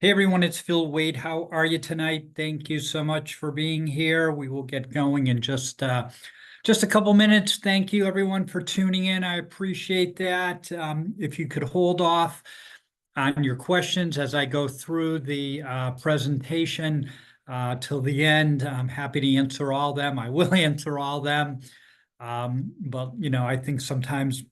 Hey everyone, it's Phil Wade. How are you tonight? Thank you so much for being here. We will get going in just a couple minutes. Thank you everyone for tuning in. I appreciate that. If you could hold off on your questions as I go through the presentation till the end, I'm happy to answer all of them. I will answer all of them. But I think sometimes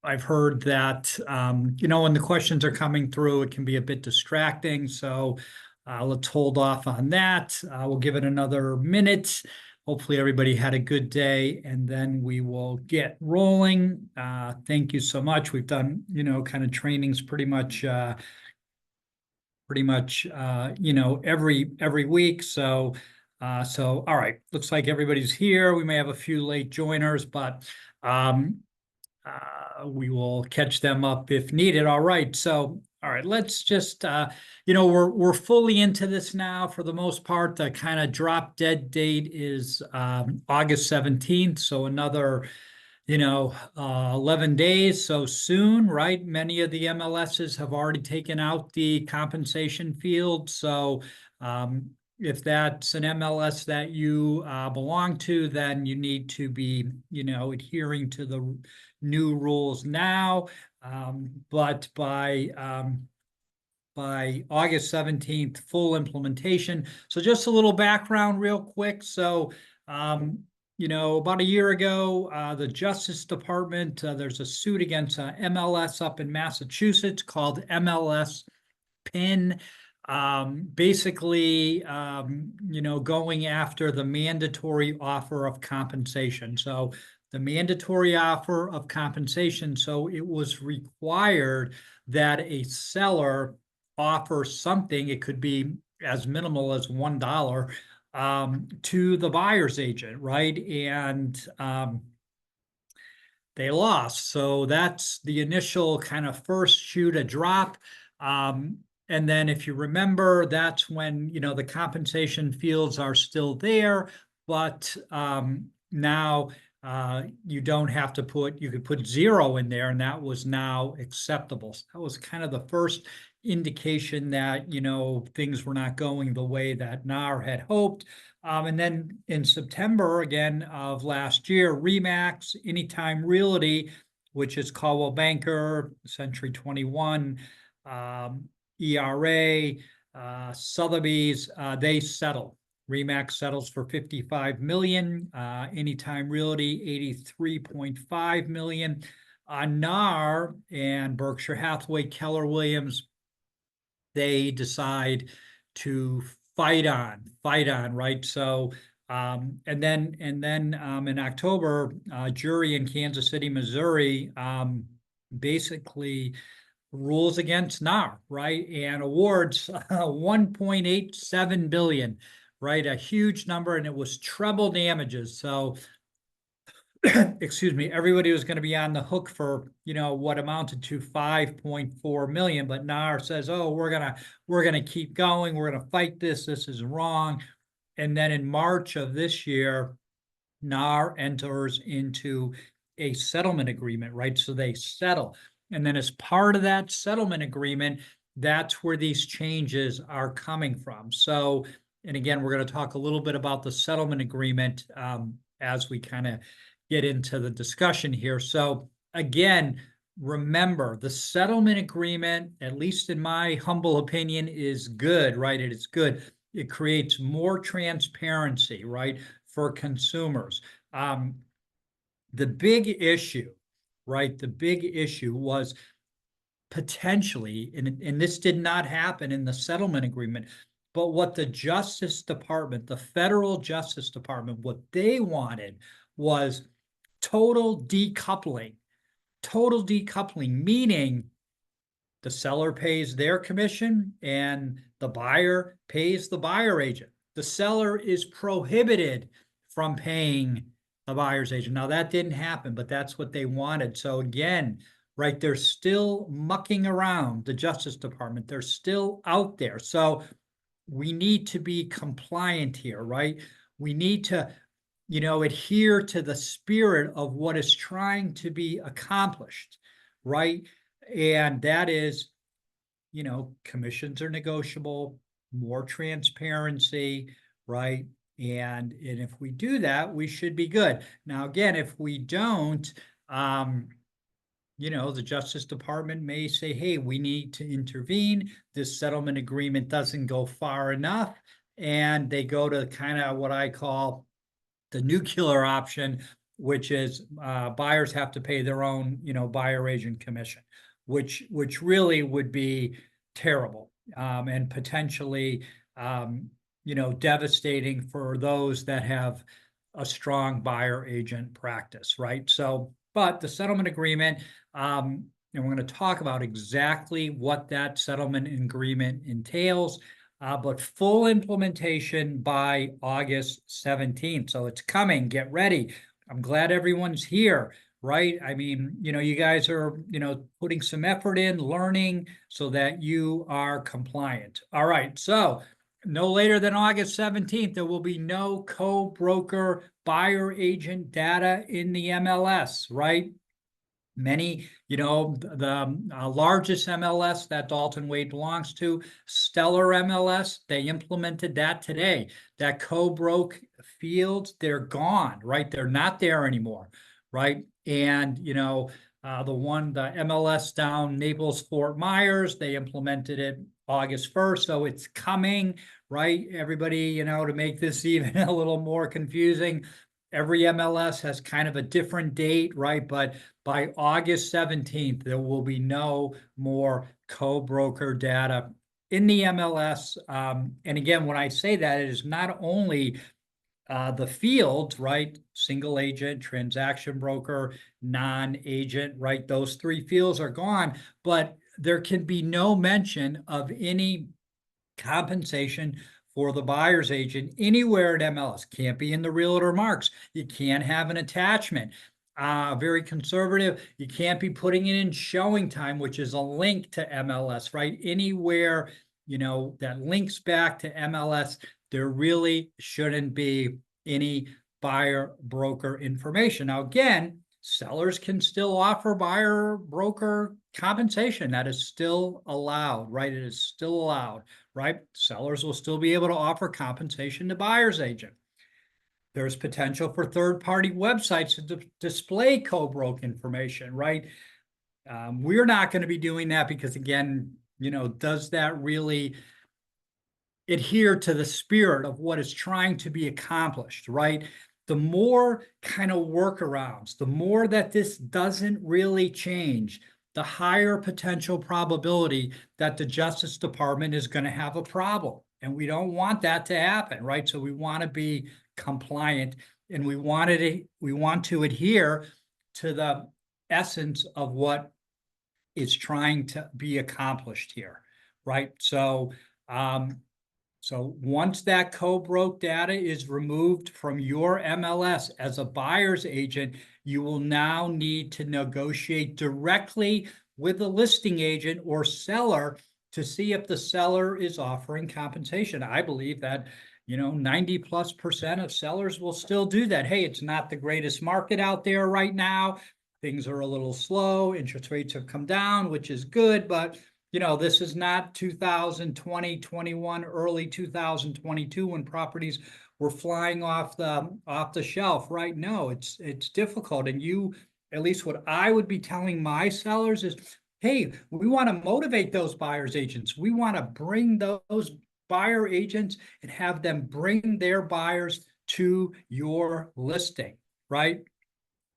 I've heard that, when the questions are coming through, it can be a bit distracting. So let's hold off on that. We'll give it another minute. Hopefully, everybody had a good day, and then we will get rolling. Thank you so much. We've done, kind of trainings every week. So all right. Looks like everybody's here. We may have a few late joiners, but um, we will catch them up if needed. All right. So, all right, let's just we're fully into this now for the most part. The kind of drop dead date is August 17th. So another 11 days. So soon, right? Many of the MLSs have already taken out the compensation field. So if that's an MLS that you belong to, then you need to be, adhering to the new rules now. But by August 17th, full implementation. So just a little background real quick. So, about a year ago, the Justice Department, there's a suit against MLS up in Massachusetts called MLS PIN. Basically, going after the mandatory offer of compensation. So the mandatory offer of compensation. So it was required that a seller offer something. It could be as minimal as $1 to the buyer's agent, right? And they lost. So that's the initial kind of first shoe to drop. And then if you remember, that's when, the compensation fields are still there, but now you don't have to you could put 0 in there, and that was now acceptable. So that was kind of the first indication that, things were not going the way that NAR had hoped. And then in September again of last year, Remax, Anytime Realty, which is Caldwell Banker, Century 21, ERA, Sotheby's, they settle. Remax settles for $55 million. Anytime Realty, $83.5 million. NAR and Berkshire Hathaway, Keller Williams, they decide to fight on, right? So, and then in October, jury in Kansas City, Missouri, basically rules against NAR, right? And awards 1.87 billion, right? A huge number, and it was treble damages. So excuse me, everybody was going to be on the hook for, what amounted to 5.4 million, but NAR says, oh, we're going to keep going. We're going to fight this. This is wrong. And then in March of this year, NAR enters into a settlement agreement, right? So they settle. And then as part of that settlement agreement, that's where these changes are coming from. So, and again, we're going to talk a little bit about the settlement agreement as we kind of get into the discussion here. So again, remember the settlement agreement, at least in my humble opinion, is good, right? It is good. It creates more transparency, right, for consumers. The big issue, right? The big issue was potentially, and this did not happen in the settlement agreement, but what the Justice Department, the federal Justice Department, what they wanted was total decoupling, meaning the seller pays their commission and the buyer pays the buyer agent. The seller is prohibited from paying the buyer's agent. Now, that didn't happen, but that's what they wanted. So again, right, they're still mucking around, the Justice Department. They're still out there. So we need to be compliant here, right? We need to adhere to the spirit of what is trying to be accomplished, right? And that is commissions are negotiable, more transparency, right? And if we do that, we should be good. Now, again, if we don't, the Justice Department may say, hey, we need to intervene. This settlement agreement doesn't go far enough. And they go to kind of what I call the nuclear option, which is buyers have to pay their own, buyer agent commission, which really would be terrible, and potentially, devastating for those that have a strong buyer agent practice, right? So, but the settlement agreement, and we're going to talk about exactly what that settlement agreement entails, but full implementation by August 17th. So it's coming. Get ready. I'm glad everyone's here, right? I mean, you guys are, putting some effort in, learning so that you are compliant. All right. So no later than August 17th, there will be no co-broker buyer agent data in the MLS, right? Many, the largest MLS that Dalton Wade belongs to, Stellar MLS, they implemented that today. That co-broke fields, they're gone, right? They're not there anymore, right? And, the MLS down Naples, Fort Myers, they implemented it August 1st. So it's coming, right? Everybody, to make this even a little more confusing, every MLS has kind of a different date, right? But by August 17th, there will be no more co-broker data in the MLS. And again, when I say that, it is not only the fields, right? Single agent, transaction broker, non-agent, right? Those three fields are gone, but there can be no mention of any compensation for the buyer's agent anywhere at MLS. Can't be in the realtor marks. You can't have an attachment. Very conservative. You can't be putting it in showing time, which is a link to MLS, right? Anywhere, that links back to MLS, there really shouldn't be any buyer broker information. Now, again, sellers can still offer buyer broker compensation. That is still allowed, right? It is still allowed, right? Sellers will still be able to offer compensation to buyer's agent. There's potential for third-party websites to display co-broke information, right? We're not going to be doing that because, again, does that really adhere to the spirit of what is trying to be accomplished, right? The more kind of workarounds, the more that this doesn't really change, the higher potential probability that the Justice Department is going to have a problem. And we don't want that to happen, right? So we want to be compliant, and we want to adhere to the essence of what is trying to be accomplished here, right? So once that co-broke data is removed from your MLS as a buyer's agent, you will now need to negotiate directly with the listing agent or seller to see if the seller is offering compensation. I believe that 90+% of sellers will still do that. Hey, it's not the greatest market out there right now. Things are a little slow. Interest rates have come down, which is good, but this is not 2020, 21, early 2022 when properties were flying off the shelf, right? No, it's difficult. And at least what I would be telling my sellers is, hey, we want to motivate those buyers agents. We want to bring those buyer agents and have them bring their buyers to your listing, right?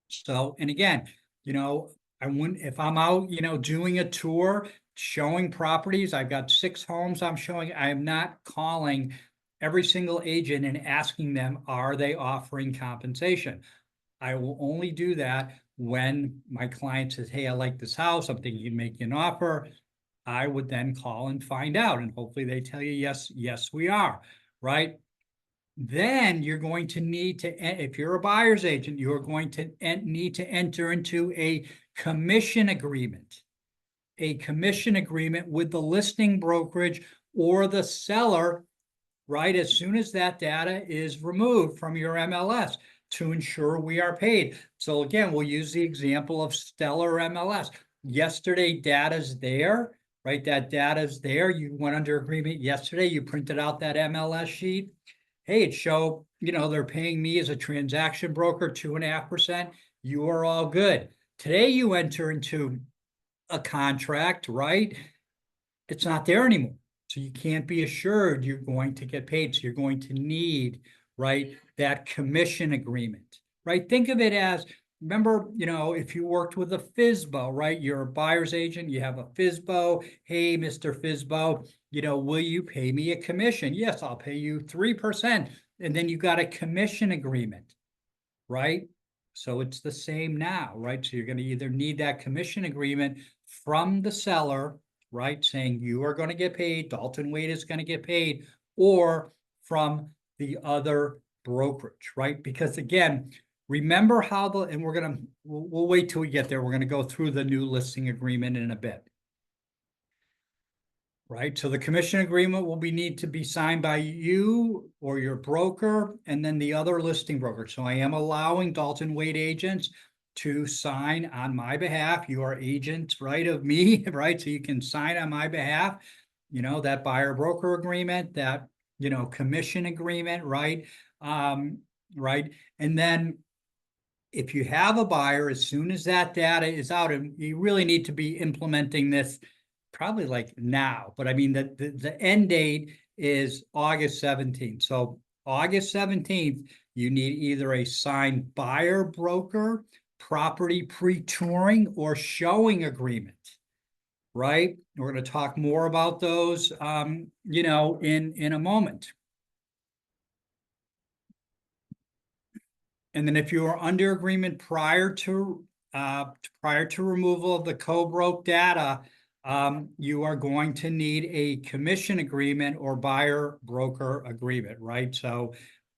So, and again, I wouldn't, if I'm out, doing a tour, showing properties, I've got 6 homes I'm showing, I'm not calling every single agent and asking them, are they offering compensation? I will only do that when my client says, hey, I like this house, I'm thinking you can make an offer. I would then call and find out, and hopefully they tell you, yes, we are, right? Then you're going to need to, if you're a buyer's agent, you're going to need to enter into a commission agreement with the listing brokerage or the seller, right? As soon as that data is removed from your MLS to ensure we are paid. So again, we'll use the example of Stellar MLS. Yesterday, data's there. right? That data is there. You went under agreement yesterday. You printed out that MLS sheet. Hey, it showed, they're paying me as a transaction broker 2.5%. You are all good. Today you enter into a contract, right? It's not there anymore. So you can't be assured you're going to get paid. So you're going to need, right, that commission agreement, right? Think of it as, remember, if you worked with a FSBO, right? You're a buyer's agent, you have a FSBO. Hey, Mr. FSBO, will you pay me a commission? Yes, I'll pay you 3%. And then you got a commission agreement, right? So it's the same now, right? So you're going to either need that commission agreement from the seller, right? Saying you are going to get paid, Dalton Wade is going to get paid, or from the other brokerage, right? Because again, remember how and we'll wait till we get there. We're going to go through the new listing agreement in a bit. Right, so the commission agreement will need to be signed by you or your broker, and then the other listing broker. So I am allowing Dalton Wade agents to sign on my behalf. You are agents, right, of me, right? So you can sign on my behalf, that buyer broker agreement, that, commission agreement, right? Right. And then if you have a buyer, as soon as that data is out, and you really need to be implementing this probably like now, but I mean, the end date is August 17th. So August 17th, you need either a signed buyer broker, property pre-touring, or showing agreement, right? We're going to talk more about those, in a moment. And then if you are under agreement prior to removal of the co-broke data, you are going to need a commission agreement or buyer broker agreement, right? So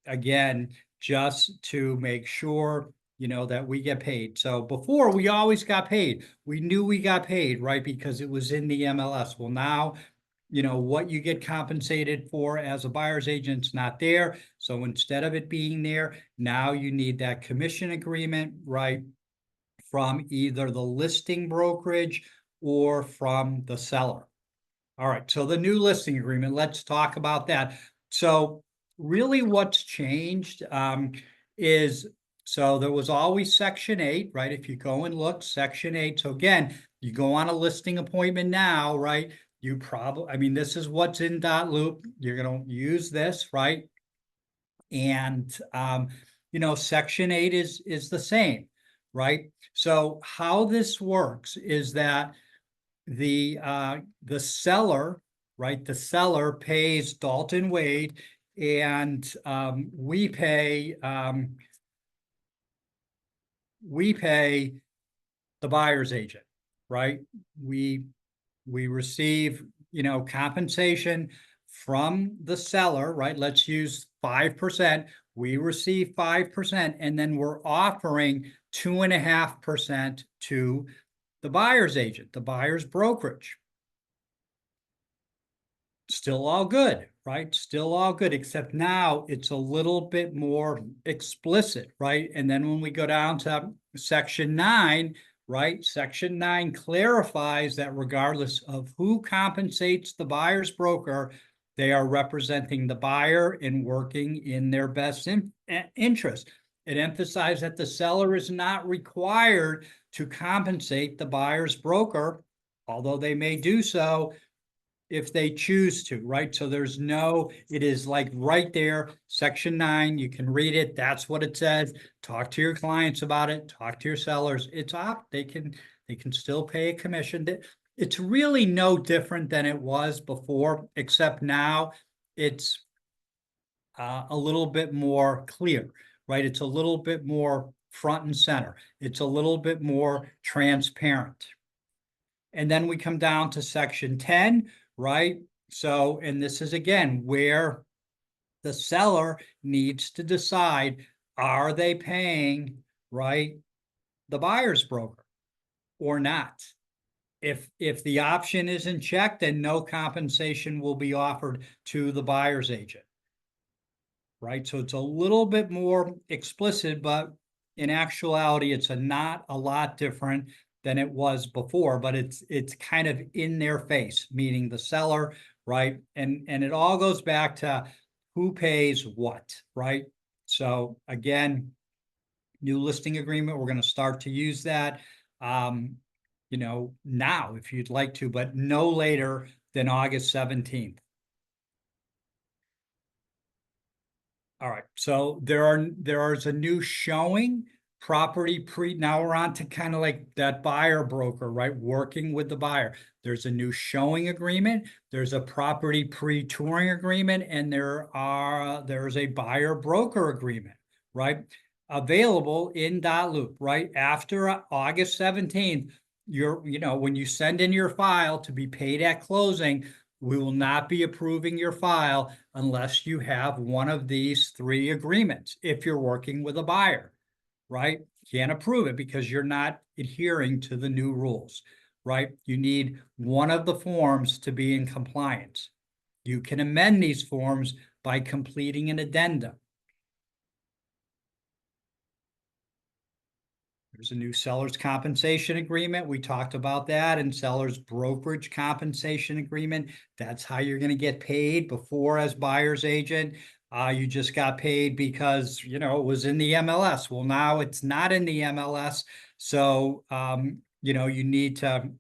again, just to make sure, that we get paid. So before, we always got paid. We knew we got paid, right? Because it was in the MLS. Well, now, what you get compensated for as a buyer's agent's not there. So instead of it being there, now you need that commission agreement, right, from either the listing brokerage or from the seller. All right, so the new listing agreement, let's talk about that. So really what's changed is, so there was always Section 8, right? If you go and look, Section 8. So again, you go on a listing appointment now, right? You probably, this is what's in .loop. You're going to use this, right? And, Section 8 is the same, right? So how this works is that the seller, right? The seller pays Dalton Wade, and we pay the buyer's agent, right? We receive, compensation from the seller, right? Let's use 5%. We receive 5%, and then we're offering 2.5% to the buyer's agent, the buyer's brokerage. Still all good, right? Still all good, except now it's a little bit more explicit, right? And then when we go down to Section 9, right? Section 9 clarifies that regardless of who compensates the buyer's broker, they are representing the buyer and working in their best interest. It emphasized that the seller is not required to compensate the buyer's broker, although they may do so if they choose to, right? So there's it is like right there, Section 9, you can read it. That's what it says. Talk to your clients about it. Talk to your sellers. It's up. They can still pay a commission. It's really no different than it was before, except now it's a little bit more clear, right? It's a little bit more front and center. It's a little bit more transparent. And then we come down to Section 10, right? So, and this is again where the seller needs to decide, are they paying, right, the buyer's broker or not? If the option isn't checked, then no compensation will be offered to the buyer's agent, right? So it's a little bit more explicit, but in actuality, it's not a lot different than it was before, but it's kind of in their face, meaning the seller, right? And it all goes back to who pays what, right? So again, new listing agreement, we're going to start to use that, now if you'd like to, but no later than August 17th. All right, so there is a new showing property now we're on to kind of like that buyer broker, right? Working with the buyer. There's a new showing agreement, there's a property pre-touring agreement, and there's a buyer broker agreement, right? Available in .loop, right? After August 17th, when you send in your file to be paid at closing, we will not be approving your file unless you have one of these three agreements. If you're working with a buyer, right? Can't approve it because you're not adhering to the new rules, right? You need one of the forms to be in compliance. You can amend these forms by completing an addendum. There's a new seller's compensation agreement. We talked about that, and seller's brokerage compensation agreement. That's how you're going to get paid. Before, as buyer's agent, you just got paid because, it was in the MLS. Well, now it's not in the MLS. So, you need to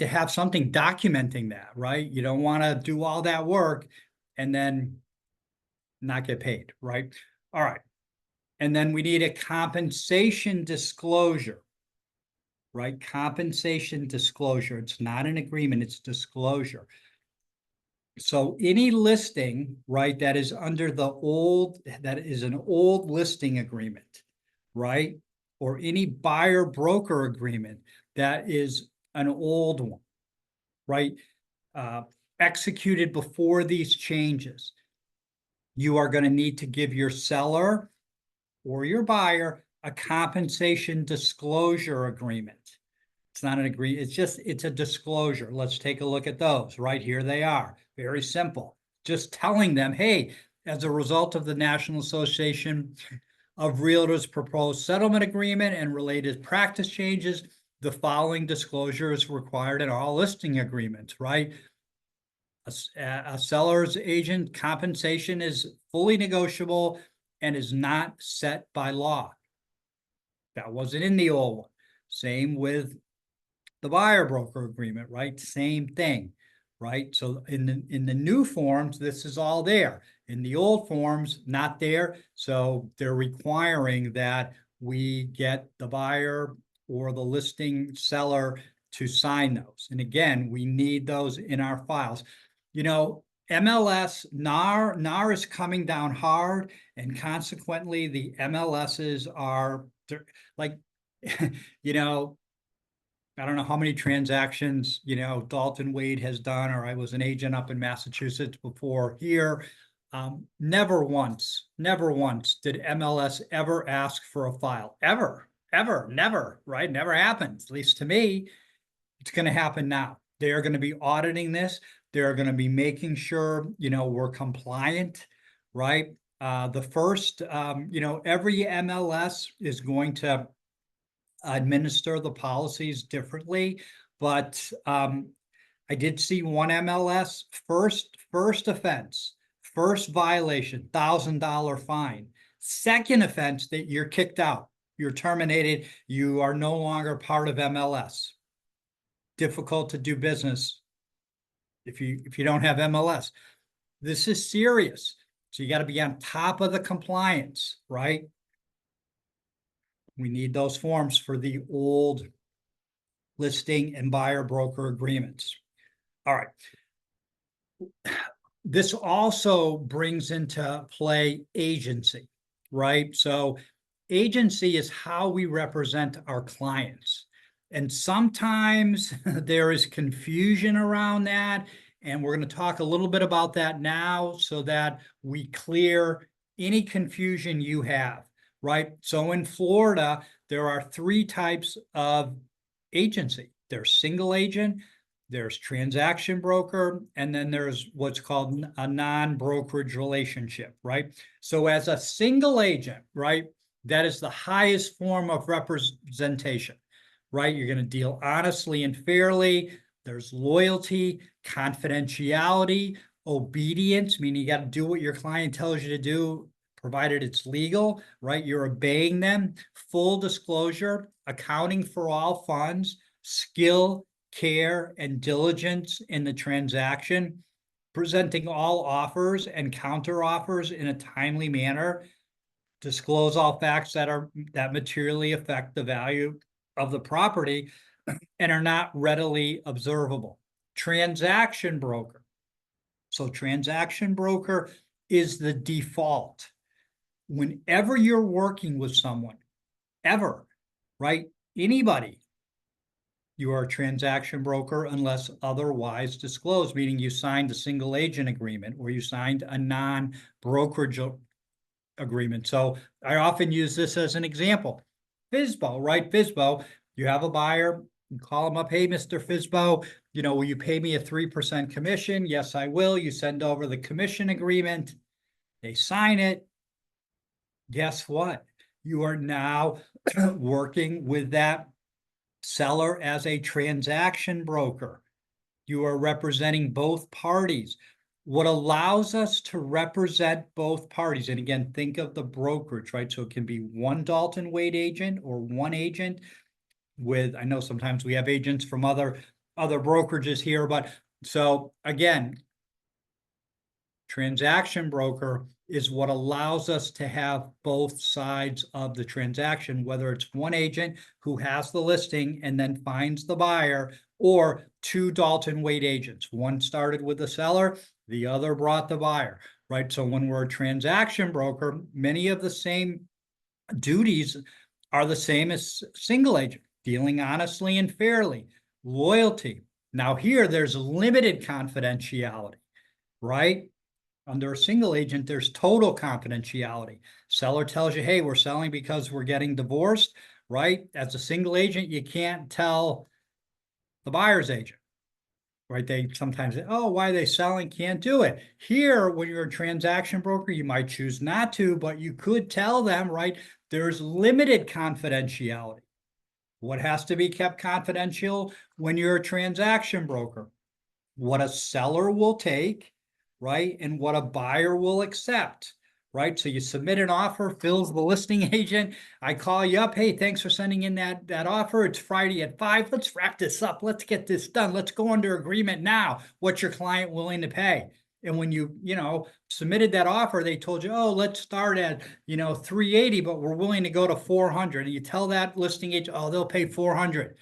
have something documenting that, right? You don't want to do all that work and then not get paid, right? All right. And then we need a compensation disclosure, right? Compensation disclosure. It's not an agreement, it's disclosure. So any listing, right, that is under that is an old listing agreement, right? Or any buyer broker agreement that is an old one, right? Executed before these changes. You are going to need to give your seller or your buyer a compensation disclosure agreement. It's not an agreement, it's a disclosure. Let's take a look at those. Right here they are. Very simple. Just telling them, hey, as a result of the National Association of Realtors proposed settlement agreement and related practice changes, the following disclosure is required in all listing agreements, right? A seller's agent compensation is fully negotiable and is not set by law. That wasn't in the old one. Same with the buyer broker agreement, right? Same thing, right? So in the new forms, this is all there. In the old forms, not there. So they're requiring that we get the buyer or the listing seller to sign those. And again, we need those in our files. MLS, NAR is coming down hard, and consequently, the MLSs are like, I don't know how many transactions, Dalton Wade has done, or I was an agent up in Massachusetts before here. Never once did MLS ever ask for a file. Ever, never, right? Never happened, at least to me. It's going to happen now. They are going to be auditing this. They're going to be making sure, we're compliant, right? The first, every MLS is going to administer the policies differently, but I did see one MLS, first offense, first violation, $1,000 fine. Second offense, that you're kicked out, you're terminated, you are no longer part of MLS. Difficult to do business if you don't have MLS. This is serious. So you got to be on top of the compliance, right? We need those forms for the old listing and buyer broker agreements. All right. This also brings into play agency, right? So agency is how we represent our clients. And sometimes there is confusion around that. And we're going to talk a little bit about that now so that we clear any confusion you have, right? So in Florida, there are three types of agency. There's single agent, there's transaction broker, and then there's what's called a non-brokerage relationship, right? So as a single agent, right, That is the highest form of representation, right? You're going to deal honestly and fairly. There's loyalty, confidentiality, obedience, meaning you got to do what your client tells you to do, provided it's legal, right? You're obeying them. Full disclosure, accounting for all funds, skill, care, and diligence in the transaction, presenting all offers and counter offers in a timely manner, disclose all facts that materially affect the value of the property and are not readily observable. Transaction broker. So transaction broker is the default. Whenever you're working with someone, ever, right? Anybody, you are a transaction broker unless otherwise disclosed, meaning you signed a single agent agreement or you signed a non-brokerage agreement. So I often use this as an example. FSBO, right? FSBO, you have a buyer, you call them up, hey, Mr. FSBO, will you pay me a 3% commission? Yes, I will. You send over the commission agreement. They sign it. Guess what? You are now working with that seller as a transaction broker. You are representing both parties. What allows us to represent both parties, and again, think of the brokerage, right? So it can be one Dalton Wade agent or one agent with, I know sometimes we have agents from other brokerages here, but so again, transaction broker is what allows us to have both sides of the transaction, whether it's one agent who has the listing and then finds the buyer, or two Dalton Wade agents. One started with the seller, the other brought the buyer, right? So when we're a transaction broker, many of the same duties are the same as single agent, dealing honestly and fairly, loyalty. Now here, there's limited confidentiality, right? Under a single agent, there's total confidentiality. Seller tells you, hey, we're selling because we're getting divorced, right? As a single agent, you can't tell the buyer's agent, right? They sometimes say, oh, why are they selling? Can't do it. Here, when you're a transaction broker, you might choose not to, but you could tell them, right? There's limited confidentiality. What has to be kept confidential when you're a transaction broker? What a seller will take, right? And what a buyer will accept, right? So you submit an offer, Phil's the listing agent. I call you up. Hey, thanks for sending in that offer. It's Friday at 5. Let's wrap this up. Let's get this done. Let's go under agreement now. What's your client willing to pay? And when you submitted that offer, they told you, oh, let's start at, 380, but we're willing to go to 400. And you tell that listing agent, oh, they'll pay 400.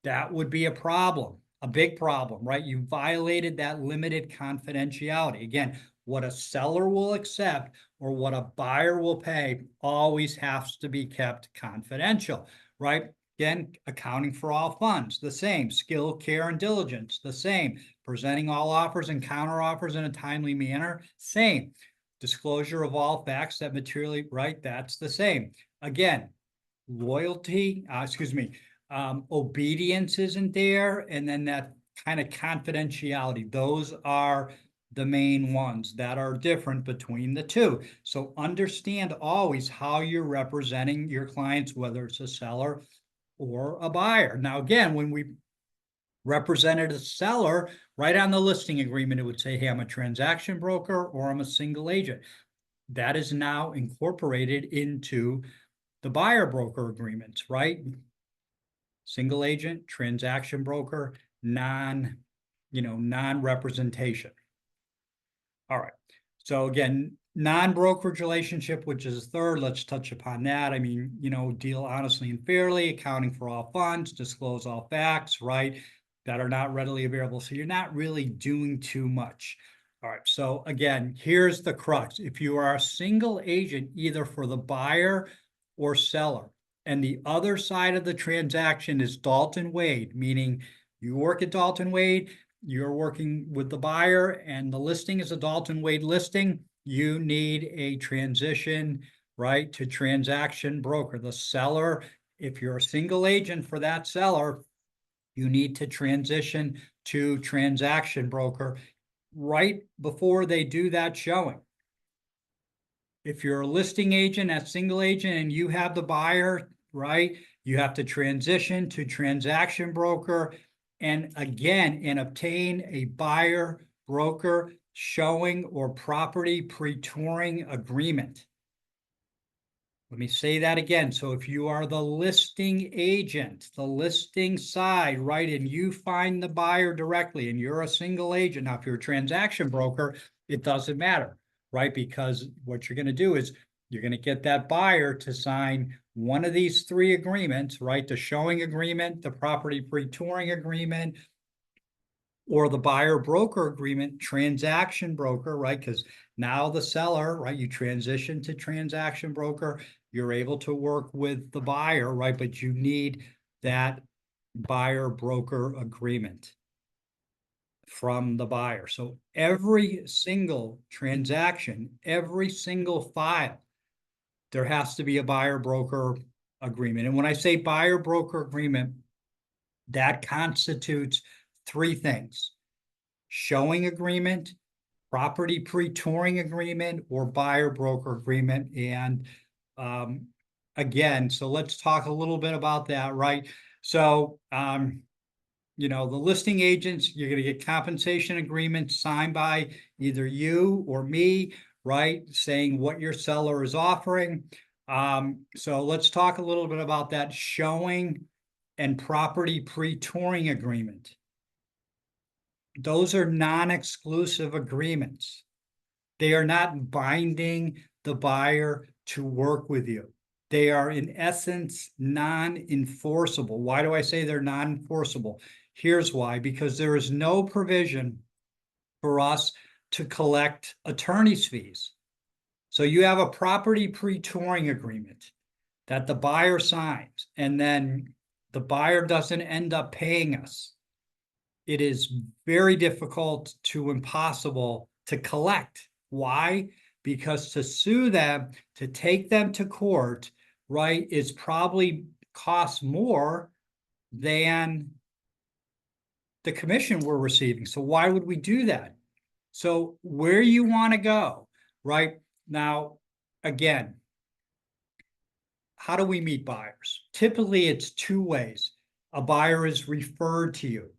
That would be a problem. A big problem, right? You violated that limited confidentiality. Again, what a seller will accept or what a buyer will pay always has to be kept confidential, right? Again, accounting for all funds, the same. Skill, care, and diligence, the same. Presenting all offers and counter offers in a timely manner, same. Disclosure of all facts that materially, right? That's the same. Again, loyalty, obedience isn't there, and then that kind of confidentiality. Those are the main ones that are different between the two. So understand always how you're representing your clients, whether it's a seller or a buyer. Now, again, when we represented a seller, right on the listing agreement, it would say, hey, I'm a transaction broker or I'm a single agent. That is now incorporated into the buyer broker agreements, right? Single agent, transaction broker, non-representation. All right. So again, non-brokerage relationship, which is third, let's touch upon that. I mean, deal honestly and fairly, accounting for all funds, disclose all facts, right, that are not readily available. So you're not really doing too much. All right. So again, here's the crux. If you are a single agent, either for the buyer or seller, and the other side of the transaction is Dalton Wade, meaning you work at Dalton Wade, you're working with the buyer, and the listing is a Dalton Wade listing, you need a transition, right, to transaction broker. The seller, if you're a single agent for that seller, you need to transition to transaction broker right before they do that showing. if you're a listing agent, a single agent, and you have the buyer, right, you have to transition to transaction broker and again, and obtain a buyer broker showing or property pre-touring agreement. Let me say that again. So if you are the listing agent, the listing side, right, and you find the buyer directly and you're a single agent. Now, if you're a transaction broker, it doesn't matter, right? Because what you're going to do is you're going to get that buyer to sign one of these three agreements, right? The showing agreement, the property pre-touring agreement, or the buyer broker agreement, transaction broker, right? Because now the seller, right, you transition to transaction broker, you're able to work with the buyer, right? But you need that buyer broker agreement from the buyer. So every single transaction, every single file, there has to be a buyer broker agreement. And when I say buyer broker agreement, that constitutes three things: showing agreement, property pre-touring agreement, or buyer broker agreement. And again, so let's talk a little bit about that, right? So, the listing agents, you're going to get compensation agreements signed by either you or me, right? Saying what your seller is offering. So let's talk a little bit about that showing and property pre-touring agreement. Those are non-exclusive agreements. They are not binding the buyer to work with you. They are, in essence, non-enforceable. Why do I say they're non-enforceable? Here's why: because there is no provision for us to collect attorney's fees. So you have a property pre-touring agreement that the buyer signs, and then the buyer doesn't end up paying us. It is very difficult to impossible to collect. Why? Because to sue them, to take them to court, right, is probably costs more than the commission we're receiving. So why would we do that? So where you want to go, right? Now, again, how do we meet buyers? Typically, it's two ways. A buyer is referred to you.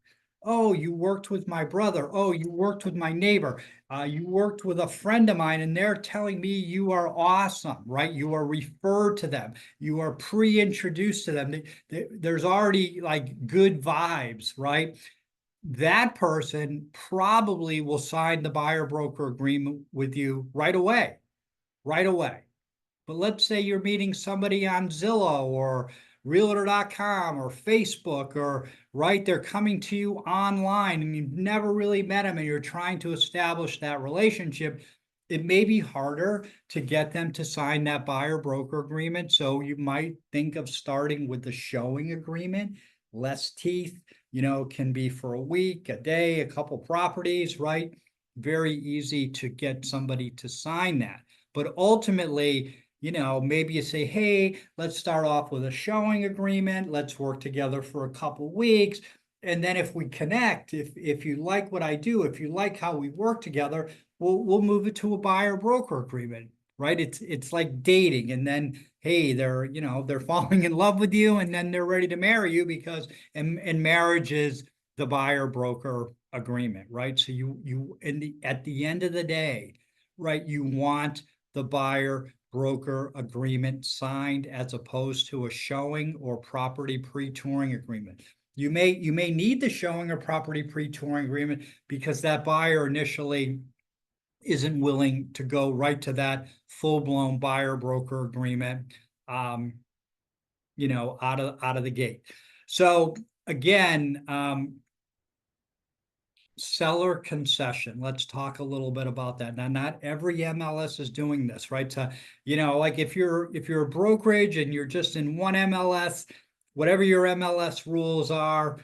Oh, you worked with my brother. Oh, you worked with my neighbor. You worked with a friend of mine, and they're telling me you are awesome, right? You are referred to them. You are pre-introduced to them. There's already like good vibes, right? That person probably will sign the buyer broker agreement with you right away, right away. But let's say you're meeting somebody on Zillow or Realtor.com or Facebook, or right, they're coming to you online and you've never really met them and you're trying to establish that relationship. It may be harder to get them to sign that buyer broker agreement. So you might think of starting with the showing agreement. Less teeth, can be for a week, a day, a couple properties, right? Very easy to get somebody to sign that. But ultimately, maybe you say, hey, let's start off with a showing agreement. Let's work together for a couple weeks. And then if we connect, if you like what I do, if you like how we work together, we'll move it to a buyer broker agreement, right? It's like dating. And then, hey, they're falling in love with you, and then they're ready to marry you because, and marriage is the buyer broker agreement, right? So at the end of the day, right, you want the buyer broker agreement signed as opposed to a showing or property pre-touring agreement. You may need the showing or property pre-touring agreement because that buyer initially isn't willing to go right to that full-blown buyer broker agreement, out of the gate. So again, seller concession. Let's talk a little bit about that. Now, not every MLS is doing this, right? So, like if you're a brokerage and you're just in one MLS, whatever your MLS rules are,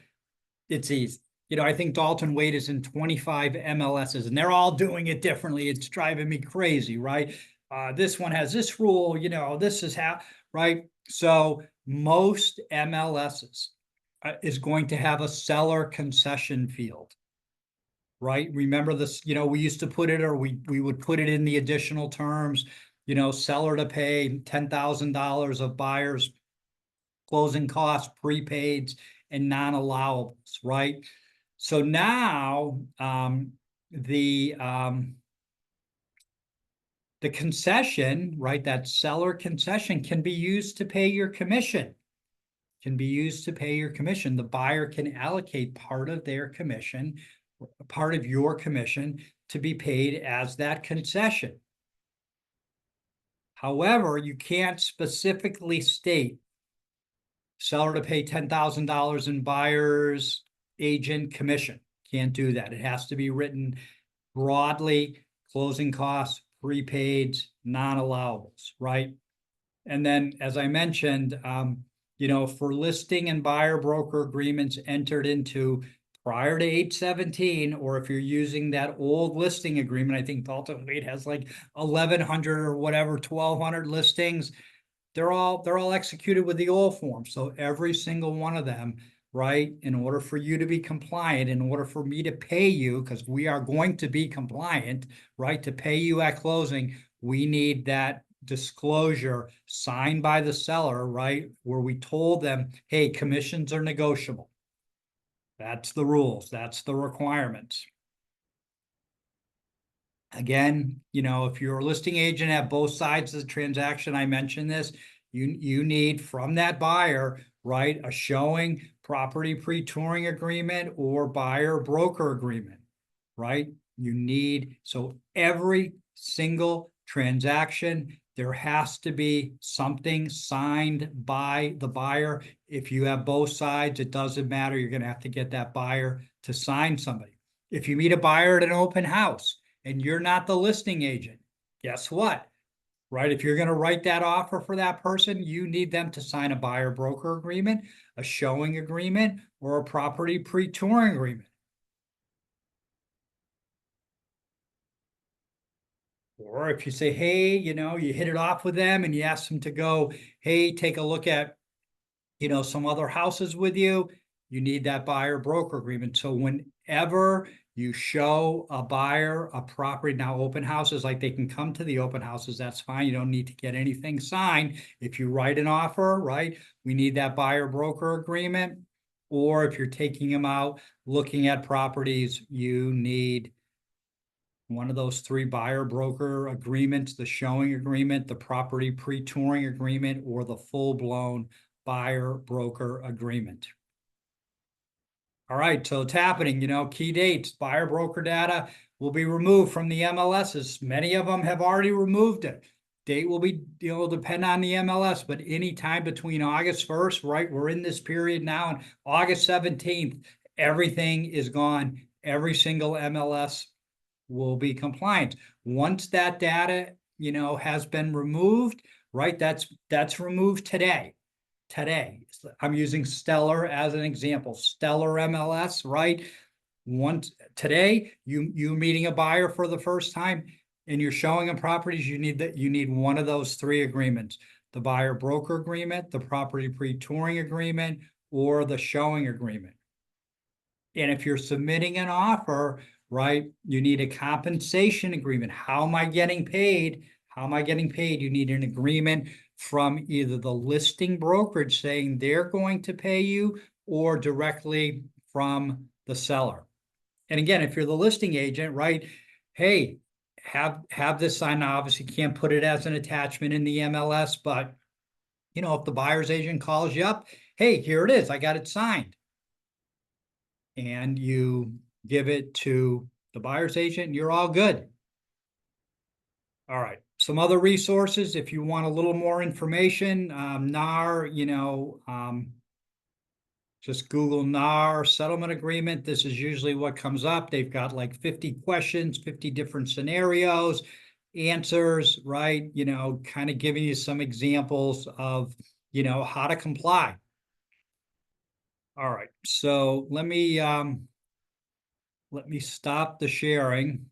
it's easy. I think Dalton Wade is in 25 MLSs and they're all doing it differently. It's driving me crazy, right? This one has this rule, this is how, right? So most MLSs is going to have a seller concession field. Right? Remember this, we used to put it, or we would put it in the additional terms. seller to pay $10,000 of buyer's closing costs, prepaids, and non-allowables, right? So now the concession, right, that seller concession can be used to pay your commission. Can be used to pay your commission. The buyer can allocate part of their commission, part of your commission, to be paid as that concession. However, you can't specifically state seller to pay $10,000 in buyer's agent commission. Can't do that. It has to be written broadly: closing costs, prepaids, non-allowables, right? And then, as I mentioned, for listing and buyer broker agreements entered into prior to 8/17, or if you're using that old listing agreement, I think Dalton Wade has like 1,100 or whatever, 1,200 listings. They're all executed with the old form. So every single one of them, right, in order for you to be compliant, in order for me to pay you, because we are going to be compliant, right, to pay you at closing, we need that disclosure signed by the seller, right, where we told them, hey, commissions are negotiable. That's the rules. That's the requirements. Again, if you're a listing agent at both sides of the transaction, I mentioned this, you need from that buyer, right, a showing property pre-touring agreement or buyer broker agreement, right? You need, so every single transaction, there has to be something signed by the buyer. If you have both sides, it doesn't matter. You're going to have to get that buyer to sign somebody. If you meet a buyer at an open house and you're not the listing agent, guess what? Right? If you're going to write that offer for that person, you need them to sign a buyer broker agreement, a showing agreement, or a property pre-touring agreement. Or if you say, hey, you hit it off with them and you ask them to go, hey, take a look at, some other houses with you, you need that buyer broker agreement. So whenever you show a buyer a property, now open houses, like they can come to the open houses, that's fine. You don't need to get anything signed. If you write an offer, right, we need that buyer broker agreement. Or if you're taking them out, looking at properties, you need one of those three buyer broker agreements: the showing agreement, the property pre-touring agreement, or the full-blown buyer broker agreement. All right, so it's happening, key dates: buyer broker data will be removed from the MLSs. Many of them have already removed it. Date will be, depend on the MLS, but anytime between August 1st, right, we're in this period now, and August 17th, everything is gone. Every single MLS will be compliant. Once that data, has been removed, right? That's removed today. I'm using Stellar as an example. Stellar MLS, right? Once today, you meeting a buyer for the first time and you're showing them properties, you need one of those three agreements: the buyer broker agreement, the property pre-touring agreement, or the showing agreement. And if you're submitting an offer, right, you need a compensation agreement. How am I getting paid? How am I getting paid? You need an agreement from either the listing brokerage saying they're going to pay you, or directly from the seller. And again, if you're the listing agent, right, hey, have this signed. Now, obviously can't put it as an attachment in the MLS, but if the buyer's agent calls you up, hey, here it is, I got it signed, and you give it to the buyer's agent, you're all good. All right. Some other resources, if you want a little more information, NAR, just Google NAR Settlement Agreement. This is usually what comes up. They've got like 50 questions, 50 different scenarios, answers, right? Kind of giving you some examples of, how to comply. All right. So let me stop the sharing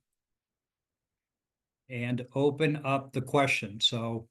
and open up the question. So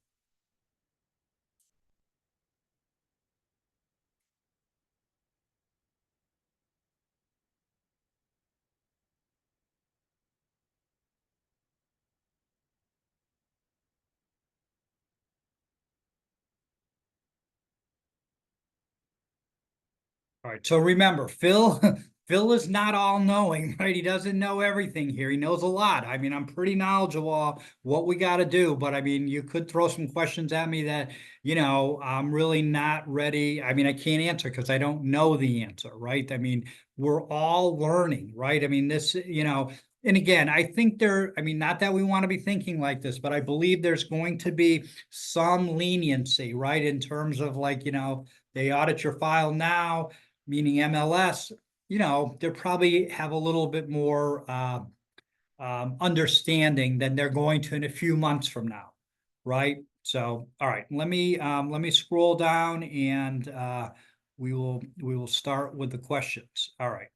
All right. So remember, Phil, Phil is not all knowing, right? He doesn't know everything here. He knows a lot. I mean, I'm pretty knowledgeable on what we got to do, but I mean, you could throw some questions at me that, I'm really not ready. I mean, I can't answer because I don't know the answer, right? I mean, we're all learning, right? I mean, and again, I think I mean, not that we want to be thinking like this, but I believe there's going to be some leniency, right? In terms of like, they audit your file now, meaning MLS, they probably have a little bit more understanding than they're going to in a few months from now, right? So, all right, let me scroll down and we will start with the questions. All right.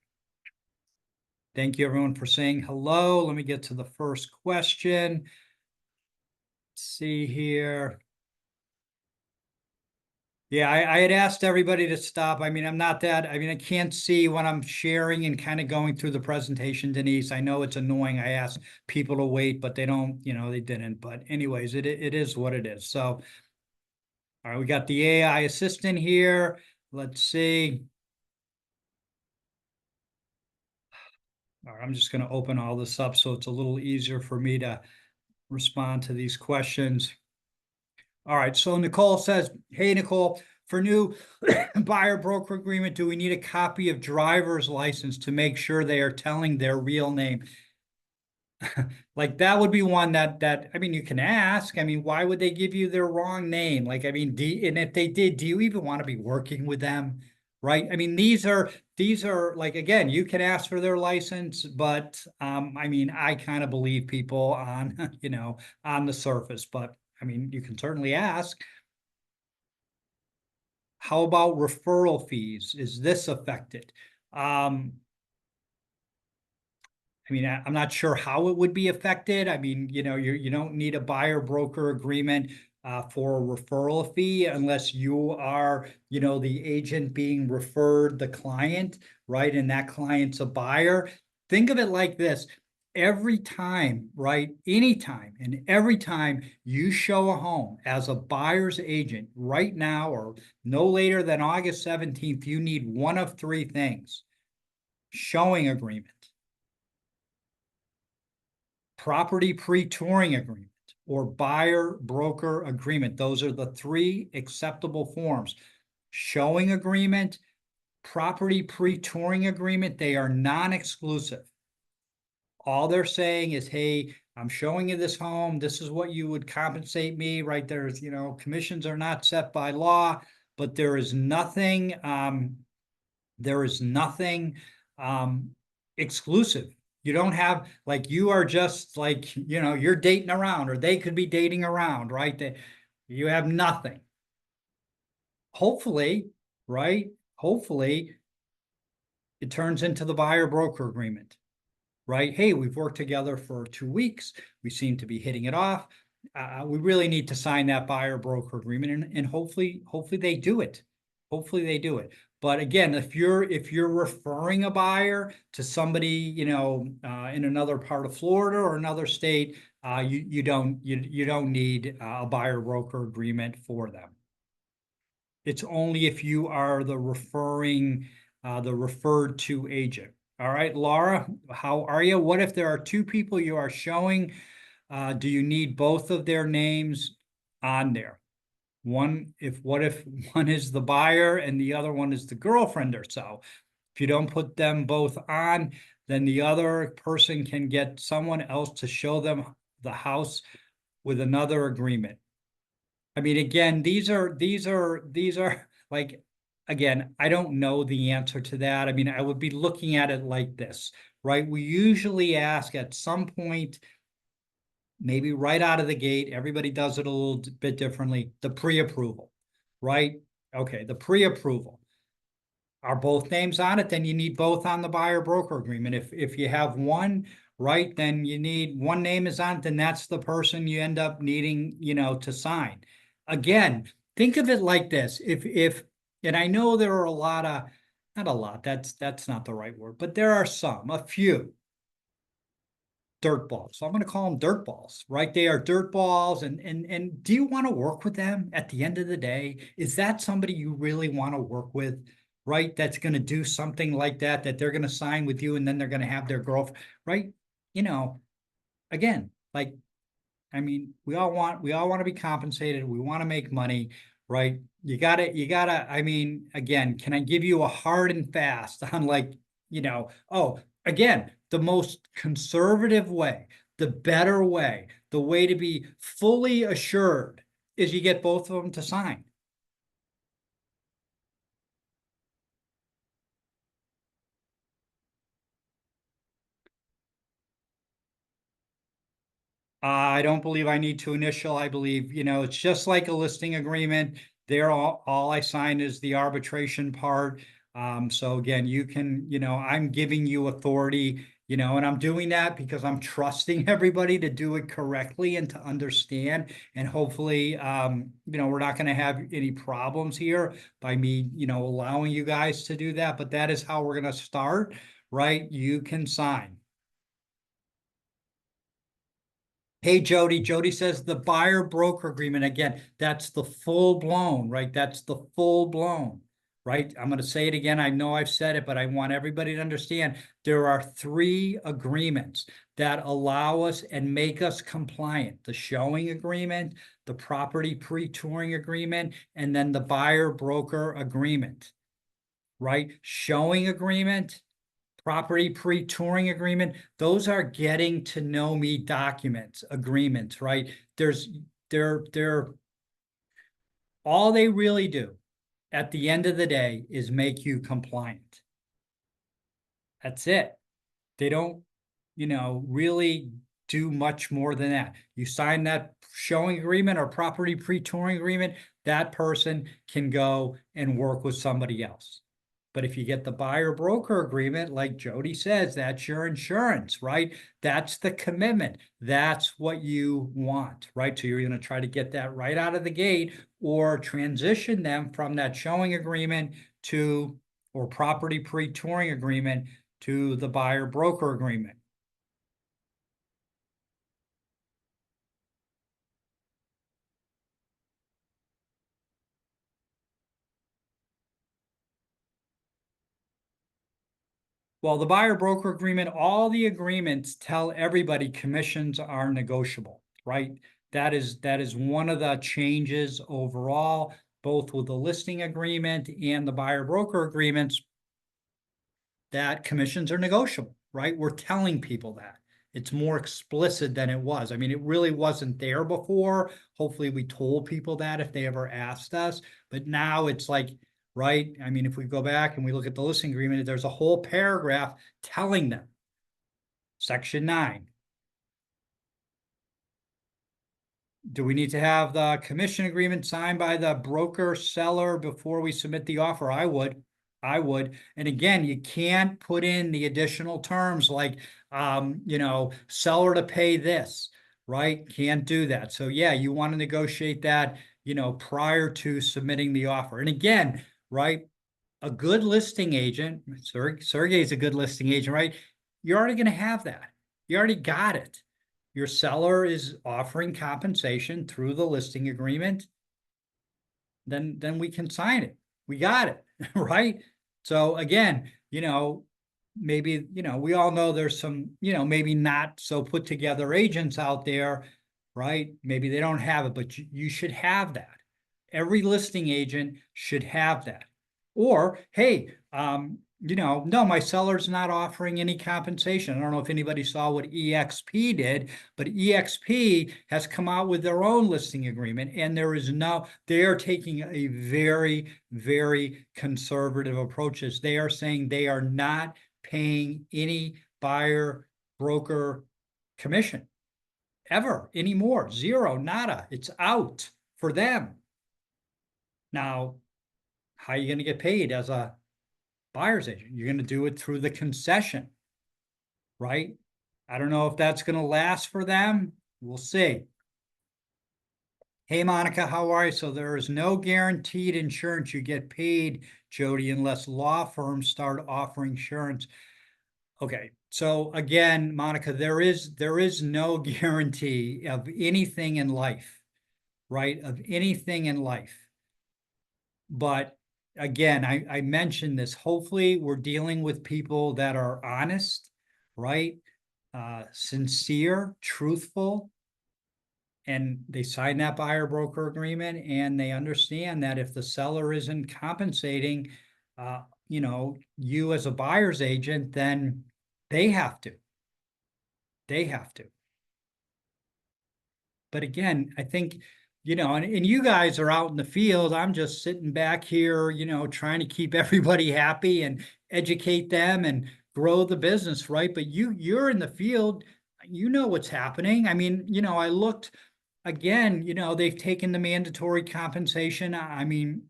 Thank you everyone for saying hello. Let me get to the first question. Let's see here. Yeah, I had asked everybody to stop. I mean, I mean, I can't see when I'm sharing and kind of going through the presentation, Denise. I know it's annoying. I asked people to wait, but they don't, they didn't. But anyways, it is what it is. So, all right, we got the AI assistant here. Let's see. All right, I'm just going to open all this up so it's a little easier for me to respond to these questions. All right, so Nicole says, hey, Nicole, for new buyer broker agreement, do we need a copy of driver's license to make sure they are telling their real name? Like that would be one that I mean, you can ask. I mean, why would they give you their wrong name? Like, I mean, and if they did, do you even want to be working with them? Right? I mean, these are like, again, you can ask for their license, but I mean, I kind of believe people on on the surface, but I mean, you can certainly ask. How about referral fees? Is this affected? I mean, I'm not sure how it would be affected. I mean, you don't need a buyer broker agreement for a referral fee unless you are, the agent being referred the client, right? And that client's a buyer. Think of it like this. Every time, right? Anytime and every time you show a home as a buyer's agent right now, or no later than August 17th, you need one of three things: showing agreement, property pre-touring agreement, or buyer broker agreement. Those are the three acceptable forms. Showing agreement, property pre-touring agreement, they are non-exclusive. All they're saying is, hey, I'm showing you this home. This is what you would compensate me, right? There's, commissions are not set by law, but there is nothing exclusive. You don't have, like, you are just like, you're dating around, or they could be dating around, right? You have nothing. Hopefully, right? Hopefully it turns into the buyer broker agreement, right? Hey, we've worked together for 2 weeks. We seem to be hitting it off. We really need to sign that buyer broker agreement, and hopefully they do it. Hopefully they do it. But again, if you're referring a buyer to somebody, in another part of Florida or another state, you don't need a buyer broker agreement for them. It's only if you are the referred to agent. All right, Laura, how are you? What if there are two people you are showing? Do you need both of their names on there? What if one is the buyer and the other one is the girlfriend or so? If you don't put them both on, then the other person can get someone else to show them the house with another agreement. I mean, again, these are like, again, I don't know the answer to that. I mean, I would be looking at it like this, right? We usually ask at some point, maybe right out of the gate, everybody does it a little bit differently, the pre-approval, right? Okay, the pre-approval. Are both names on it? Then you need both on the buyer broker agreement. If you have one, right, then you need one name is on it, then that's the person you end up needing, to sign. Again, think of it like this. And I know there are a lot of, not a lot, that's not the right word, but there are a few dirt balls. So I'm going to call them dirt balls, right? They are dirt balls. And do you want to work with them at the end of the day? Is that somebody you really want to work with? right, that's going to do something like that, that they're going to sign with you and then they're going to have their girlfriend, right? You know, again, like, I mean, we all want to be compensated. We want to make money, right? I mean, again, can I give you a hard and fast on like, oh, again, the most conservative way, the better way, the way to be fully assured is you get both of them to sign. I don't believe I need to initial. I believe, it's just like a listing agreement. There, all I sign is the arbitration part. So again, you can, I'm giving you authority, and I'm doing that because I'm trusting everybody to do it correctly and to understand. And hopefully, we're not going to have any problems here by me, allowing you guys to do that. But that is how we're going to start, right? You can sign. Hey, Jody. Jody says the buyer broker agreement. Again, that's the full blown, right? That's the full blown, right? I'm going to say it again. I know I've said it, but I want everybody to understand there are three agreements that allow us and make us compliant: the showing agreement, the property pre-touring agreement, and then the buyer broker agreement, right? Showing agreement, property pre-touring agreement, those are getting to know me documents, agreements, right? They're all they really do at the end of the day is make you compliant. That's it. They don't, really do much more than that. You sign that showing agreement or property pre-touring agreement, that person can go and work with somebody else. But if you get the buyer broker agreement, like Jody says, that's your insurance, right? That's the commitment. That's what you want, right? So you're going to try to get that right out of the gate or transition them from that showing agreement to, or property pre-touring agreement to the buyer broker agreement. Well, the buyer broker agreement, all the agreements tell everybody commissions are negotiable, right? That is one of the changes overall, both with the listing agreement and the buyer broker agreements, that commissions are negotiable, right? We're telling people that. It's more explicit than it was. I mean, it really wasn't there before. Hopefully, we told people that if they ever asked us, but now it's like, right? I mean, if we go back and we look at the listing agreement, there's a whole paragraph telling them. Section 9. Do we need to have the commission agreement signed by the broker seller before we submit the offer? I would. I would. And again, you can't put in the additional terms like, seller to pay this, right? Can't do that. So yeah, you want to negotiate that, prior to submitting the offer. And again, right, a good listing agent, Sergey's a good listing agent, right? You're already going to have that. You already got it. Your seller is offering compensation through the listing agreement, then we can sign it. We got it, right? So again, maybe, we all know there's some, maybe not so put together agents out there, right? Maybe they don't have it, but you should have that. Every listing agent should have that. Or, hey, no, my seller's not offering any compensation. I don't know if anybody saw what EXP did, but EXP has come out with their own listing agreement, and they are taking a very, very conservative approaches. They are saying they are not paying any buyer broker commission ever anymore. Zero, nada. It's out for them. Now, how are you going to get paid as a buyer's agent? You're going to do it through the concession, right? I don't know if that's going to last for them. We'll see. Hey, Monica, how are you? So there is no guaranteed insurance you get paid, Jody, unless law firms start offering insurance. Okay. So again, Monica, there is no guarantee of anything in life, right? Of anything in life. But again, I mentioned this, hopefully we're dealing with people that are honest, right? Sincere, truthful, and they sign that buyer broker agreement and they understand that if the seller isn't compensating, you as a buyer's agent, then they have to, they have to. But again, I think, and you guys are out in the field. I'm just sitting back here, trying to keep everybody happy and educate them and grow the business, right? But you're in the field, you know what's happening. I mean, I looked again, they've taken the mandatory compensation. I mean,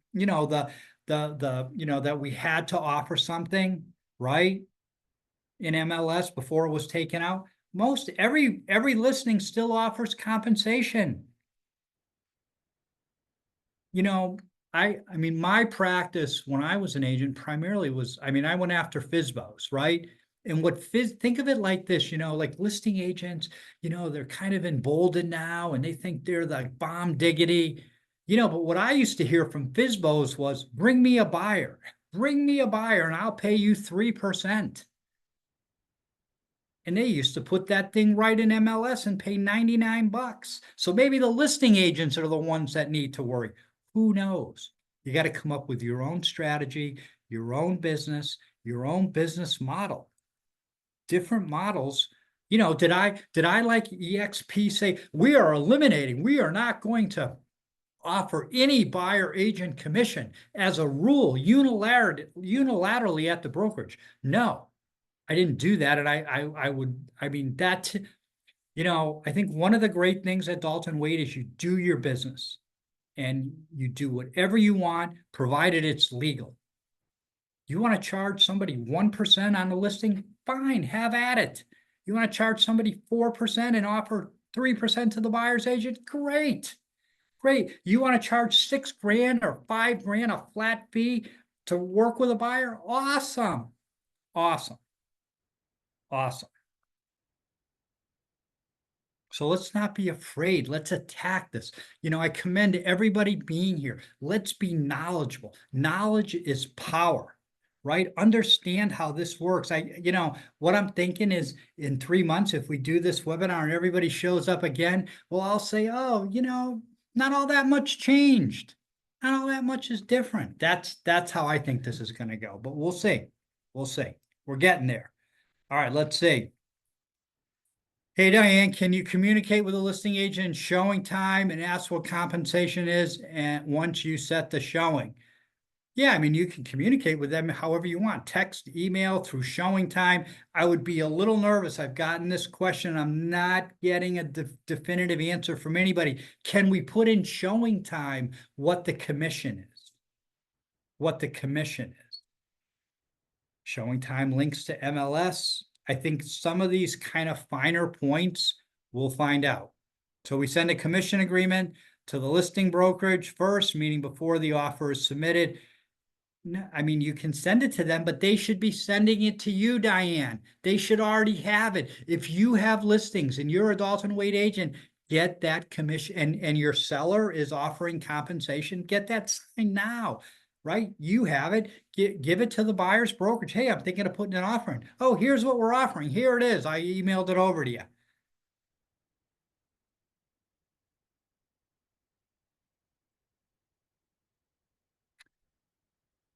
that we had to offer something, right? In MLS before it was taken out. Most every listing still offers compensation. You know, I mean, my practice when I was an agent primarily was, I mean, I went after FSBOs, right? And think of it like this, like listing agents, they're kind of emboldened now and they think they're the bomb diggity, but what I used to hear from FSBOs was bring me a buyer, and I'll pay you 3%. And they used to put that thing right in MLS and pay 99 bucks. So maybe the listing agents are the ones that need to worry. Who knows? You got to come up with your own strategy, your own business model. Different models. Did I like EXP say we are not going to offer any buyer agent commission as a rule unilaterally at the brokerage? No, I didn't do that. And I mean, I think one of the great things at Dalton Wade is you do your business and you do whatever you want, provided it's legal. You want to charge somebody 1% on the listing? Fine, have at it. You want to charge somebody 4% and offer 3% to the buyer's agent? Great. Great. You want to charge $6,000 or $5,000 a flat fee to work with a buyer? Awesome. Awesome. Awesome. So let's not be afraid. Let's attack this. I commend everybody being here. Let's be knowledgeable. Knowledge is power, right? Understand how this works. What I'm thinking is in 3 months, if we do this webinar and everybody shows up again, well, I'll say, oh, not all that much changed. Not all that much is different. That's how I think this is going to go, but we'll see. We'll see. We're getting there. All right, let's see. Hey, Diane, can you communicate with a listing agent in showing time and ask what compensation is and once you set the showing? Yeah, I mean, you can communicate with them however you want, text, email, through showing time. I would be a little nervous. I've gotten this question. I'm not getting a definitive answer from anybody. Can we put in showing time what the commission is? What the commission is? Showing time links to MLS. I think some of these kind of finer points we'll find out. So we send a commission agreement to the listing brokerage first, meaning before the offer is submitted. No, I mean, you can send it to them, but they should be sending it to you, Diane. They should already have it. If you have listings and you're a Dalton Wade agent, get that commission, and your seller is offering compensation, get that signed now. Right? You have it. Give it to the buyer's brokerage. Hey, I'm thinking of putting an offer in. Oh, here's what we're offering. Here it is. I emailed it over to you.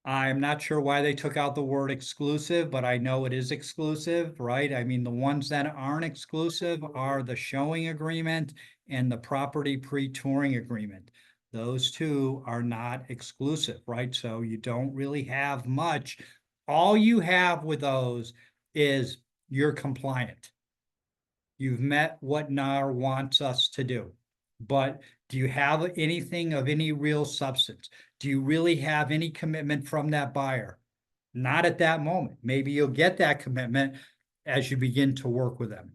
I'm not sure why they took out the word exclusive, but I know it is exclusive, right? I mean, the ones that aren't exclusive are the showing agreement and the property pre-touring agreement. Those two are not exclusive, right? So you don't really have much. All you have with those is you're compliant. You've met what NAR wants us to do. But do you have anything of any real substance? Do you really have any commitment from that buyer? Not at that moment. Maybe you'll get that commitment as you begin to work with them.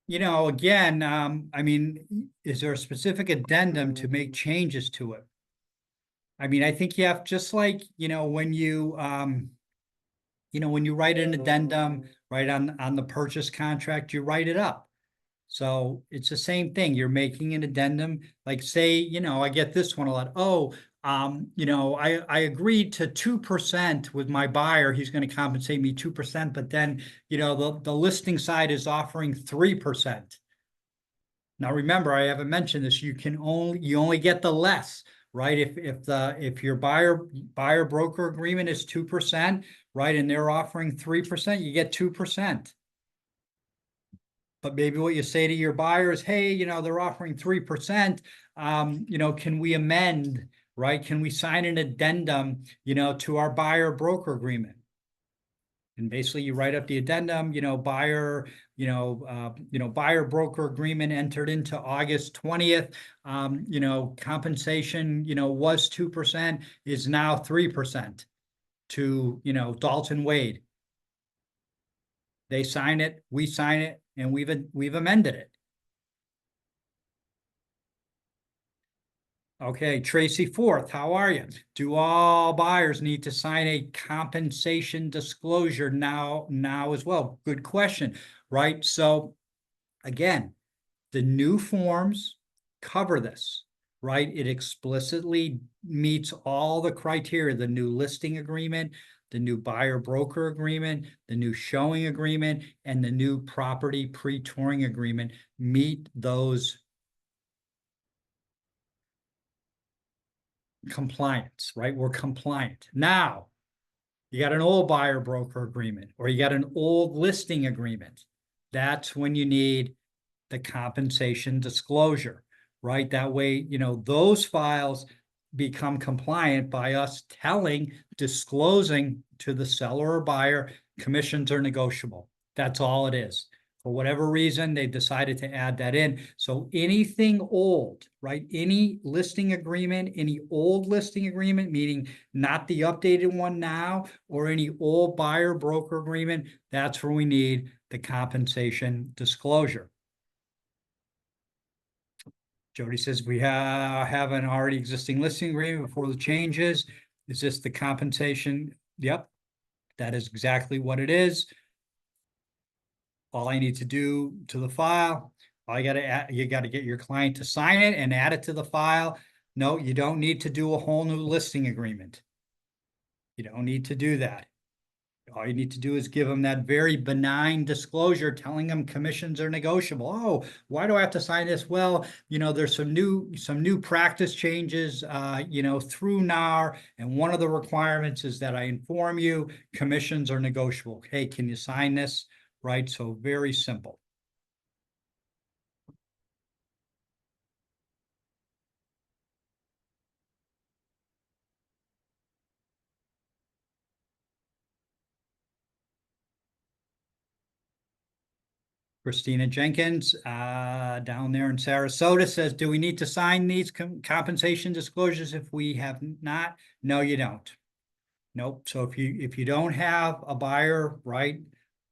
Again, I mean, is there a specific addendum to make changes to it? I mean, I think you have, just like, when you write an addendum, right, on the purchase contract, you write it up. So it's the same thing. You're making an addendum, like say, I get this one a lot. Oh, I agreed to 2% with my buyer. He's going to compensate me 2%, but then, the listing side is offering 3%. Now, remember, I haven't mentioned this. You only get the less, right? If your buyer broker agreement is 2%, right, and they're offering 3%, you get 2%. But maybe what you say to your buyer is, hey, they're offering 3%. Can we amend, right? Can we sign an addendum, to our buyer broker agreement? And basically you write up the addendum, buyer broker agreement entered into August 20th. Compensation, was 2%, is now 3% to, Dalton Wade. They sign it, we sign it, and we've amended it. Okay, Tracy Forth, how are you? Do all buyers need to sign a compensation disclosure now as well? Good question, right? So again, the new forms cover this, right? It explicitly meets all the criteria, the new listing agreement, the new buyer broker agreement, the new showing agreement, and the new property pre-touring agreement meet those compliance, right? We're compliant. Now, you got an old buyer broker agreement or you got an old listing agreement. That's when you need the compensation disclosure, right? That way, those files become compliant by us disclosing to the seller or buyer, commissions are negotiable. That's all it is. For whatever reason, they decided to add that in. So anything old, right? Any listing agreement, any old listing agreement, meaning not the updated one now, or any old buyer broker agreement, that's where we need the compensation disclosure. Jody says we have an already existing listing agreement before the changes. Is this the compensation? Yep, that is exactly what it is. All I need to do to the file, you got to get your client to sign it and add it to the file. No, you don't need to do a whole new listing agreement. You don't need to do that. All you need to do is give them that very benign disclosure telling them commissions are negotiable. Oh, why do I have to sign this? Well, there's some new practice changes, through NAR. And one of the requirements is that I inform you commissions are negotiable. Hey, can you sign this? Right. So very simple. Christina Jenkins, down there in Sarasota, says, do we need to sign these compensation disclosures if we have not? No, you don't. Nope. So if you don't have a buyer, right,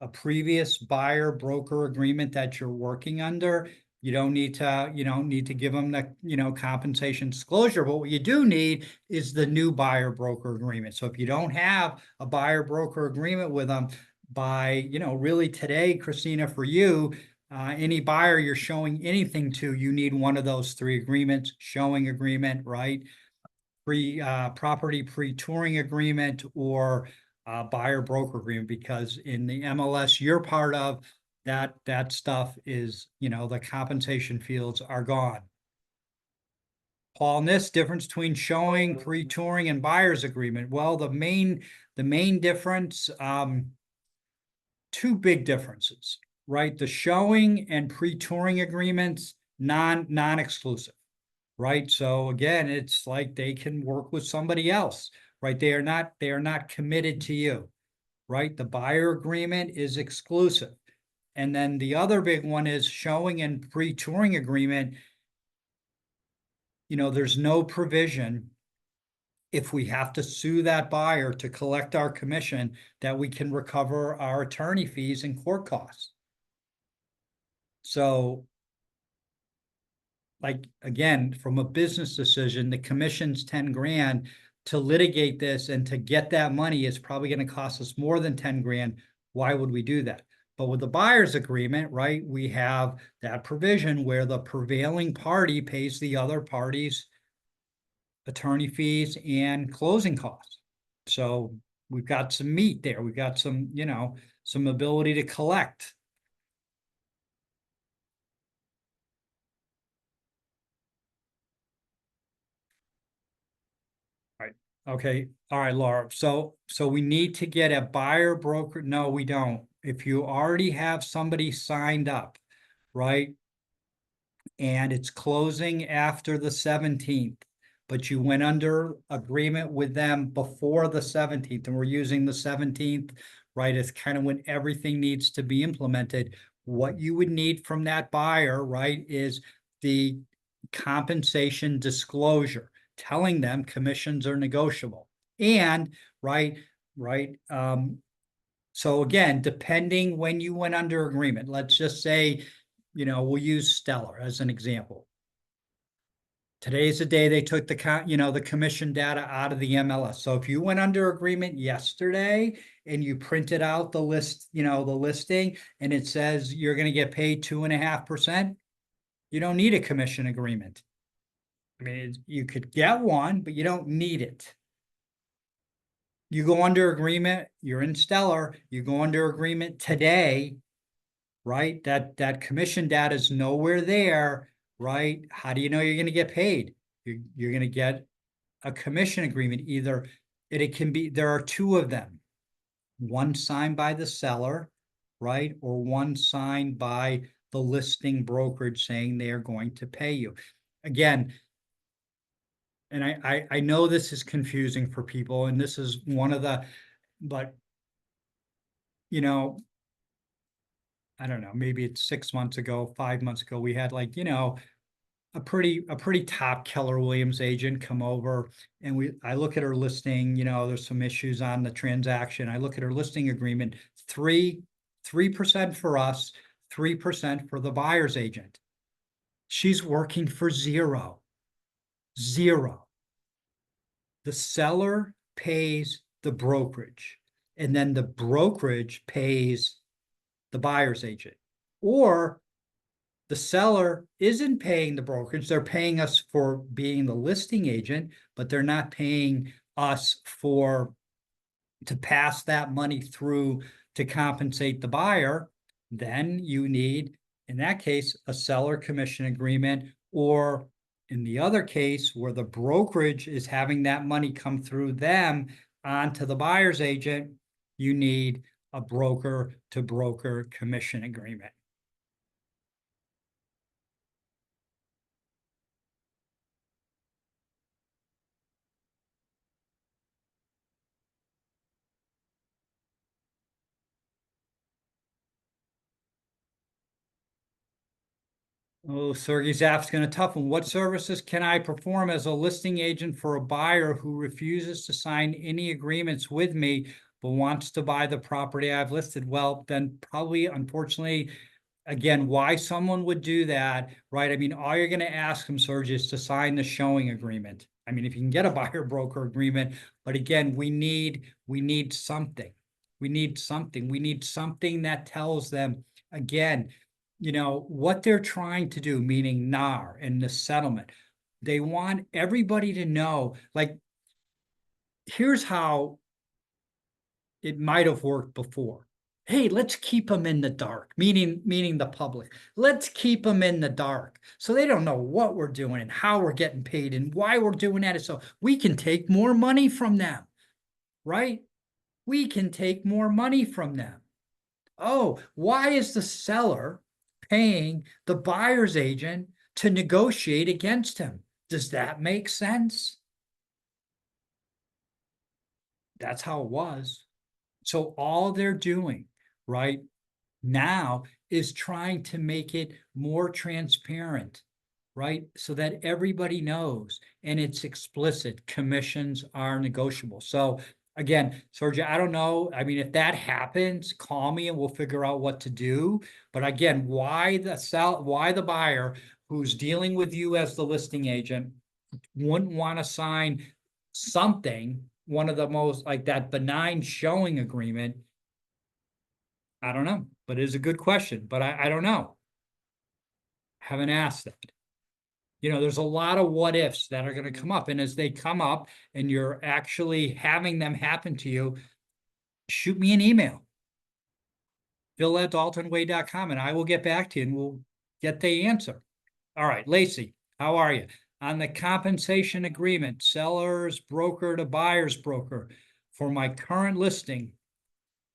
a previous buyer broker agreement that you're working under, you don't need to give them the, compensation disclosure. But what you do need is the new buyer broker agreement. So if you don't have a buyer broker agreement with them, by, really today, Christina, for you, any buyer you're showing anything to, you need one of those three agreements: showing agreement, right? Property pre-touring agreement, or buyer broker agreement, because in the MLS you're part of, that stuff is, the compensation fields are gone. Paul, this difference between showing, pre-touring, and buyer's agreement. Well, the main difference, two big differences, right? The showing and pre-touring agreements, non-exclusive, right? So again, it's like they can work with somebody else, right? They are not committed to you, right? The buyer agreement is exclusive. And then the other big one is showing and pre-touring agreement. There's no provision, if we have to sue that buyer to collect our commission, that we can recover our attorney fees and court costs. So, like, again, from a business decision, the commission's 10 grand. To litigate this and to get that money is probably going to cost us more than 10 grand. Why would we do that? But with the buyer's agreement, right, we have that provision where the prevailing party pays the other party's attorney fees and closing costs. So we've got some meat there. We've got some, some ability to collect. Right. Okay. All right, Laura. So we need to get a buyer broker. No, we don't. If you already have somebody signed up, right? And it's closing after the 17th, but you went under agreement with them before the 17th, and we're using the 17th, right? It's kind of when everything needs to be implemented. What you would need from that buyer, right, is the compensation disclosure, telling them commissions are negotiable. And right. So again, depending when you went under agreement, let's just say, we'll use Stellar as an example. Today's the day they took the commission data out of the MLS. So if you went under agreement yesterday and you printed out the list, the listing, and it says you're going to get paid 2.5%, you don't need a commission agreement. I mean, you could get one, but you don't need it. You go under agreement, you're in Stellar, you go under agreement today, right? That commission data is nowhere there, right? How do you know you're going to get paid? You're going to get a commission agreement. Either it can be, there are two of them, one signed by the seller, right? Or one signed by the listing brokerage saying they are going to pay you. Again, and I know this is confusing for people, and this is one of the, but I don't know, maybe it's 6 months ago, 5 months ago, we had a pretty top Keller Williams agent come over, and I look at her listing, there's some issues on the transaction. I look at her listing agreement, 3% for us, 3% for the buyer's agent. She's working for zero. The seller pays the brokerage, and then the brokerage pays the buyer's agent. Or the seller isn't paying the brokerage, they're paying us for being the listing agent, but they're not paying us to pass that money through to compensate the buyer. Then you need, in that case, a seller commission agreement, or in the other case where the brokerage is having that money come through them onto the buyer's agent, you need a broker to broker commission agreement. Oh, Sergey Zap's going to tough one. What services can I perform as a listing agent for a buyer who refuses to sign any agreements with me, but wants to buy the property I've listed? Well, then probably, unfortunately, again, why someone would do that, right? I mean, all you're going to ask them, Sergey, is to sign the showing agreement. I mean, if you can get a buyer broker agreement, but again, we need something. We need something that tells them, again, what they're trying to do, meaning NAR and the settlement. They want everybody to know, like, here's how it might have worked before. Hey, let's keep them in the dark, meaning the public. Let's keep them in the dark so they don't know what we're doing and how we're getting paid and why we're doing that. So we can take more money from them, right? We can take more money from them. Oh, why is the seller paying the buyer's agent to negotiate against him? Does that make sense? That's how it was. So all they're doing right now is trying to make it more transparent, right? So that everybody knows and it's explicit. Commissions are negotiable. So again, Sergio, I don't know. I mean, if that happens, call me and we'll figure out what to do. But again, why the buyer who's dealing with you as the listing agent wouldn't want to sign something, one of the most like that benign showing agreement? I don't know. but it is a good question, but I don't know. Haven't asked that. You know, there's a lot of what ifs that are going to come up. And as they come up and you're actually having them happen to you, shoot me an email. Phil@daltonwade.com, and I will get back to you and we'll get the answer. All right, Lacey, how are you? On the compensation agreement, seller's broker to buyer's broker for my current listing,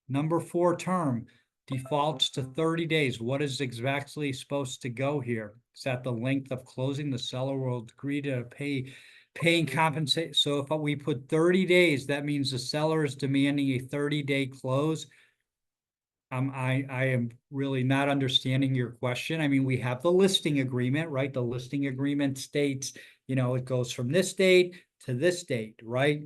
number 4 term, defaults to 30 days. What is exactly supposed to go here? Is that the length of closing? The seller will agree to paying compensate. So if we put 30 days, that means the seller is demanding a 30-day close. I am really not understanding your question. I mean, we have the listing agreement, right? The listing agreement states, you know, it goes from this date to this date, right?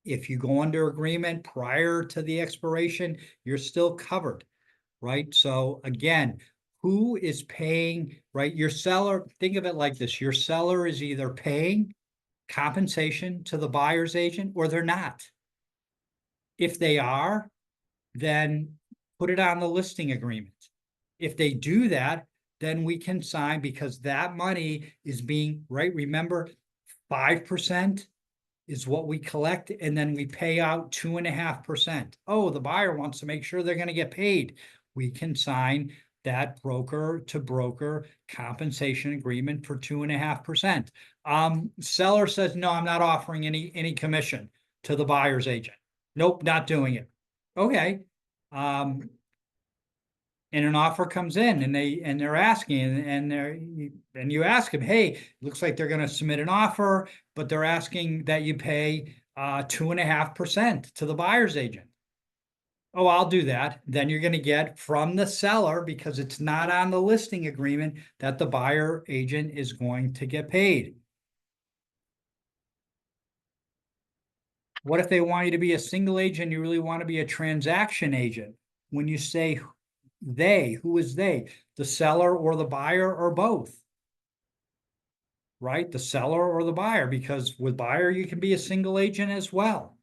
If you go under agreement prior to the expiration, you're still covered, right? So again, who is paying, right? Your seller, think of it like this. Your seller is either paying compensation to the buyer's agent or they're not. If they are, then put it on the listing agreement. If they do that, then we can sign because that money is being, right? Remember, 5% is what we collect, and then we pay out 2.5%. Oh, the buyer wants to make sure they're going to get paid. We can sign that broker to broker compensation agreement for 2.5%. Seller says, no, I'm not offering any commission to the buyer's agent. Nope, not doing it. Okay. And an offer comes in and they're asking and you ask them, hey, looks like they're going to submit an offer, but they're asking that you pay 2.5% to the buyer's agent. Oh, I'll do that. Then you're going to get from the seller, because it's not on the listing agreement, that the buyer agent is going to get paid. What if they want you to be a single agent? You really want to be a transaction agent. When you say they, who is they? The seller or the buyer or both? Right? The seller or the buyer, because with buyer, you can be a single agent as well.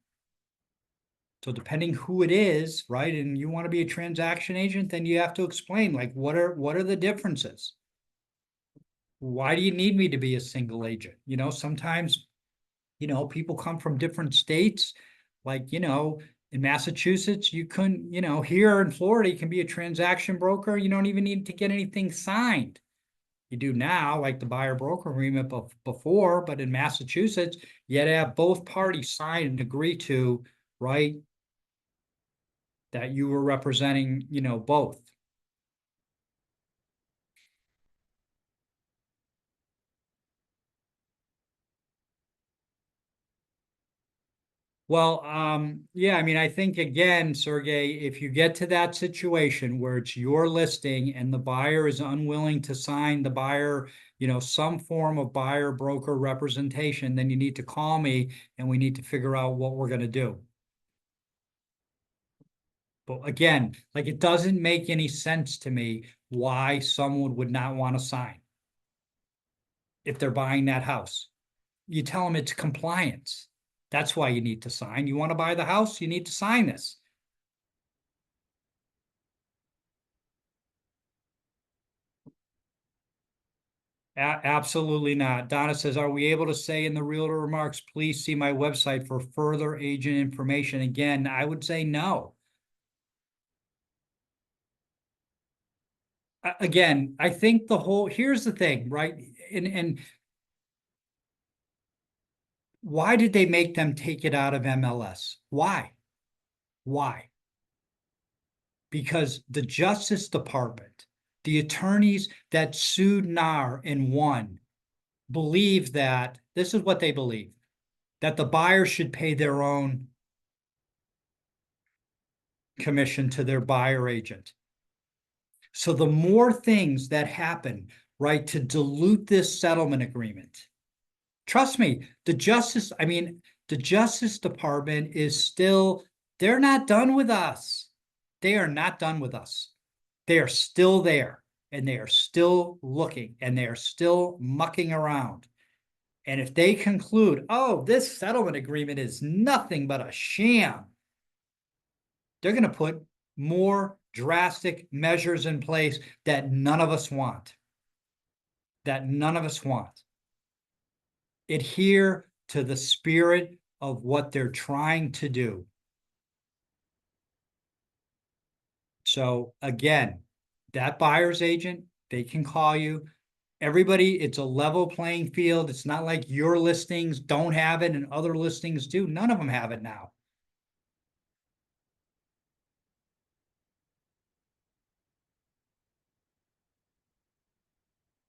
So depending who it is, right? And you want to be a transaction agent, then you have to explain, like, what are the differences? Why do you need me to be a single agent? You know, sometimes, you know, people come from different states, like, you know, in Massachusetts, you couldn't, you know, here in Florida, you can be a transaction broker. You don't even need to get anything signed. You do now, like the buyer broker agreement before, but in Massachusetts, you had to have both parties sign and agree to, right, that you were representing, you know, both. Well, yeah, I mean, I think again, Sergey, if you get to that situation where it's your listing and the buyer is unwilling to sign the buyer, you know, some form of buyer broker representation, then you need to call me and we need to figure out what we're going to do. But again, like, it doesn't make any sense to me why someone would not want to sign if they're buying that house. You tell them it's compliance. That's why you need to sign. You want to buy the house, you need to sign this. Absolutely not. Donna says, are we able to say in the realtor remarks, please see my website for further agent information? Again, I would say no. Again, I think here's the thing, right? And why did they make them take it out of MLS? Why? Why? Because the Justice Department, the attorneys that sued NAR and won, believe that this is what they believe, that the buyer should pay their own commission to their buyer agent. So the more things that happen, right, to dilute this settlement agreement, trust me, the Justice Department is still, they're not done with us. They are not done with us. They are still there and they are still looking and they are still mucking around. And if they conclude, oh, this settlement agreement is nothing but a sham, they're going to put more drastic measures in place that none of us want. That none of us want. Adhere to the spirit of what they're trying to do. So again, that buyer's agent, they can call you. Everybody, it's a level playing field. It's not like your listings don't have it and other listings do. None of them have it now.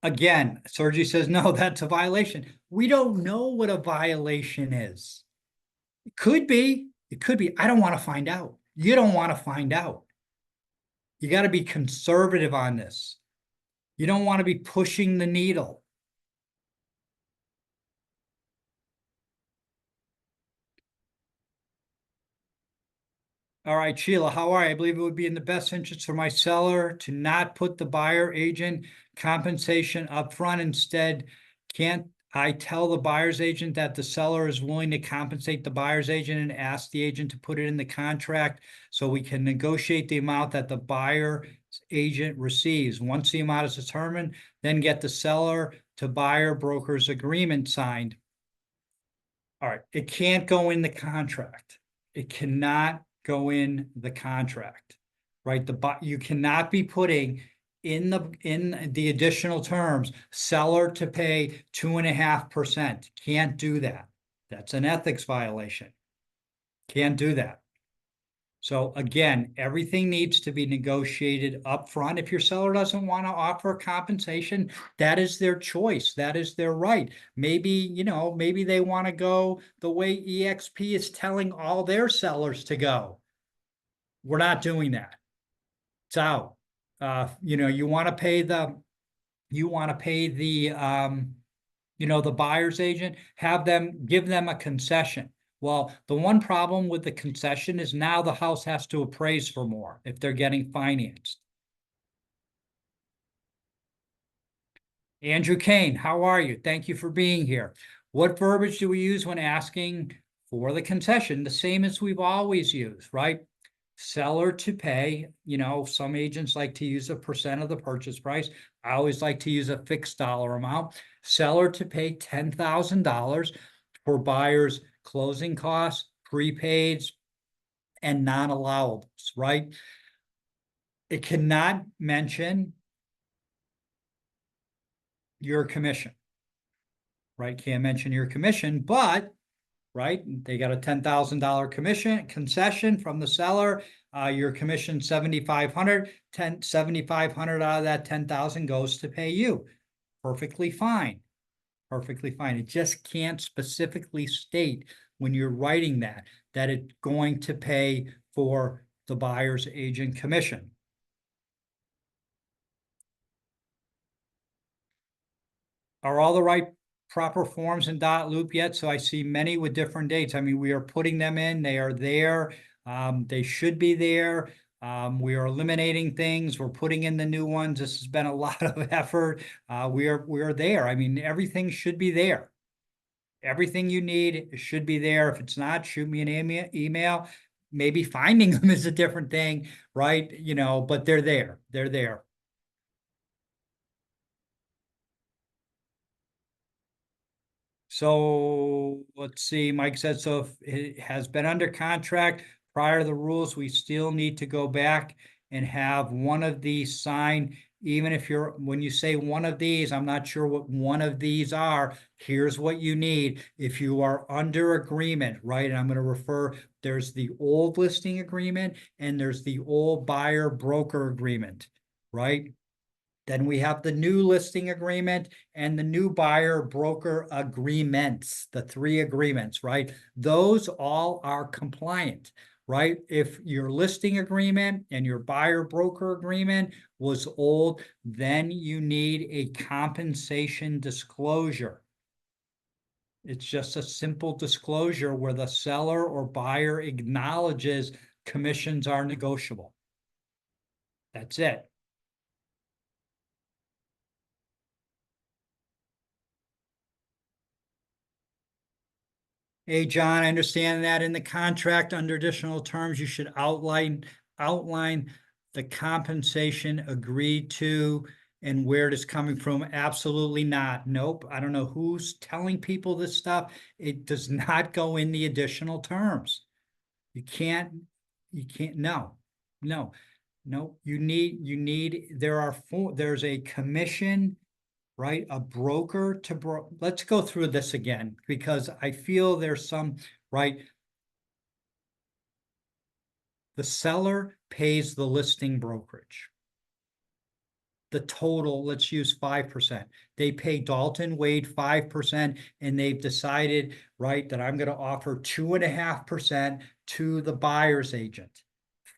Again, Sergi says, no, that's a violation. We don't know what a violation is. It could be. It could be. I don't want to find out. You don't want to find out. You got to be conservative on this. You don't want to be pushing the needle. All right, Sheila, how are you? I believe it would be in the best interest for my seller to not put the buyer agent compensation up front. Instead, can't I tell the buyer's agent that the seller is willing to compensate the buyer's agent and ask the agent to put it in the contract so we can negotiate the amount that the buyer agent receives? Once the amount is determined, then get the seller to buyer broker's agreement signed. All right, it can't go in the contract. It cannot go in the contract, right? You cannot be putting in the additional terms, seller to pay 2.5%. Can't do that. That's an ethics violation. Can't do that. So again, everything needs to be negotiated up front. If your seller doesn't want to offer compensation, that is their choice. That is their right. Maybe, maybe they want to go the way EXP is telling all their sellers to go. We're not doing that. It's out. You want to pay the the buyer's agent, give them a concession. Well, the one problem with the concession is now the house has to appraise for more if they're getting financed. Andrew Kane, how are you? Thank you for being here. What verbiage do we use when asking for the concession? The same as we've always used, right? Seller to pay, some agents like to use a percent of the purchase price. I always like to use a fixed dollar amount. Seller to pay $10,000 for buyers' closing costs, prepaids, and non-allowables, right? It cannot mention your commission, right? Can't mention your commission, but right, they got a $10,000 concession from the seller. Your commission $7,500, $7,500 out of that 10,000 goes to pay you. Perfectly fine. Perfectly fine. It just can't specifically state when you're writing that it's going to pay for the buyer's agent commission. Are all the right proper forms in dot loop yet? So I see many with different dates. I mean, we are putting them in. They are there. They should be there. We are eliminating things. We're putting in the new ones. This has been a lot of effort. We are there. I mean, everything should be there. Everything you need should be there. If it's not, shoot me an email. Maybe finding them is a different thing, right? But they're there. They're there. So let's see, Mike said, so if it has been under contract prior to the rules, we still need to go back and have one of these signed. Even if when you say one of these, I'm not sure what one of these are. Here's what you need. If you are under agreement, right? And I'm going to refer, there's the old listing agreement and there's the old buyer broker agreement, right? Then we have the new listing agreement and the new buyer broker agreements, the 3 agreements, right? Those all are compliant, right? If your listing agreement and your buyer broker agreement was old, then you need a compensation disclosure. It's just a simple disclosure where the seller or buyer acknowledges commissions are negotiable. That's it. Hey, John, I understand that in the contract under additional terms, you should outline outline the compensation agreed to and where it is coming from? Absolutely not. Nope. I don't know who's telling people this stuff. It does not go in the additional terms. You can't, no, no, no. There's a commission, right? A broker to let's go through this again, because I feel there's some, right? The seller pays the listing brokerage. The total, let's use 5%. They pay Dalton Wade 5%, and they've decided, right, that I'm going to offer 2.5% to the buyer's agent.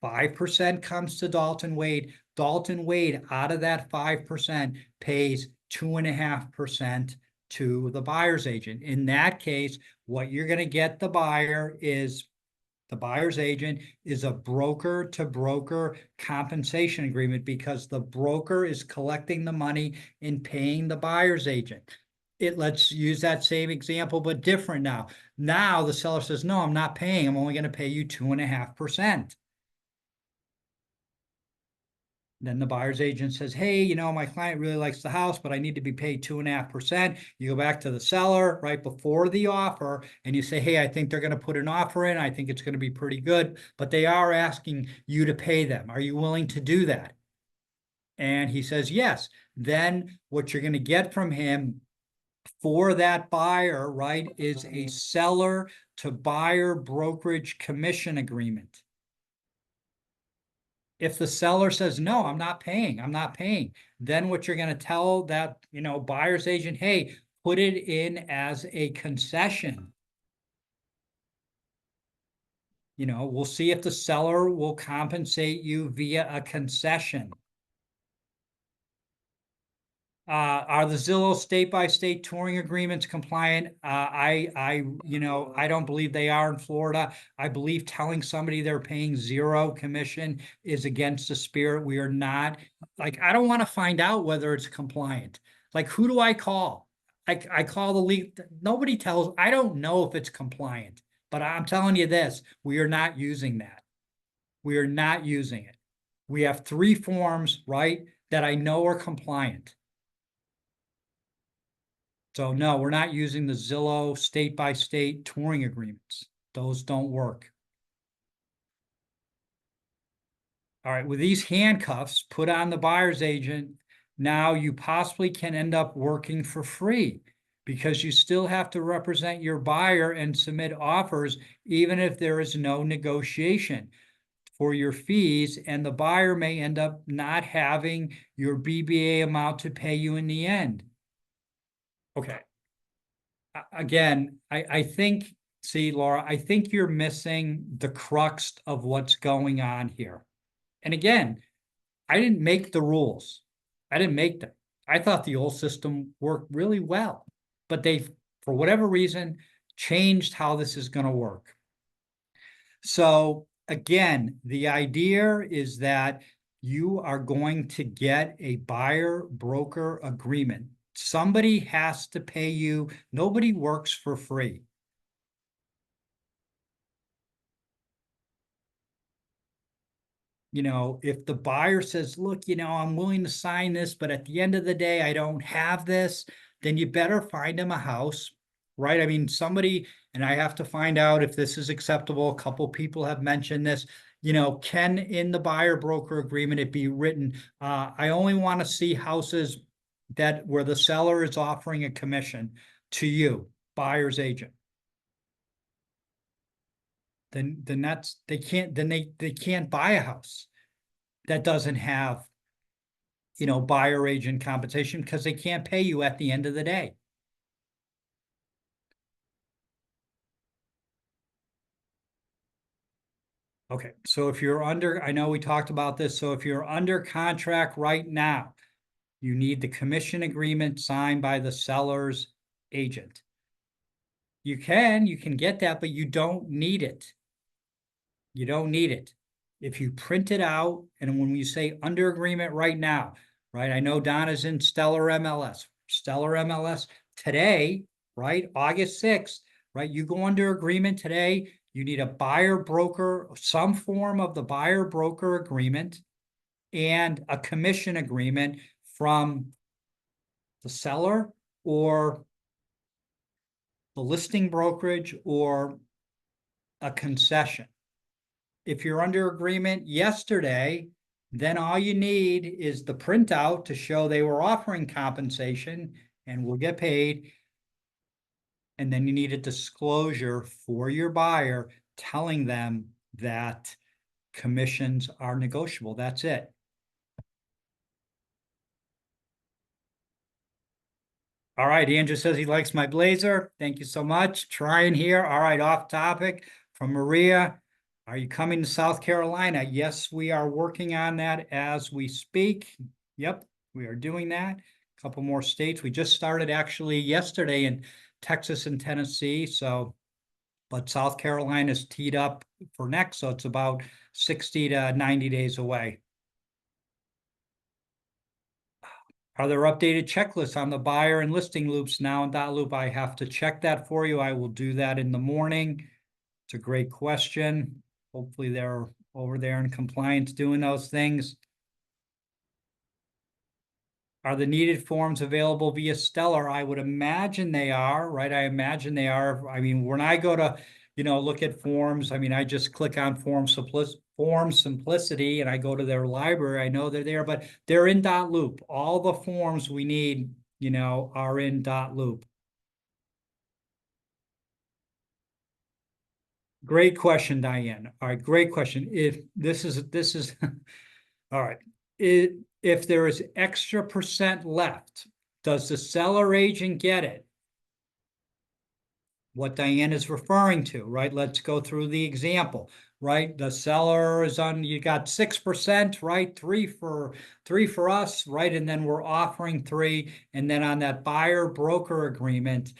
5% comes to Dalton Wade. Dalton Wade, out of that 5%, pays 2.5% to the buyer's agent. In that case, what you're going to get the buyer's agent is a broker to broker compensation agreement, because the broker is collecting the money and paying the buyer's agent. Let's use that same example, but different now. Now the seller says, no, I'm not paying. I'm only going to pay you 2.5%. Then the buyer's agent says, hey, my client really likes the house, but I need to be paid 2.5%. You go back to the seller right before the offer and you say, hey, I think they're going to put an offer in. I think it's going to be pretty good, but they are asking you to pay them. Are you willing to do that? And he says, yes. Then what you're going to get from him for that buyer, right, is a seller to buyer brokerage commission agreement. If the seller says, no, I'm not paying, then what you're going to tell that, buyer's agent, hey, put it in as a concession. We'll see if the seller will compensate you via a concession. Are the Zillow state-by-state touring agreements compliant? I don't believe they are in Florida. I believe telling somebody they're paying zero commission is against the spirit. We are not, I don't want to find out whether it's compliant. Who do I call? I call the lead. Nobody tells, I don't know if it's compliant, but I'm telling you this, we are not using that. We are not using it. We have 3 forms, right, that I know are compliant. So no, we're not using the Zillow state-by-state touring agreements. Those don't work. All right, with these handcuffs put on the buyer's agent, now you possibly can end up working for free, because you still have to represent your buyer and submit offers, even if there is no negotiation for your fees, and the buyer may end up not having your BBA amount to pay you in the end. Okay. Again, I think, see, Laura, I think you're missing the crux of what's going on here. And again, I didn't make the rules. I didn't make them. I thought the old system worked really well, but they, for whatever reason, changed how this is going to work. So again, the idea is that you are going to get a buyer broker agreement. Somebody has to pay you. Nobody works for free. If the buyer says, look, I'm willing to sign this, but at the end of the day, I don't have this, then you better find him a house, right? I mean, somebody, and I have to find out if this is acceptable. A couple people have mentioned this. Can in the buyer broker agreement it be written, I only want to see houses where the seller is offering a commission to you, buyer's agent. Then that's, they can't buy a house that doesn't have, buyer agent compensation, because they can't pay you at the end of the day. Okay, so if you're under, I know we talked about this, so if you're under contract right now, you need the commission agreement signed by the seller's agent. You can get that, but you don't need it. You don't need it. If you print it out, and when we say under agreement right now, right? I know Donna's in Stellar MLS. Stellar MLS today, right? August 6th, right? You go under agreement today, you need a buyer broker, some form of the buyer broker agreement and a commission agreement from the seller or the listing brokerage or a concession. If you're under agreement yesterday, then all you need is the printout to show they were offering compensation and will get paid. And then you need a disclosure for your buyer telling them that commissions are negotiable. That's it. All right, Andrew says he likes my blazer. Thank you so much. Trying here. All right, off topic from Maria. Are you coming to South Carolina? Yes, we are working on that as we speak. Yep, we are doing that. A couple more states. We just started actually yesterday in Texas and Tennessee. So, but South Carolina is teed up for next. So it's about 60 to 90 days away. Are there updated checklists on the buyer and listing loops now in .loop? I have to check that for you. I will do that in the morning. It's a great question. Hopefully they're over there in compliance doing those things. Are the needed forms available via Stellar? I would imagine they are, right? I imagine they are. I mean, when I go to, look at forms, I mean, I just click on form simplicity and I go to their library. I know they're there, but they're in .loop. All the forms we need, are in .loop. Great question, Diane. All right, great question. If this is all right. If there is extra percent left, does the seller agent get it? What Diane is referring to, right? Let's go through the example, right? The seller is on, you got 6%, right? Three for us, right? And then we're offering 3. And then on that buyer broker agreement,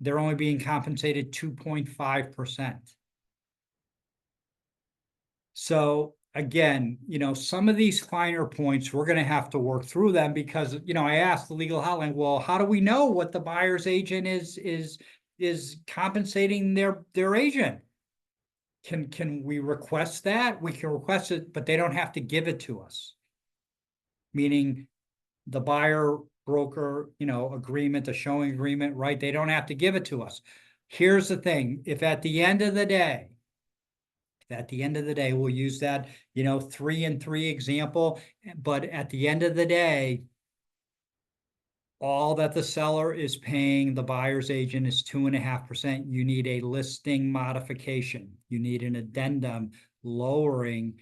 they're only being compensated 2.5%. So again, some of these finer points, we're going to have to work through them because, I asked the legal hotline, well, how do we know what the buyer's agent is compensating their agent? Can we request that? We can request it, but they don't have to give it to us. Meaning the buyer broker, agreement, the showing agreement, right? They don't have to give it to us. Here's the thing. If at the end of the day, we'll use that, 3 and 3 example. But at the end of the day, all that the seller is paying the buyer's agent is 2.5%. You need a listing modification. You need an addendum lowering,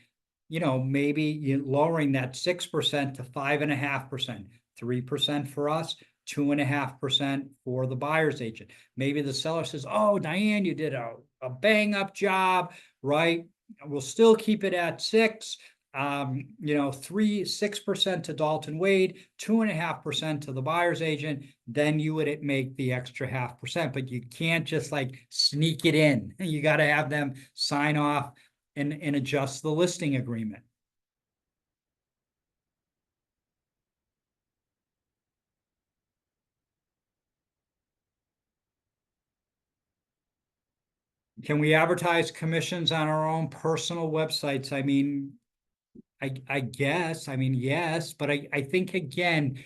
maybe you lowering that 6% to 5.5%, 3% for us, 2.5% for the buyer's agent. Maybe the seller says, oh, Diane, you did a bang up job, right? We'll still keep it at 6, 6% to Dalton Wade, 2.5% to the buyer's agent. Then you would make the extra 0.5%, but you can't just like sneak it in. You got to have them sign off and adjust the listing agreement. Can we advertise commissions on our own personal websites? I mean, I guess, yes, but I think again,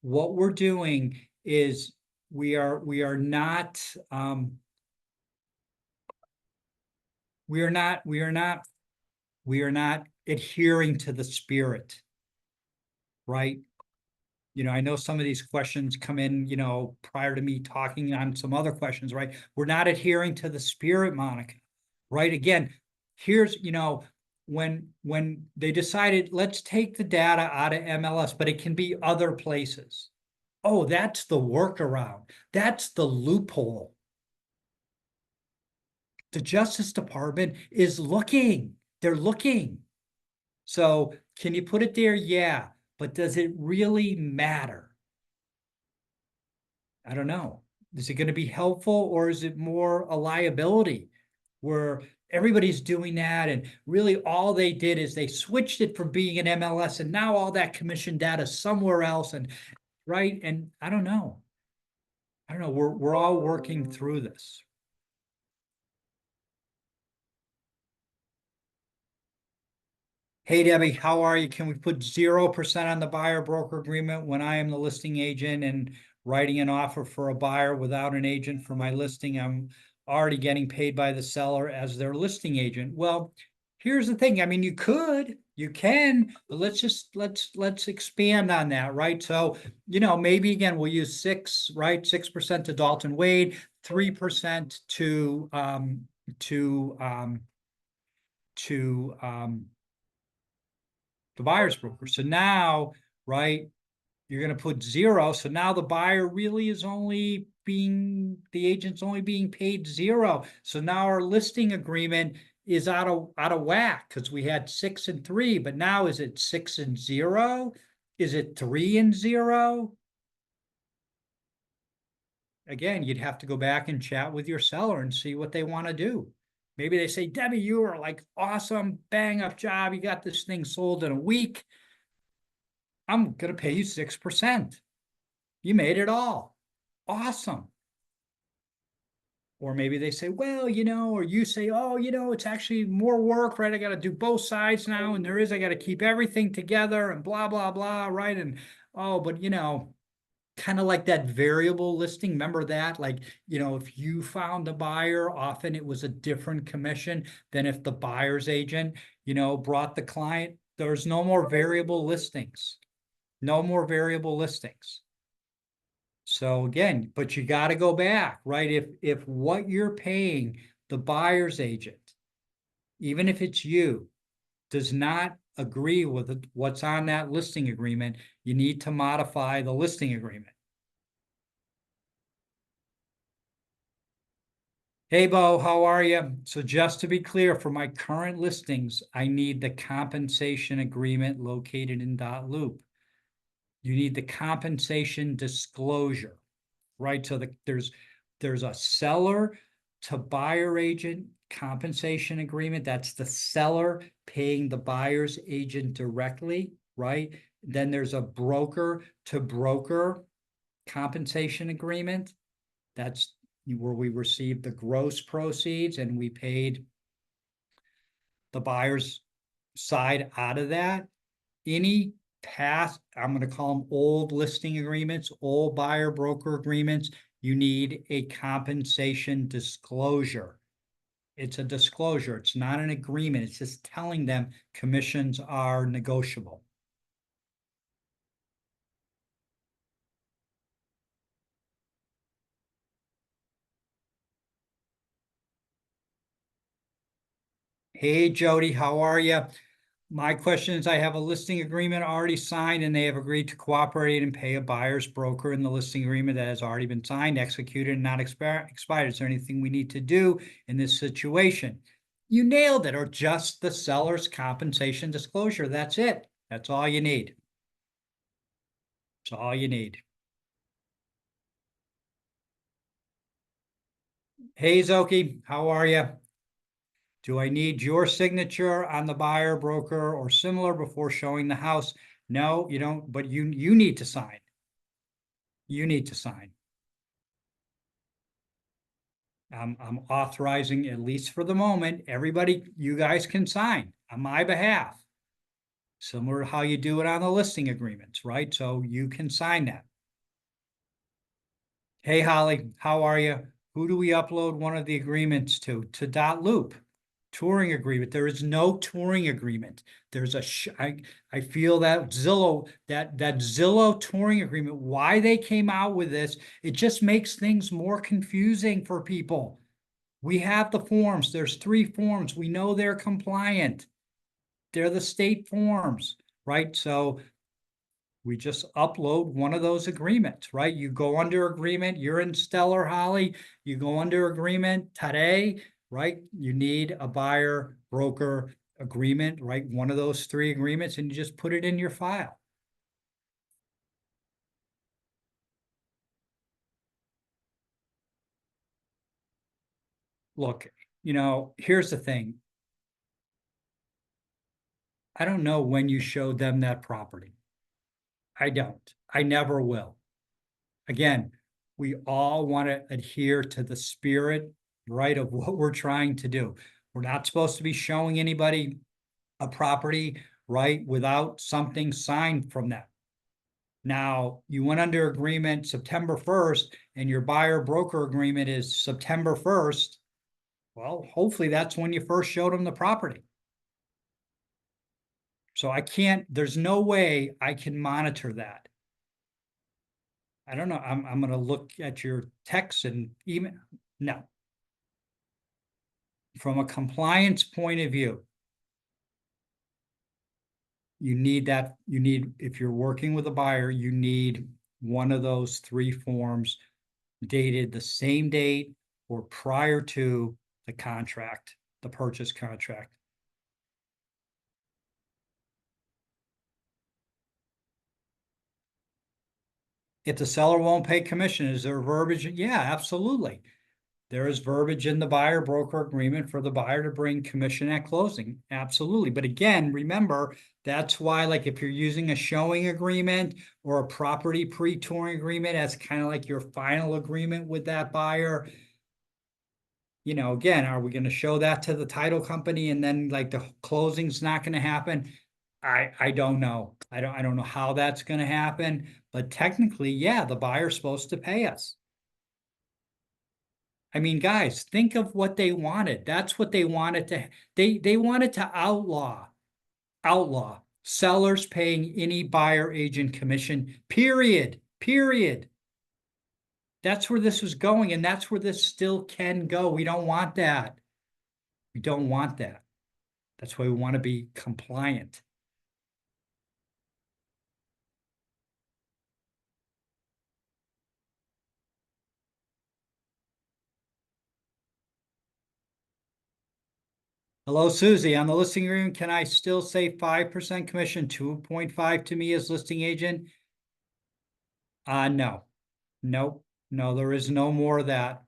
what we're doing is we are not adhering to the spirit, right? I know some of these questions come in, prior to me talking on some other questions, right? We're not adhering to the spirit, Monica, right? Again, here's, when they decided, let's take the data out of MLS, but it can be other places. Oh, that's the workaround. That's the loophole. The Justice Department is looking. They're looking. So can you put it there? Yeah. But does it really matter? I don't know. Is it going to be helpful or is it more a liability where everybody's doing that? And really all they did is they switched it from being an MLS and now all that commission data is somewhere else. And right. And I don't know. I don't know, we're all working through this. Hey Debbie, how are you? Can we put 0% on the buyer broker agreement when I am the listing agent and writing an offer for a buyer without an agent for my listing? I'm already getting paid by the seller as their listing agent. Well, here's the thing. I mean, you can, but let's expand on that, right? So, maybe again, we'll use six, right? 6% to Dalton Wade, 3% to to the buyer's broker. So now, right, you're going to put 0. So now the buyer really is the agent's only being paid 0. So now our listing agreement is out of whack because we had 6 and 3, but now is it 6 and 0? Is it 3 and 0? Again, you'd have to go back and chat with your seller and see what they want to do. Maybe they say, Debbie, you are like awesome, bang up job. You got this thing sold in a week. I'm going to pay you 6%. You made it all. Awesome. Or maybe they say, well, or you say, oh, it's actually more work, right? I got to do both sides now. And I got to keep everything together and blah, blah, blah, right? And, oh, but, kind of like that variable listing. Remember that? Like, if you found a buyer, often it was a different commission than if the buyer's agent, brought the client. There's no more variable listings. No more variable listings. So again, but you got to go back, right? If what you're paying the buyer's agent, even if it's you, does not agree with what's on that listing agreement, you need to modify the listing agreement. Hey, Bo, how are you? So just to be clear, for my current listings, I need the compensation agreement located in .loop. You need the compensation disclosure, right? So there's a seller to buyer agent compensation agreement. That's the seller paying the buyer's agent directly, right? Then there's a broker to broker compensation agreement. That's where we received the gross proceeds and we paid the buyer's side out of that. Any past, I'm going to call them old listing agreements, old buyer broker agreements, you need a compensation disclosure. It's a disclosure. It's not an agreement. It's just telling them commissions are negotiable. Hey, Jody, how are you? My question is, I have a listing agreement already signed and they have agreed to cooperate and pay a buyer's broker in the listing agreement that has already been signed, executed, and not expired. Is there anything we need to do in this situation? You nailed it, or just the seller's compensation disclosure. That's it. That's all you need. That's all you need. Hey, Zoki, how are you? Do I need your signature on the buyer, broker, or similar before showing the house? No, you don't, but you need to sign. You need to sign. I'm authorizing, at least for the moment, everybody, you guys can sign on my behalf. Similar to how you do it on the listing agreements, right? So you can sign that. Hey, Holly, how are you? Who do we upload one of the agreements to? To .loop. Touring agreement. There is no touring agreement. There's I feel that Zillow touring agreement, why they came out with this, it just makes things more confusing for people. We have the forms. There's 3 forms. We know they're compliant. They're the state forms, right? So we just upload one of those agreements, right? You go under agreement, you're in Stellar, Holly, you go under agreement today, right? You need a buyer broker agreement, right? One of those 3 agreements, and you just put it in your file. Look, here's the thing. I don't know when you showed them that property. I don't. I never will. Again, We all want to adhere to the spirit, right, of what we're trying to do. We're not supposed to be showing anybody a property, right, without something signed from them. Now, you went under agreement September 1st and your buyer broker agreement is September 1st. Well, hopefully that's when you first showed them the property. So I can't, there's no way I can monitor that. I don't know. I'm going to look at your texts and email. No. From a compliance point of view, you need that. You need, if you're working with a buyer, you need one of those three forms dated the same date or prior to the contract, the purchase contract. If the seller won't pay commission, is there verbiage? Yeah, absolutely. There is verbiage in the buyer broker agreement for the buyer to bring commission at closing. Absolutely. But again, remember, that's why, like, if you're using a showing agreement or a property pre-touring agreement as kind of like your final agreement with that buyer, you know, again, are we going to show that to the title company and then like the closing's not going to happen? I don't know. I don't know how that's going to happen, but technically, yeah, the buyer's supposed to pay us. I mean, guys, think of what they wanted. That's what they wanted to, they wanted to outlaw sellers paying any buyer agent commission, period, period. That's where this was going, and that's where this still can go. We don't want that. We don't want that. That's why we want to be compliant. Hello, Susie. On the listing agreement, can I still say 5% commission, 2.5 to me as listing agent? No. Nope. No, there is no more of that.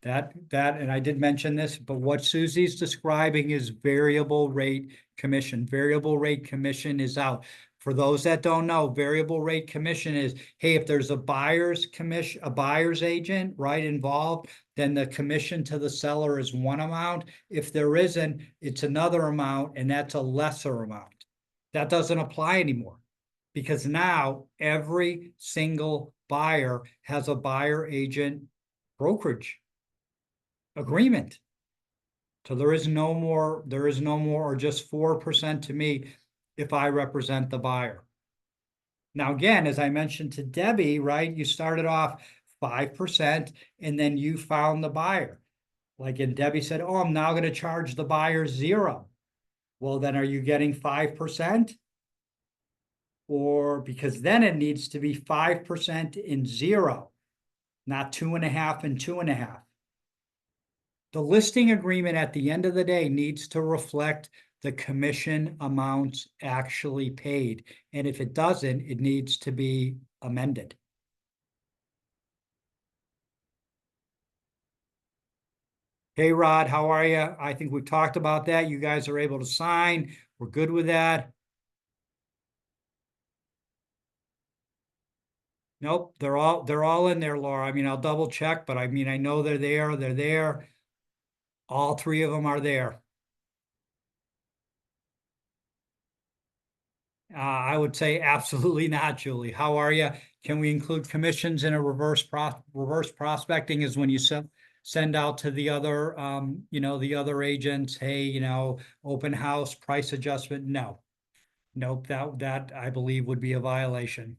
And I did mention this, but what Susie's describing is variable rate commission. Variable rate commission is out. For those that don't know, variable rate commission is, hey, if there's a buyer's commission, a buyer's agent, right, involved, then the commission to the seller is one amount. If there isn't, it's another amount, and that's a lesser amount. That doesn't apply anymore because now every single buyer has a buyer agent brokerage agreement. So there is no more, or just 4% to me if I represent the buyer. Now, again, as I mentioned to Debbie, right, you started off 5% and then you found the buyer. Like, and Debbie said, oh, I'm now going to charge the buyer 0. Well, then are you getting 5%? Or because then it needs to be 5% in 0, not 2.5 and 2.5. The listing agreement at the end of the day needs to reflect the commission amounts actually paid. And if it doesn't, it needs to be amended. Hey, Rod, how are you? I think we've talked about that. You guys are able to sign. We're good with that. Nope, they're all in there, Laura. I mean, I'll double check, but I mean, I know they're there. They're there. All three of them are there. I would say absolutely not, Julie. How are you? Can we include commissions in a reverse prospecting is when you send out to the other, the other agents, hey, open house, price adjustment? No. Nope, that I believe would be a violation.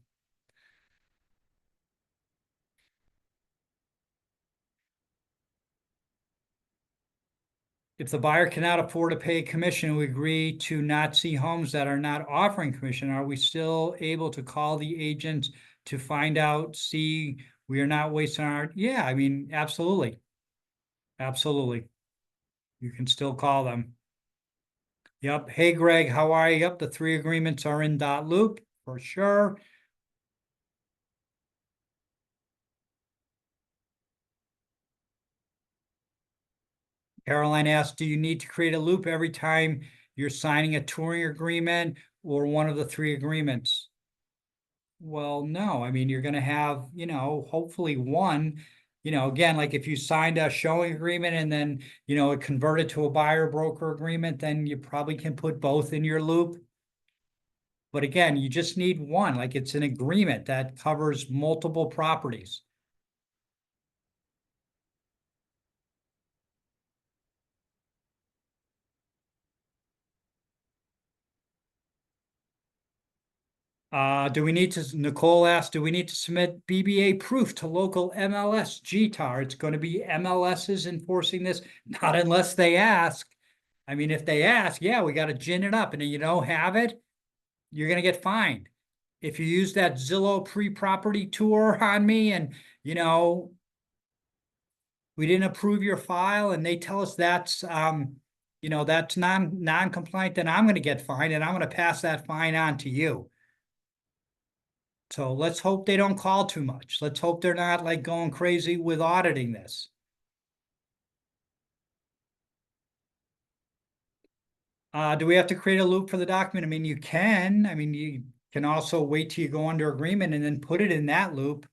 If the buyer cannot afford to pay a commission, we agree to not see homes that are not offering commission. Are we still able to call the agents to find out, see, we are not wasting our, yeah, I mean, absolutely. Absolutely. You can still call them. Yep. Hey, Greg, how are you? Yep, the three agreements are in dot loop for sure. Caroline asked, do you need to create a loop every time you're signing a touring agreement or one of the three agreements? Well, no, I mean, you're gonna have, hopefully one, again, like if you signed a showing agreement and then, it converted to a buyer broker agreement, then you probably can put both in your loop. But again, you just need one, like it's an agreement that covers multiple properties. Do we need to, Nicole asked, do we need to submit BBA proof to local MLS GTAR? It's going to be MLSs enforcing this, not unless they ask. I mean, if they ask, yeah, we got to gin it up. And you don't have it, you're going to get fined. If you use that Zillow pre-property tour on me and, you know, we didn't approve your file and they tell us that's non-compliant, then I'm going to get fined and I'm going to pass that fine on to you. So let's hope they don't call too much. Let's hope they're not like going crazy with auditing this. Do we have to create a loop for the document? I mean, you can. I mean, you can also wait till you go under agreement and then put it in that loop.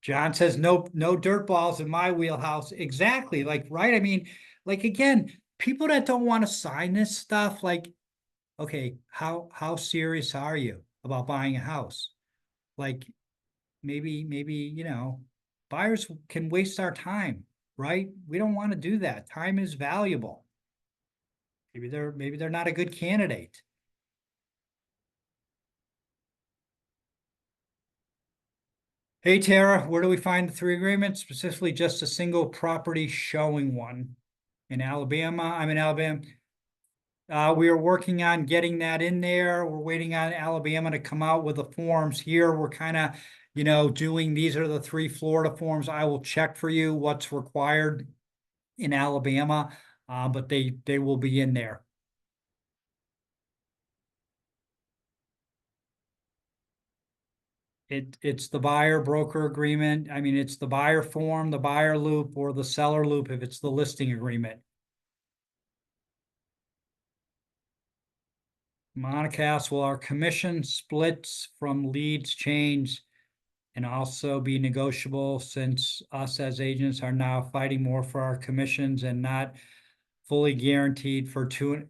John says no dirt balls in my wheelhouse. Exactly. Like, right. I mean, like again, people that don't want to sign this stuff, like, okay, how serious are you about buying a house? Like maybe, buyers can waste our time, right? We don't want to do that. Time is valuable. Maybe they're not a good candidate. Hey Tara, where do we find the three agreements? Specifically just a single property showing one in Alabama. I'm in Alabama. We are working on getting that in there. We're waiting on Alabama to come out with the forms. Here, we're kind of, doing, these are the three Florida forms. I will check for you what's required in Alabama, but they will be in there. It's the buyer broker agreement. I mean, it's the buyer form, the buyer loop, or the seller loop if it's the listing agreement. Monica asks, will our commission splits from leads change and also be negotiable since us as agents are now fighting more for our commissions and not fully guaranteed for two?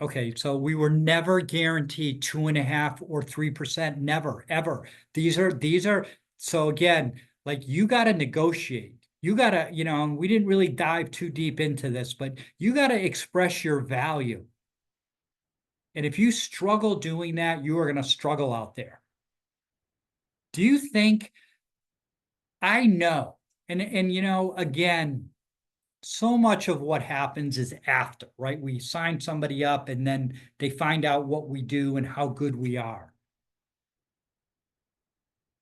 Okay, so we were never guaranteed 2.5 or 3%. Never, ever. These are so again, like you got to negotiate. You got to, we didn't really dive too deep into this, but you got to express your value. And if you struggle doing that, you are going to struggle out there. Do you think I know? And again, so much of what happens is after, right? We sign somebody up and then they find out what we do and how good we are.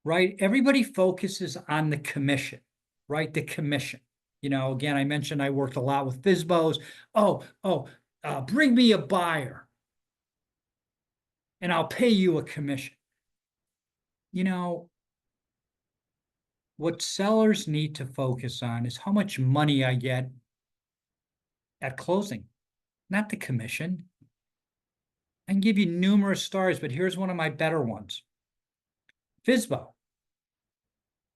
Right? Everybody focuses on the commission, right? The commission. Again, I mentioned I worked a lot with FSBOs. Bring me a buyer and I'll pay you a commission. What sellers need to focus on is how much money I get at closing, not the commission. I can give you numerous stories, but here's one of my better ones. FSBO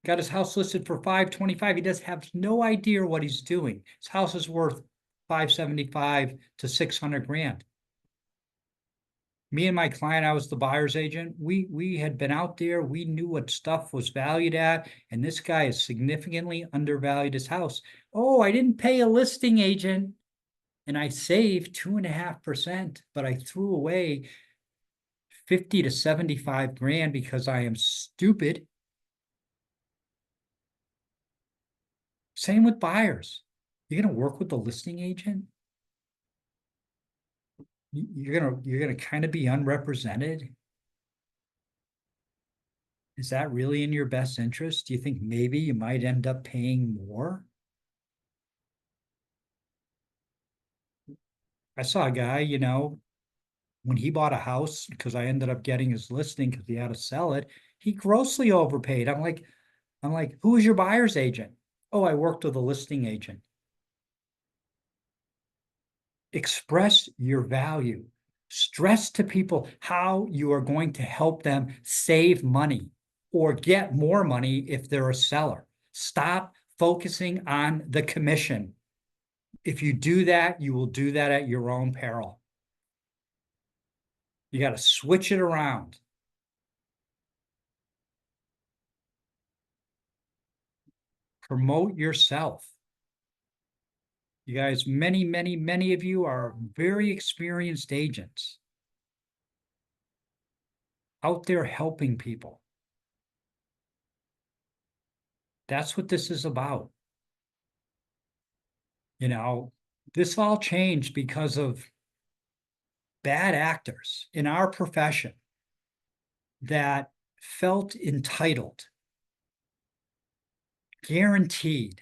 got his house listed for $525. He does have no idea what he's doing. His house is worth $575 to $600,000. Me and my client, I was the buyer's agent. We had been out there. We knew what stuff was valued at, and this guy is significantly undervalued his house. Oh, I didn't pay a listing agent, and I saved 2.5%, but I threw away 50 to 75 grand because I am stupid. Same with buyers. You're going to work with the listing agent? You're gonna kind of be unrepresented. Is that really in your best interest? Do you think maybe you might end up paying more? I saw a guy, when he bought a house, because I ended up getting his listing because he had to sell it, he grossly overpaid. I'm like, who is your buyer's agent? Oh, I worked with a listing agent. Express your value. Stress to people how you are going to help them save money or get more money if they're a seller. Stop focusing on the commission. If you do that, you will do that at your own peril. You got to switch it around. Promote yourself. You guys, many of you are very experienced agents out there helping people. That's what this is about. You know, this all changed because of bad actors in our profession that felt entitled, guaranteed.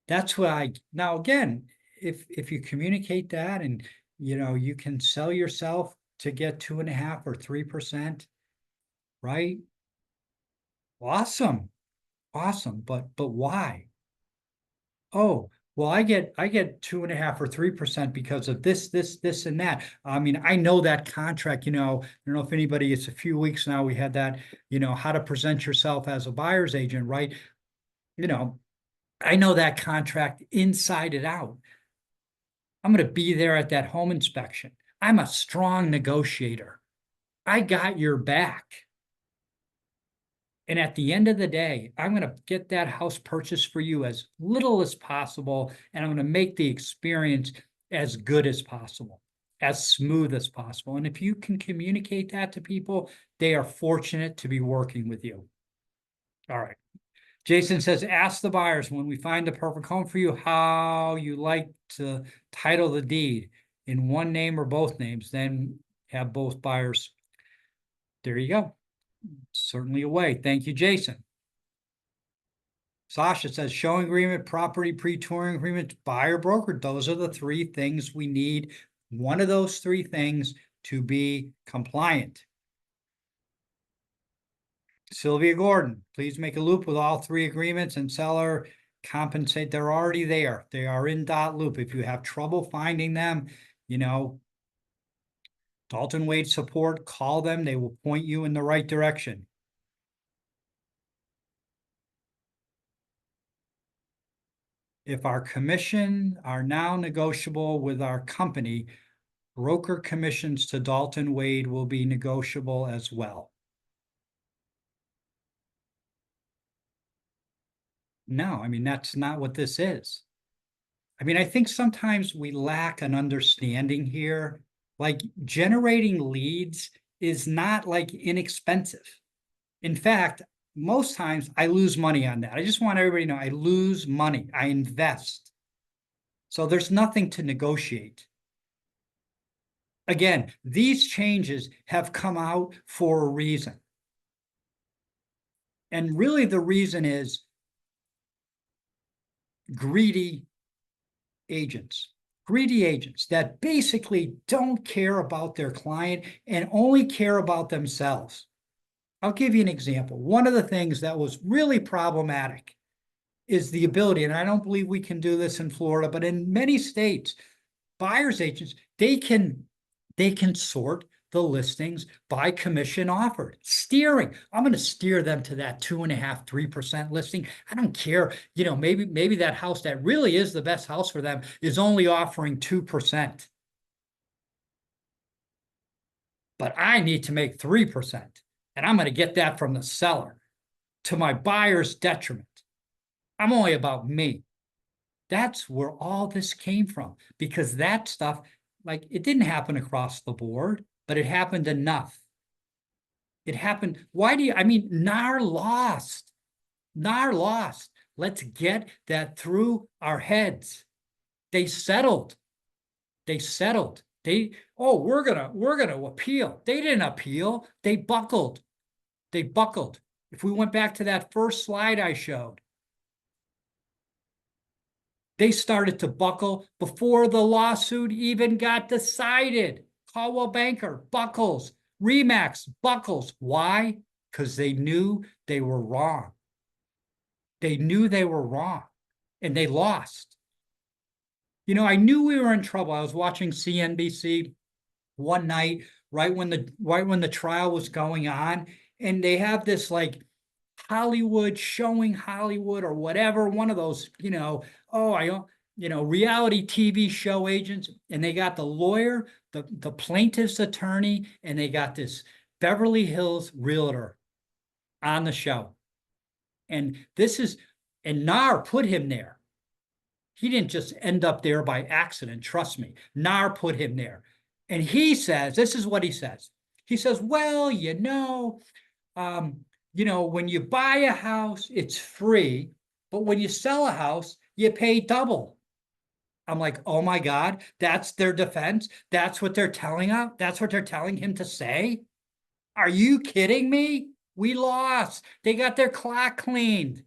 That's what now again, if you communicate that and you can sell yourself to get 2.5 or 3%, right? Awesome. But why? Oh, well, I get 2.5 or 3% because of this, and that. I mean, I know that contract, I don't know if anybody, it's a few weeks now, we had that, how to present yourself as a buyer's agent, right? I know that contract inside and out. I'm going to be there at that home inspection. I'm a strong negotiator. I got your back. And at the end of the day, I'm going to get that house purchased for you as little as possible. And I'm going to make the experience as good as possible, as smooth as possible. And if you can communicate that to people, they are fortunate to be working with you. All right. Jason says, ask the buyers when we find the perfect home for you, how you like to title the deed in one name or both names, then have both buyers. There you go. Certainly a way. Thank you, Jason. Sasha says, showing agreement, property pre-touring agreement, buyer broker. Those are the three things we need. One of those three things to be compliant. Sylvia Gordon, please make a loop with all three agreements and seller compensate. They're already there. They are in dot loop. If you have trouble finding them, Dalton Wade support, call them. They will point you in the right direction. If our commission are now negotiable with our company, broker commissions to Dalton Wade will be negotiable as well. No, I mean, that's not what this is. I mean, I think sometimes we lack an understanding here. Like generating leads is not like inexpensive. In fact, most times I lose money on that. I just want everybody to know I lose money. I invest. So there's nothing to negotiate. Again, these changes have come out for a reason. And really the reason is greedy agents that basically don't care about their client and only care about themselves. I'll give you an example. One of the things that was really problematic is the ability, and I don't believe we can do this in Florida, but in many states, buyer's agents, they can sort the listings by commission offered. Steering. I'm going to steer them to that 2.5, 3% listing. I don't care. Maybe that house that really is the best house for them is only offering 2%. But I need to make 3%. And I'm going to get that from the seller to my buyer's detriment. I'm only about me. That's where all this came from, because that stuff, like, it didn't happen across the board, but it happened enough. It happened. NAR lost. NAR lost. Let's get that through our heads. They settled. We're gonna appeal. They didn't appeal. They buckled. If we went back to that first slide I showed, they started to buckle before the lawsuit even got decided. Caldwell Banker buckles, Remax buckles. Why? Because they knew they were wrong. They knew they were wrong, and they lost. I knew we were in trouble. I was watching CNBC one night, right when the trial was going on, and they have this like Hollywood showing Hollywood or whatever, one of those, oh, reality TV show agents, and they got the lawyer, the plaintiff's attorney, and they got this Beverly Hills realtor on the show. And NAR put him there. He didn't just end up there by accident. Trust me. NAR put him there. And he says, this is what he says. He says, well, when you buy a house, it's free. But when you sell a house, you pay double. I'm like, oh my God, that's their defense. That's what they're telling us. That's what they're telling him to say. Are you kidding me? We lost. They got their clock cleaned.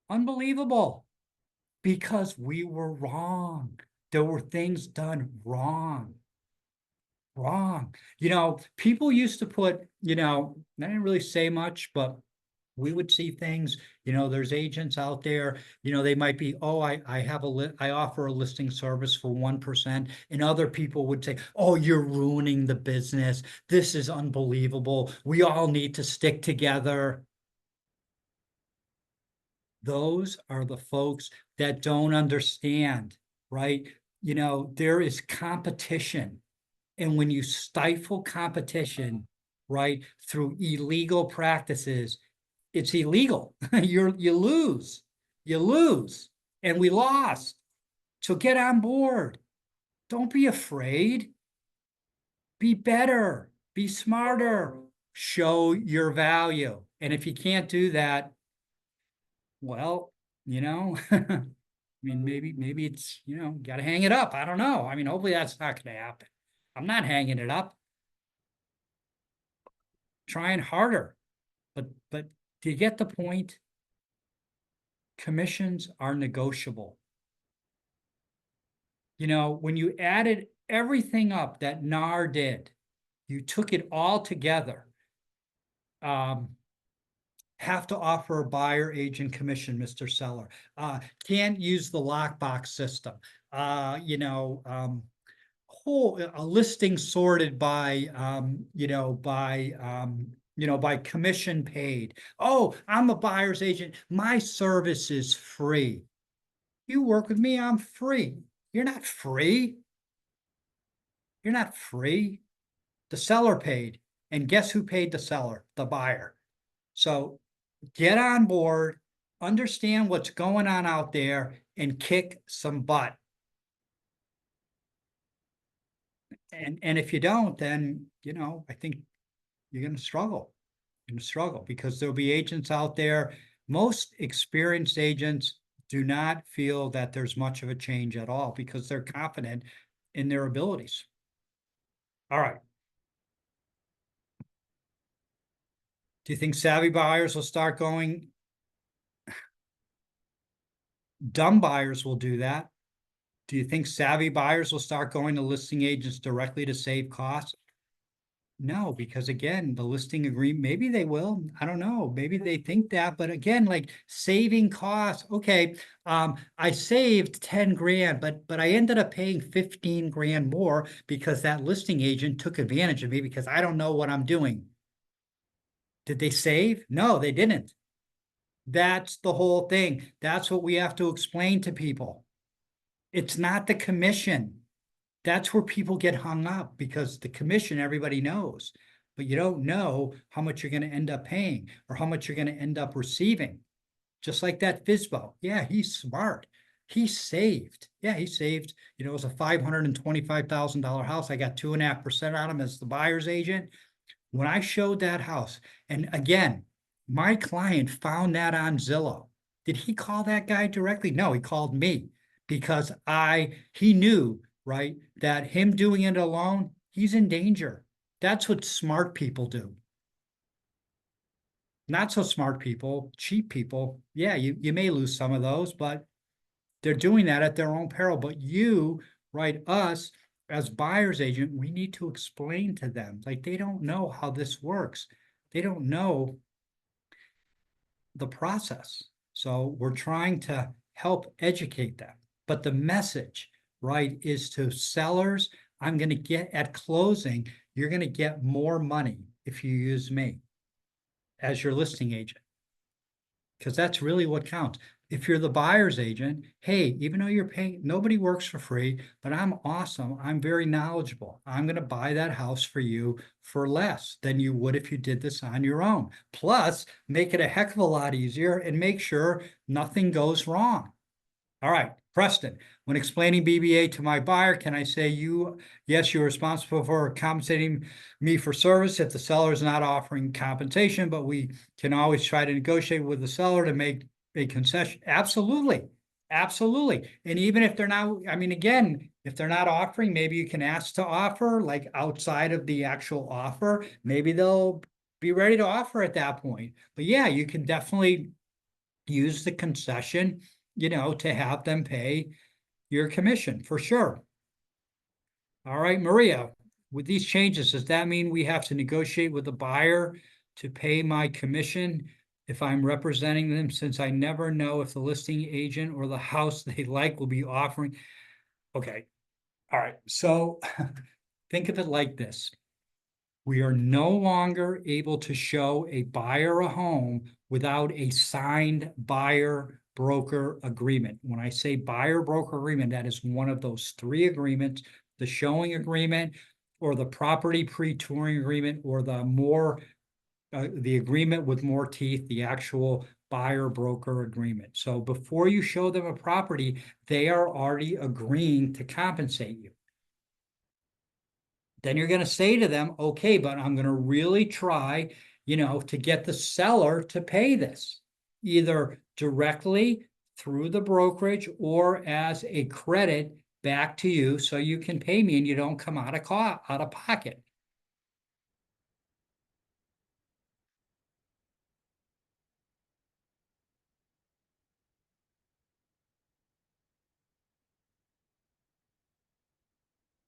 Unbelievable. Because we were wrong. There were things done wrong. Wrong. People used to put, I didn't really say much, but we would see things, there's agents out there, they might be, oh, I offer a listing service for 1%. And other people would say, oh, you're ruining the business. This is unbelievable. We all need to stick together. Those are the folks that don't understand, right? There is competition. And when you stifle competition, right, through illegal practices, it's illegal. You lose. You lose. And we lost. So get on board. Don't be afraid. Be better. Be smarter. Show your value. And if you can't do that, well, I mean, maybe it's, got to hang it up. I don't know. I mean, hopefully that's not going to happen. I'm not hanging it up. Trying harder. But do you get the point? Commissions are negotiable. When you added everything up that NAR did, you took it all together. Have to offer a buyer agent commission, Mr. Seller. Can't use the lockbox system. A listing sorted by by commission paid. Oh, I'm a buyer's agent. My service is free. You work with me, I'm free. You're not free. You're not free. The seller paid. And guess who paid the seller? The buyer. So get on board, understand what's going on out there, and kick some butt. And if you don't, then, I think you're going to struggle. You're going to struggle because there'll be agents out there. Most experienced agents do not feel that there's much of a change at all because they're confident in their abilities. All right. Do you think savvy buyers will start going? Dumb buyers will do that. Do you think savvy buyers will start going to listing agents directly to save costs? No, because again, the listing agreement, maybe they will. I don't know. Maybe they think that, but again, like saving costs. Okay, I saved 10 grand, but I ended up paying 15 grand more because that listing agent took advantage of me because I don't know what I'm doing. Did they save? No, they didn't. That's the whole thing. That's what we have to explain to people. It's not the commission. That's where people get hung up because the commission, everybody knows, but you don't know how much you're going to end up paying or how much you're going to end up receiving. Just like that FISBO. Yeah, he's smart. He saved. Yeah, he saved. It was a $525,000 house. I got 2.5% on him as the buyer's agent. When I showed that house, and again, my client found that on Zillow. Did he call that guy directly? No, he called me because he knew, right, that him doing it alone, he's in danger. That's what smart people do. Not so smart people, cheap people. Yeah, you may lose some of those, but they're doing that at their own peril. But you, right, us as buyer's agent, we need to explain to them, like they don't know how this works. They don't know the process. So we're trying to help educate them. But the message, right, is to sellers, I'm going to get at closing, you're going to get more money if you use me as your listing agent. Because that's really what counts. If you're the buyer's agent, hey, even though you're paying, nobody works for free, but I'm awesome. I'm very knowledgeable. I'm going to buy that house for you for less than you would if you did this on your own. Plus, make it a heck of a lot easier and make sure nothing goes wrong. All right, Preston, when explaining BBA to my buyer, can I say yes, you're responsible for compensating me for service if the seller is not offering compensation, but we can always try to negotiate with the seller to make a concession. Absolutely. Absolutely. And even if they're not, I mean, again, if they're not offering, maybe you can ask to offer like outside of the actual offer. Maybe they'll be ready to offer at that point. But yeah, you can definitely use the concession, to have them pay your commission for sure. All right, Maria, with these changes, does that mean we have to negotiate with the buyer to pay my commission if I'm representing them, since I never know if the listing agent or the house they like will be offering? Okay. All right. So think of it like this. We are no longer able to show a buyer a home without a signed buyer broker agreement. When I say buyer broker agreement, that is one of those three agreements: the showing agreement, or the property pre-touring agreement, or the agreement with more teeth, the actual buyer broker agreement. So before you show them a property, they are already agreeing to compensate you. Then you're going to say to them, okay, but I'm going to really try, to get the seller to pay this, either directly through the brokerage or as a credit back to you so you can pay me and you don't come out of pocket.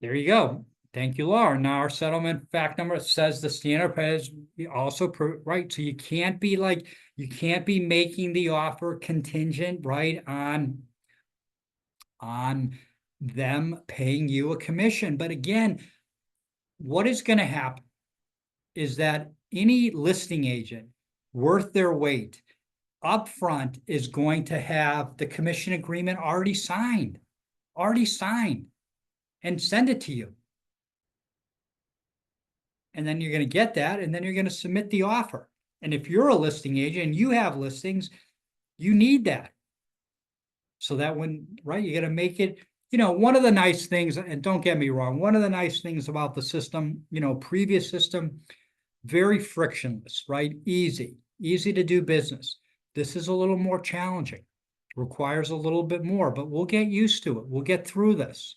There you go. Thank you, Laura. Now our settlement fact number says the standard is also right. So you can't be making the offer contingent, right, on them paying you a commission. But again, what is going to happen is that any listing agent worth their weight upfront is going to have the commission agreement already signed, and send it to you. And then you're going to get that, and then you're going to submit the offer. And if you're a listing agent and you have listings, you need that. So that right, you're going to make it, one of the nice things, and don't get me wrong, one of the nice things about the system, previous system, very frictionless, right? Easy to do business. This is a little more challenging, requires a little bit more, but we'll get used to it. We'll get through this.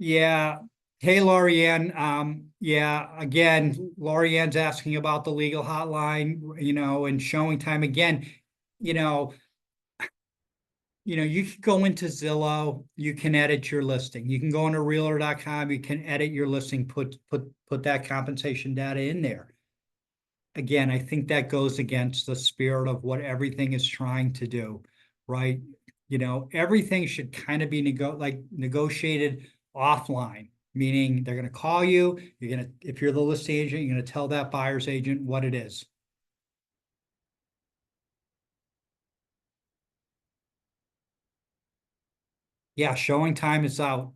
Yeah. Hey, Lorianne. Yeah, again, Lorianne's asking about the legal hotline, and showing time. Again, you know, you can go into Zillow, you can edit your listing. You can go into realtor.com, you can edit your listing, put that compensation data in there. Again, I think that goes against the spirit of what everything is trying to do, right? Everything should kind of be negotiated offline, meaning they're going to call you. If you're the listing agent, you're going to tell that buyer's agent what it is. Yeah, showing time is out.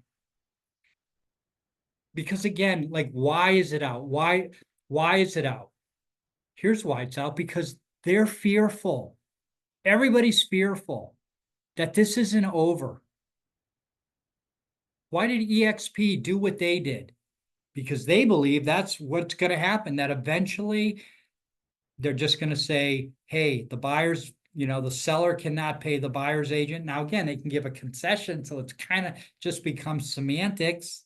Because again, why is it out? Why is it out? Here's why it's out: because they're fearful. Everybody's fearful that this isn't over. Why did EXP do what they did? Because they believe that's what's going to happen, that eventually they're just going to say, hey, the seller cannot pay the buyer's agent. Now, again, they can give a concession, so it's kind of just becomes semantics.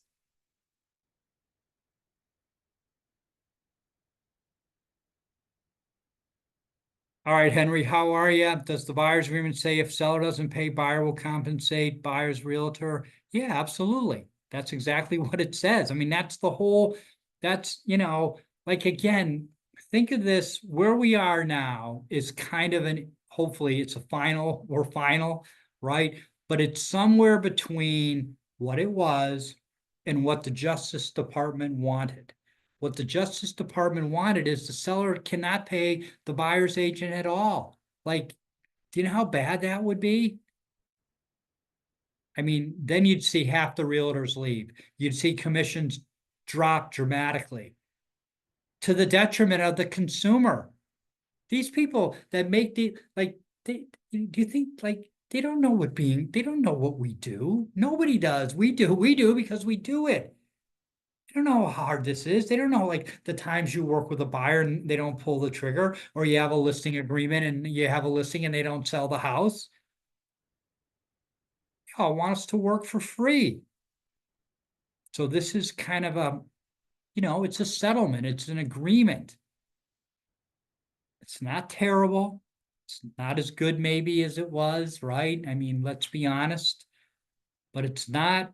All right, Henry, how are you? Does the buyer's agreement say if seller doesn't pay, buyer will compensate buyer's realtor? Yeah, absolutely. That's exactly what it says. I mean, that's the whole, that's, like, again, think of this, where we are now is kind of hopefully it's a final or final, right? But it's somewhere between what it was and what the Justice Department wanted. What the Justice Department wanted is the seller cannot pay the buyer's agent at all. Like, do you know how bad that would be? I mean, then you'd see half the realtors leave. You'd see commissions drop dramatically to the detriment of the consumer. These people that make do you think like they don't know what we do? Nobody does. We do because we do it. They don't know how hard this is. They don't know like the times you work with a buyer and they don't pull the trigger, or you have a listing agreement and you have a listing and they don't sell the house. They all want us to work for free. So this is kind of it's a settlement, it's an agreement. It's not terrible. It's not as good maybe as it was, right? I mean, let's be honest, but it's not,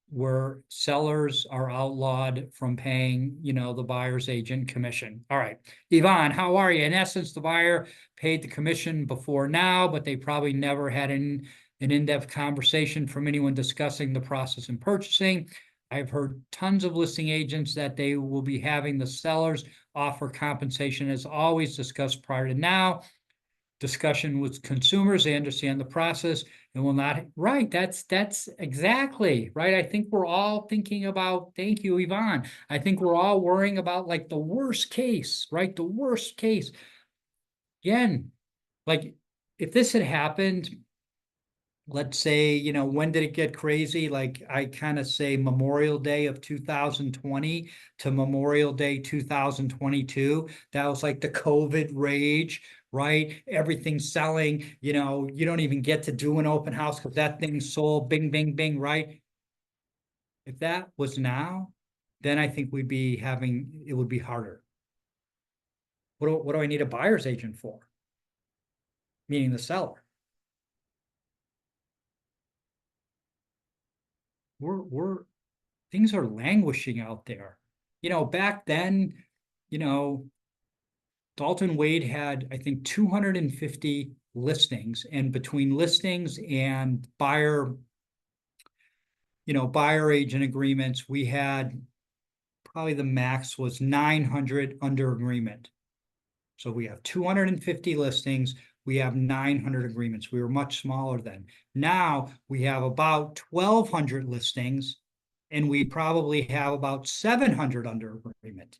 where sellers are outlawed from paying, the buyer's agent commission. All right, Yvonne, how are you? In essence, the buyer paid the commission before now, but they probably never had an in-depth conversation from anyone discussing the process in purchasing. I've heard tons of listing agents that they will be having the sellers offer compensation as always discussed prior to now. Discussion with consumers, they understand the process and will not, right, that's exactly, right? I think we're all thinking about, thank you, Yvonne. I think we're all worrying about like the worst case, right? The worst case. Again, like if this had happened, let's say, when did it get crazy? Like I kind of say Memorial Day of 2020 to Memorial Day 2022. That was like the COVID rage, right? Everything's selling, you don't even get to do an open house because that thing sold, bing, bing, bing, right? If that was now, then I think it would be harder. What do I need a buyer's agent for? Meaning the seller. We're things are languishing out there. Back then, you know, Dalton Wade had, I think, 250 listings, and between listings and buyer agent agreements, we had probably the max was 900 under agreement. So we have 250 listings, we have 900 agreements. We were much smaller then. Now we have about 1,200 listings, and we probably have about 700 under agreement.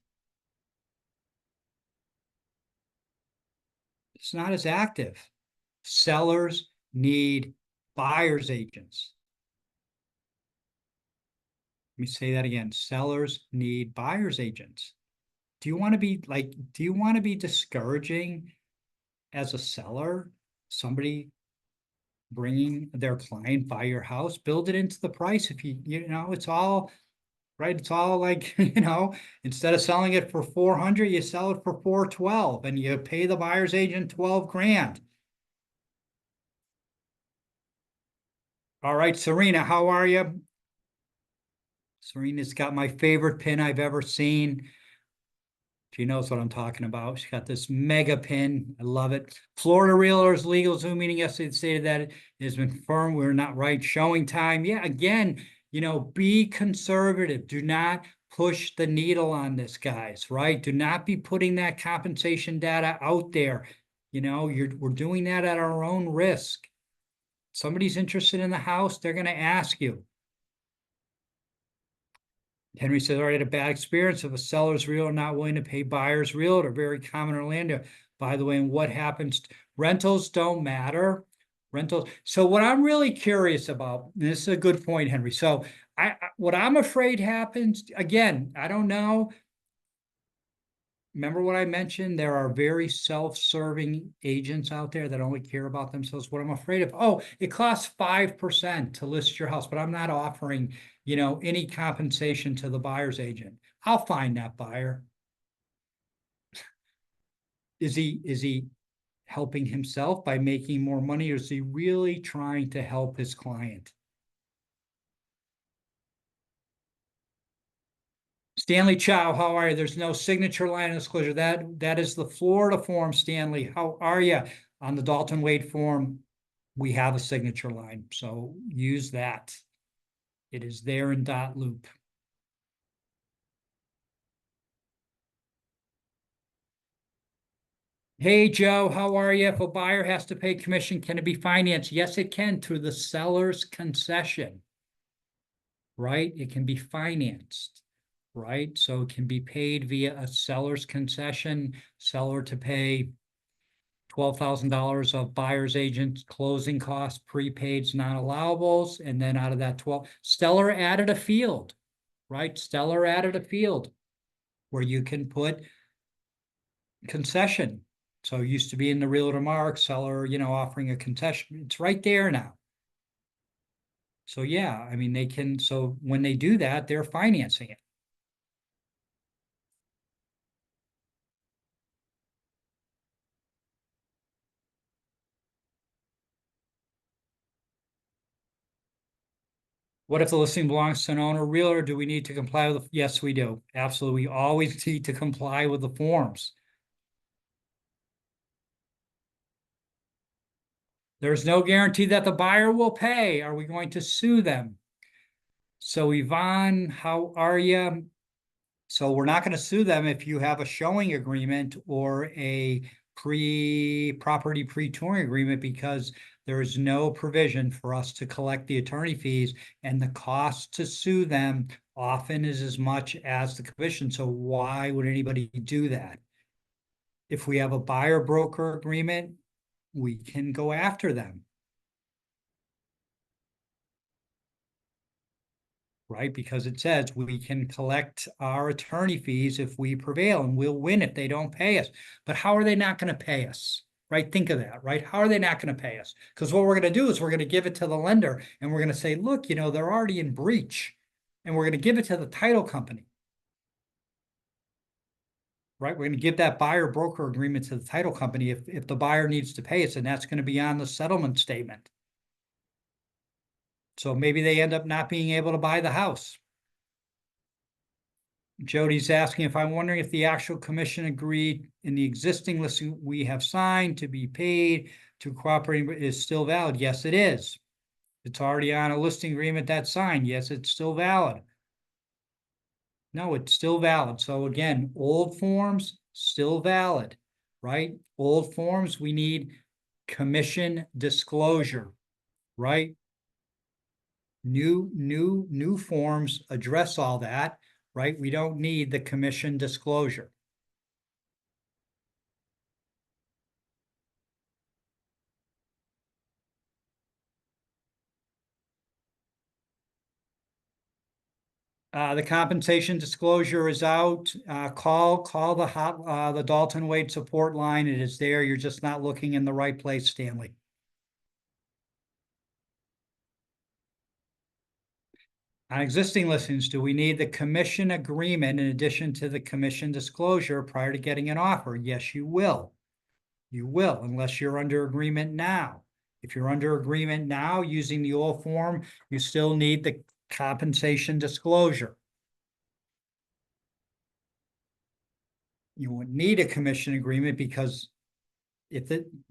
It's not as active. Sellers need buyer's agents. Let me say that again. Sellers need buyer's agents. Do you want to be discouraging as a seller, somebody bringing their client by your house? Build it into the price. If it's all right. It's all like, instead of selling it for 400, you sell it for 412 and you pay the buyer's agent 12 grand. All right, Serena, how are you? Serena's got my favorite pin I've ever seen. She knows what I'm talking about. She's got this mega pin. I love it. Florida Realtors Legal Zoom meeting yesterday stated that it has been confirmed we're not right. Showing time. Yeah, again, be conservative. Do not push the needle on this, guys, right? Do not be putting that compensation data out there. We're doing that at our own risk. Somebody's interested in the house, they're going to ask you. Henry says, I had a bad experience of a seller's realtor not willing to pay buyer's realtor. Very common in Orlando. By the way, and what happens? Rentals don't matter. Rentals. So what I'm really curious about, and this is a good point, Henry. So what I'm afraid happens, again, I don't know. Remember what I mentioned? There are very self-serving agents out there that only care about themselves. What I'm afraid of, it costs 5% to list your house, but I'm not offering, any compensation to the buyer's agent. I'll find that buyer. Is he helping himself by making more money, or is he really trying to help his client? Stanley Chow, how are you? There's no signature line of disclosure. That is the Florida form, Stanley. How are you? On the Dalton Wade form, we have a signature line, so use that. It is there in dot loop. Hey, Joe, how are you? If a buyer has to pay commission, can it be financed? Yes, it can through the seller's concession, right? It can be financed, right? So it can be paid via a seller's concession, seller to pay $12,000 of buyer's agent closing costs, prepaids, non-allowables, and then out of that 12, Stellar added a field, right? Stellar added a field where you can put concession. So it used to be in the realtor mark, seller, offering a concession. It's right there now. So yeah, I mean, they can, so when they do that, they're financing it. What if the listing belongs to an owner realtor? Do we need to comply with? Yes, we do. Absolutely. We always need to comply with the forms. There's no guarantee that the buyer will pay. Are we going to sue them? So Yvonne, how are you? So we're not going to sue them if you have a showing agreement or a property pre-touring agreement, because there is no provision for us to collect the attorney fees, and the cost to sue them often is as much as the commission. So why would anybody do that? If we have a buyer broker agreement, we can go after them. Right? Because it says we can collect our attorney fees if we prevail, and we'll win if they don't pay us. But how are they not going to pay us? Right? Think of that, right? How are they not going to pay us? Because what we're going to do is we're going to give it to the lender, and we're going to say, look, they're already in breach, and we're going to give it to the title company. Right? We're going to give that buyer broker agreement to the title company if the buyer needs to pay us, and that's going to be on the settlement statement. So maybe they end up not being able to buy the house. Jody's asking if I'm wondering if the actual commission agreed in the existing listing we have signed to be paid to cooperating is still valid. Yes, it is. It's already on a listing agreement that's signed. Yes, it's still valid. No, it's still valid. So again, old forms, still valid, right? Old forms, we need commission disclosure, right? New forms address all that, right? We don't need the commission disclosure. The compensation disclosure is out. Call the Dalton Wade support line. It is there. You're just not looking in the right place, Stanley. On existing listings, do we need the commission agreement in addition to the commission disclosure prior to getting an offer? Yes, you will. You will, unless you're under agreement now. If you're under agreement now using the old form, you still need the compensation disclosure. You would need a commission agreement because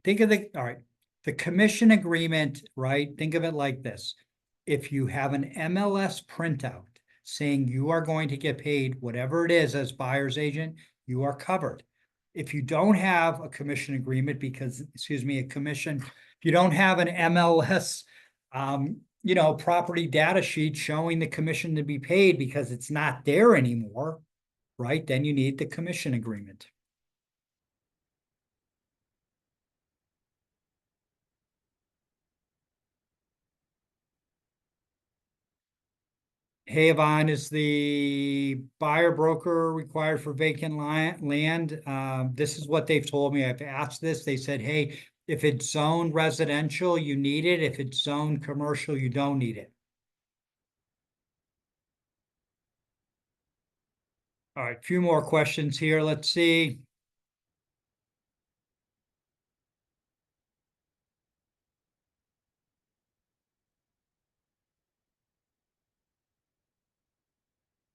think of the commission agreement, right? Think of it like this. If you have an MLS printout saying you are going to get paid whatever it is as buyer's agent, you are covered. If you don't have a commission agreement if you don't have an MLS, property data sheet showing the commission to be paid because it's not there anymore, right? Then you need the commission agreement. Hey, Yvonne, is the buyer broker required for vacant land? This is what they've told me. I've asked this. They said, hey, if it's zoned residential, you need it. If it's zoned commercial, you don't need it. All right, a few more questions here. Let's see.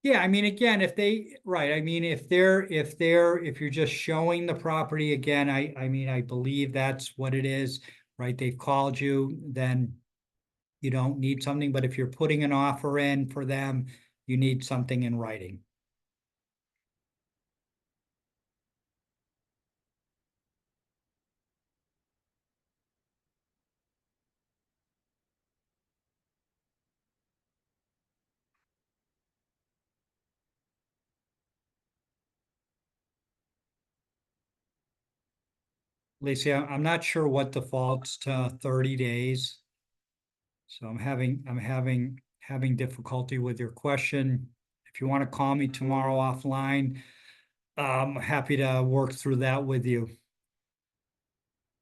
Yeah, I mean, again, if they, right, I mean, if you're just showing the property again, I mean, I believe that's what it is, right? They've called you, then you don't need something, but if you're putting an offer in for them, you need something in writing. Lacey, I'm not sure what defaults to 30 days. So I'm having difficulty with your question. If you want to call me tomorrow offline, I'm happy to work through that with you.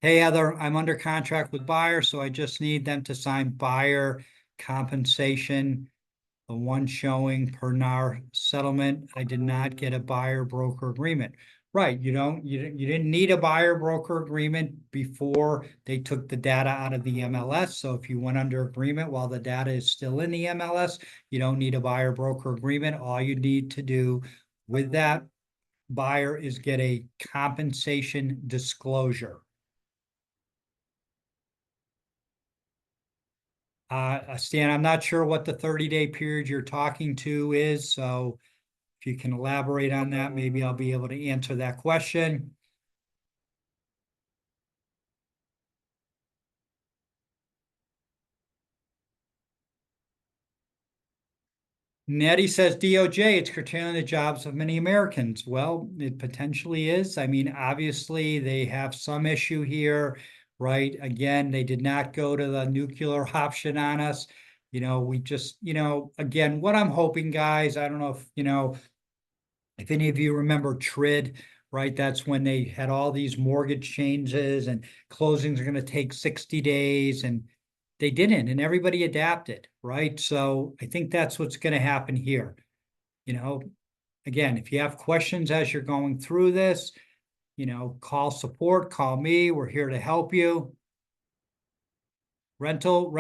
Hey, Heather, I'm under contract with buyer, so I just need them to sign buyer compensation, the one showing per NAR settlement. I did not get a buyer broker agreement. Right, you didn't need a buyer broker agreement before they took the data out of the MLS. So if you went under agreement while the data is still in the MLS, you don't need a buyer broker agreement. All you need to do with that buyer is get a compensation disclosure. Stan, I'm not sure what the 30-day period you're talking to is, so if you can elaborate on that, maybe I'll be able to answer that question. Nettie says DOJ, it's curtailing the jobs of many Americans. Well, it potentially is. I mean, obviously, they have some issue here, right? Again, they did not go to the nuclear option on us. We just, again, what I'm hoping, guys, I don't know if any of you remember TRID, right? That's when they had all these mortgage changes and closings are going to take 60 days, and they didn't, and everybody adapted, right? So I think that's what's going to happen here. You know, again, if you have questions as you're going through this, call support, call me. We're here to help you. Rental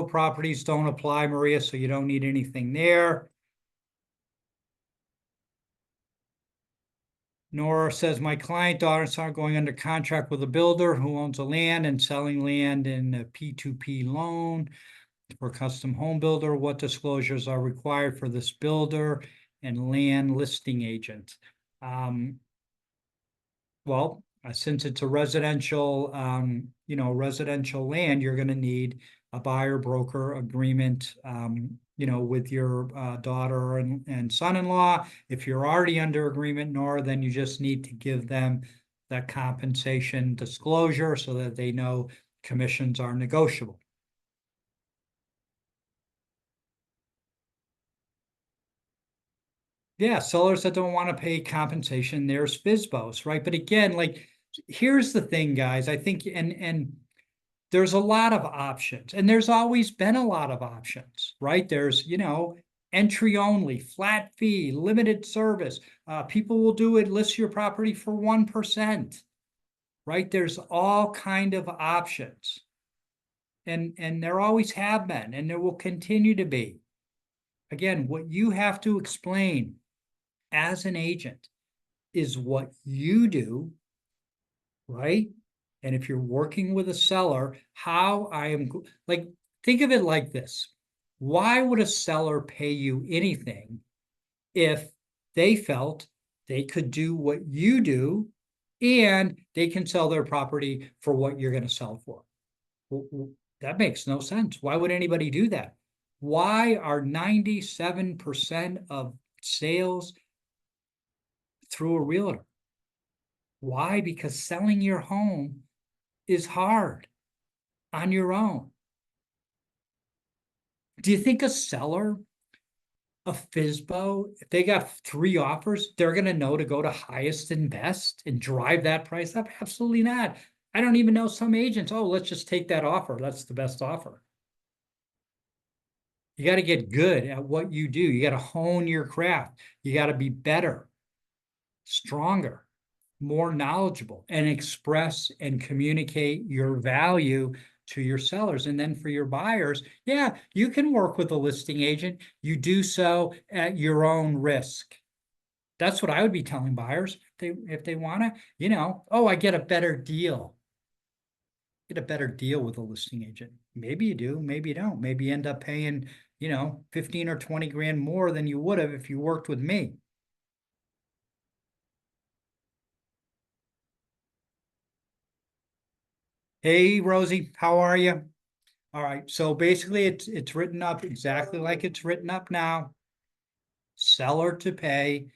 properties don't apply, Maria, so you don't need anything there. Nora says, my client daughter and son are going under contract with a builder who owns a land and selling land in a P2P loan for custom home builder. What disclosures are required for this builder and land listing agent? Well, since it's a residential land, you're going to need a buyer broker agreement, with your daughter and son-in-law. If you're already under agreement, Nor, then you just need to give them that compensation disclosure so that they know commissions are negotiable. Yeah, sellers that don't want to pay compensation, there's FSBOs, right? But again, like, here's the thing, guys. I think, and there's a lot of options, and there's always been a lot of options, right? There's, entry only, flat fee, limited service. People will do it, list your property for 1%, right? There's all kind of options. And there always have been, and there will continue to be. Again, what you have to explain as an agent is what you do, right? And if you're working with a seller, how I am like, think of it like this. Why would a seller pay you anything if they felt they could do what you do and they can sell their property for what you're going to sell for? Well, that makes no sense. Why would anybody do that? Why are 97% of sales through a realtor? Why? Because selling your home is hard on your own. Do you think a seller, a FSBO, if they got 3 offers, they're going to know to go to highest and best and drive that price up? Absolutely not. I don't even know some agents. Oh, let's just take that offer. That's the best offer. You got to get good at what you do. You got to hone your craft. You got to be better, stronger, more knowledgeable, and express and communicate your value to your sellers. And then for your buyers, yeah, you can work with a listing agent. You do so at your own risk. That's what I would be telling buyers if they want to, oh, I get a better deal. Get a better deal with a listing agent. Maybe you do, maybe you don't. Maybe you end up paying, 15 or 20 grand more than you would have if you worked with me. Hey, Rosie, how are you? All right, so basically it's written up exactly like it's written up now. Seller to pay,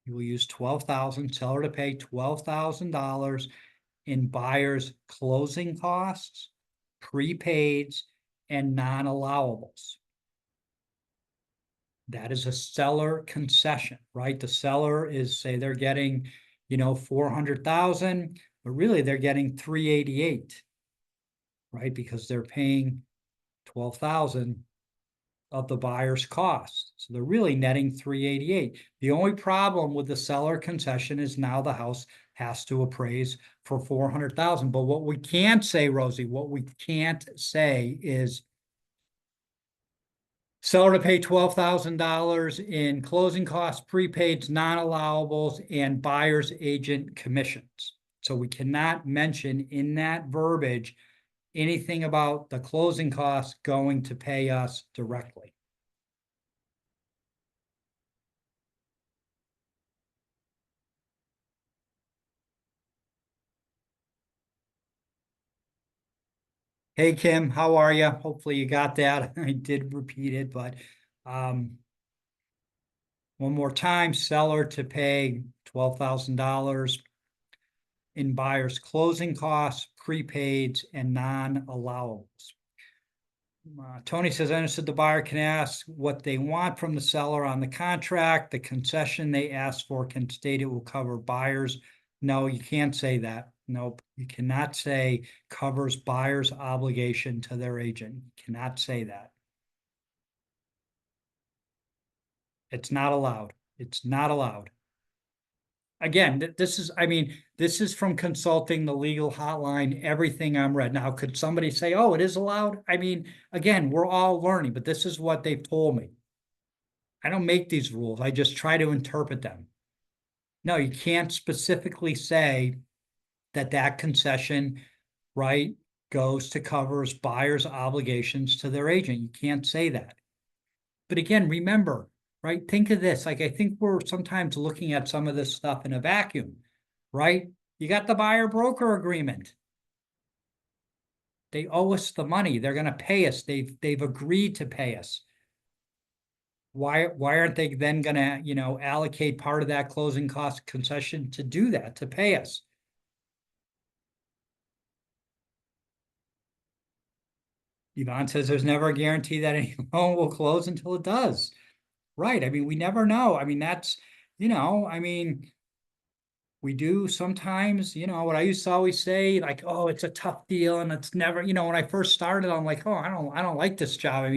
you will use 12,000, seller to pay $12,000 in buyer's closing costs, prepaids, and non-allowables. That is a seller concession, right? The seller is, say they're getting, 400,000, but really they're getting 388, right? Because they're paying 12,000 of the buyer's costs. So they're really netting 388. The only problem with the seller concession is now the house has to appraise for 400,000. But what we can't say, Rosie, what we can't say is seller to pay $12,000 in closing costs, prepaids, non-allowables, and buyer's agent commissions. So we cannot mention in that verbiage anything about the closing costs going to pay us directly. Hey, Kim, how are you? Hopefully you got that. I did repeat it, but um, one more time, seller to pay $12,000 in buyer's closing costs, prepaids, and non-allowables. Tony says, I understood the buyer can ask what they want from the seller on the contract. The concession they ask for can state it will cover buyers. No, you can't say that. Nope. You cannot say covers buyer's obligation to their agent. You cannot say that. It's not allowed. It's not allowed. Again, this is from consulting the legal hotline, everything I'm read. Now, could somebody say, oh, it is allowed? Again, we're all learning, but this is what they've told me. I don't make these rules. I just try to interpret them. No, you can't specifically say that concession, right, goes to covers buyer's obligations to their agent. You can't say that. But again, remember, right? Think of this. Like, I think we're sometimes looking at some of this stuff in a vacuum, right? You got the buyer broker agreement. They owe us the money. They're going to pay us. They've agreed to pay us. Why aren't they then going to, allocate part of that closing cost concession to do that, to pay us? Yvonne says there's never a guarantee that any loan will close until it does. Right. We never know. That's, we do sometimes, what I used to always say, like, oh, it's a tough deal and it's never, when I first started, I'm like, oh, I don't like this job.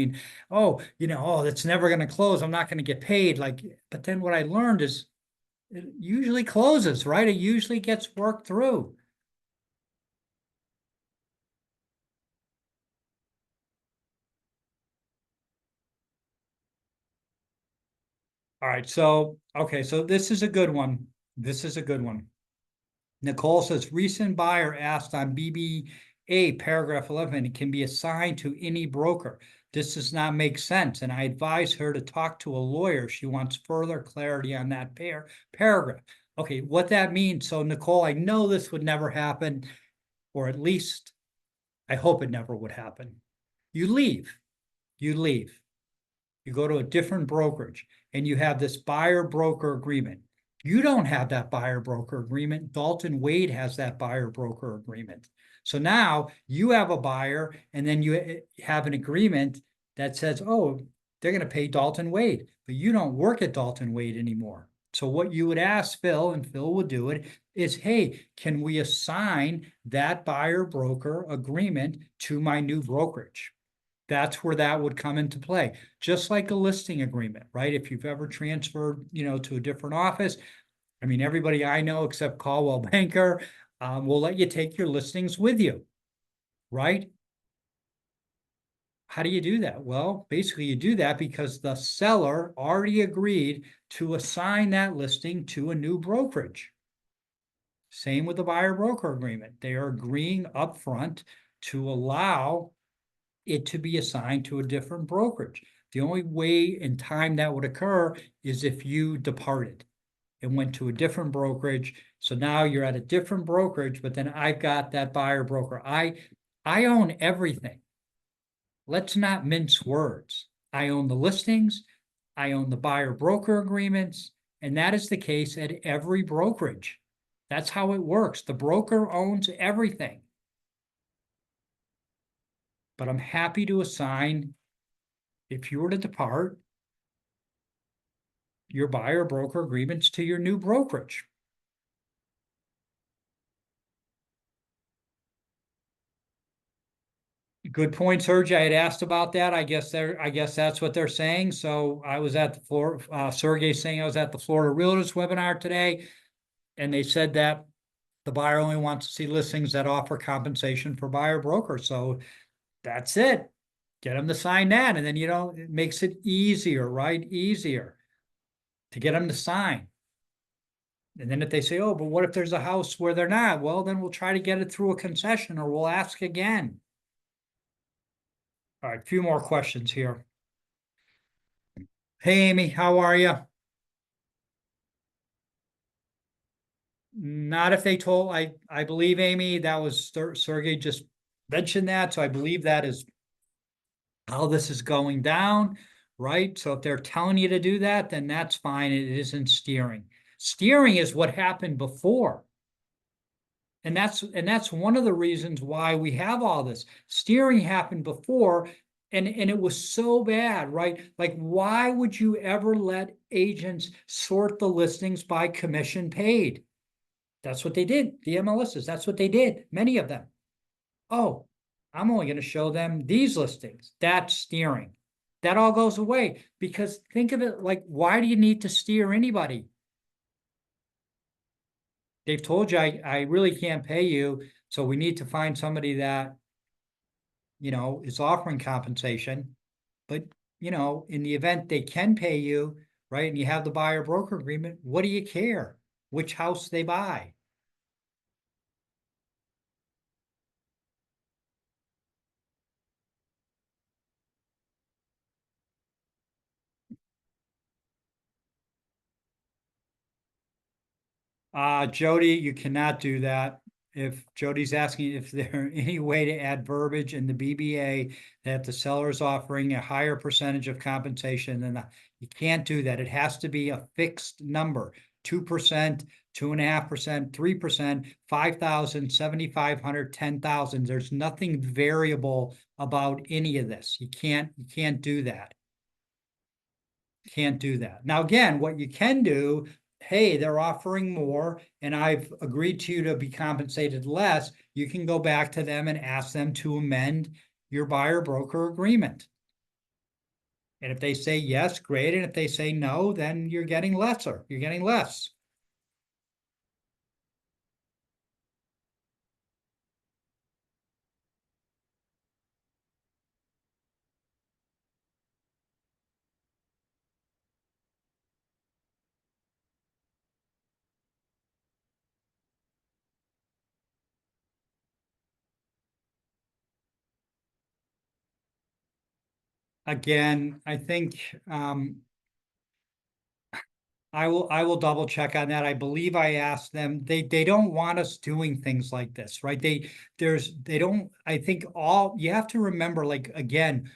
Oh, it's never going to close. I'm not going to get paid. But then what I learned is it usually closes, right? It usually gets worked through. All right. So, okay. So this is a good one. This is a good one. Nicole says, recent buyer asked on BBA paragraph 11, it can be assigned to any broker. This does not make sense. And I advise her to talk to a lawyer. She wants further clarity on that paragraph. Okay, what that means. So Nicole, I know this would never happen, or at least I hope it never would happen. You leave. You go to a different brokerage and you have this buyer broker agreement. You don't have that buyer broker agreement. Dalton Wade has that buyer broker agreement. So now you have a buyer and then you have an agreement that says, oh, they're going to pay Dalton Wade, but you don't work at Dalton Wade anymore. So what you would ask Phil, and Phil would do it, is, hey, can we assign that buyer broker agreement to my new brokerage? That's where that would come into play. Just like a listing agreement, right? If you've ever transferred, to a different office, everybody I know except Caldwell Banker will let you take your listings with you, right? How do you do that? Well, basically you do that because the seller already agreed to assign that listing to a new brokerage. Same with the buyer broker agreement. They are agreeing upfront to allow it to be assigned to a different brokerage. The only way and time that would occur is if you departed and went to a different brokerage. So now you're at a different brokerage, but then I've got that buyer broker. I own everything. Let's not mince words. I own the listings, I own the buyer broker agreements, and that is the case at every brokerage. That's how it works. The broker owns everything. But I'm happy to assign, if you were to depart, your buyer broker agreements to your new brokerage. Good point, Sergey. I had asked about that. I guess that's what they're saying. So I was at the floor. Sergey saying I was at the Florida Realtors webinar today, and they said that the buyer only wants to see listings that offer compensation for buyer broker. So that's it. Get them to sign that, and then it makes it easier, right? Easier to get them to sign. And then if they say, "Oh, but what if there's a house where they're not?" Well, then we'll try to get it through a concession, or we'll ask again. All right, a few more questions here. Hey, Amy, how are you? Not if they told, I believe, Amy, that was Sergey just mentioned that. So I believe that is how this is going down, right? So if they're telling you to do that, then that's fine. It isn't steering. Steering is what happened before. And that's one of the reasons why we have all this. Steering happened before, and it was so bad, right? Like, why would you ever let agents sort the listings by commission paid? That's what they did. The MLSs, that's what they did. Many of them. Oh, I'm only going to show them these listings. That's steering. That all goes away because think of it like, why do you need to steer anybody? They've told you, I really can't pay you. So we need to find somebody that, is offering compensation. But, in the event they can pay you, right, and you have the buyer broker agreement, what do you care which house they buy? Jody, you cannot do that. If Jody's asking if there any way to add verbiage in the BBA that the seller is offering a higher percentage of compensation than you can't do that. It has to be a fixed number, 2%, 2.5%, 3%, 5,000, 7,500, 10,000. There's nothing variable about any of this. You can't do that. Can't do that. Now, again, what you can do, hey, they're offering more and I've agreed to you to be compensated less. You can go back to them and ask them to amend your buyer broker agreement. And if they say yes, great. And if they say no, then you're getting lesser. You're getting less. Again, I think I will double check on that. I believe I asked them. They don't want us doing things like this, right? They don't, I think all you have to remember, like, again,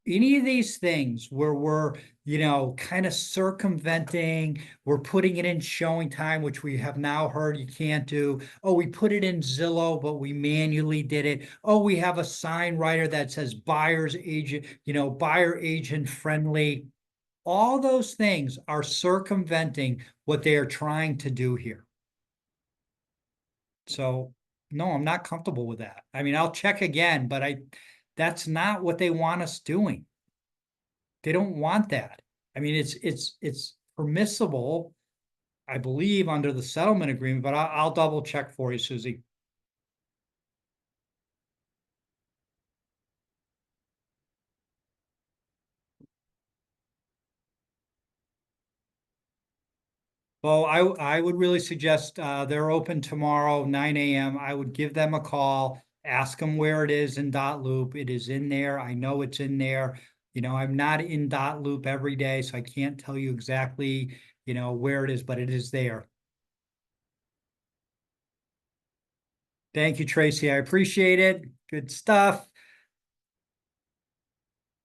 any of these things where we're, kind of circumventing, we're putting it in showing time, which we have now heard you can't do. Oh, we put it in Zillow, but we manually did it. Oh, we have a sign writer that says buyer's agent, buyer agent friendly. All those things are circumventing what they are trying to do here. So no, I'm not comfortable with that. I mean, I'll check again, but that's not what they want us doing. They don't want that. I mean, it's permissible, I believe, under the settlement agreement, but I'll double check for you, Susie. Well, I would really suggest, they're open tomorrow, 9 a.m. I would give them a call, ask them where it is in Dot Loop. It is in there. I know it's in there. I'm not in Dot Loop every day, so I can't tell you exactly, where it is, but it is there. Thank you, Tracy. I appreciate it. Good stuff.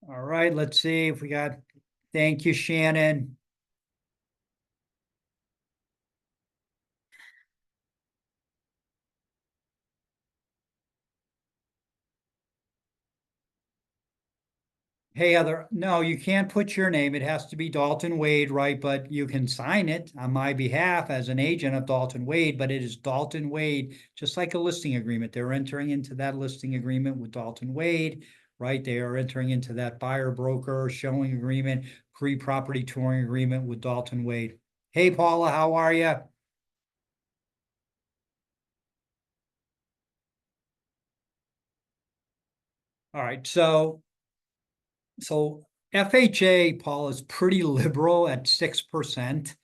All right, let's see if we got, thank you, Shannon. Hey, Heather, no, you can't put your name. It has to be Dalton Wade, right? But you can sign it on my behalf as an agent of Dalton Wade, but it is Dalton Wade, just like a listing agreement. They're entering into that listing agreement with Dalton Wade, right? They are entering into that buyer broker showing agreement, pre-property touring agreement with Dalton Wade. Hey, Paula, how are you? All right, so FHA, Paul, is pretty liberal at 6%,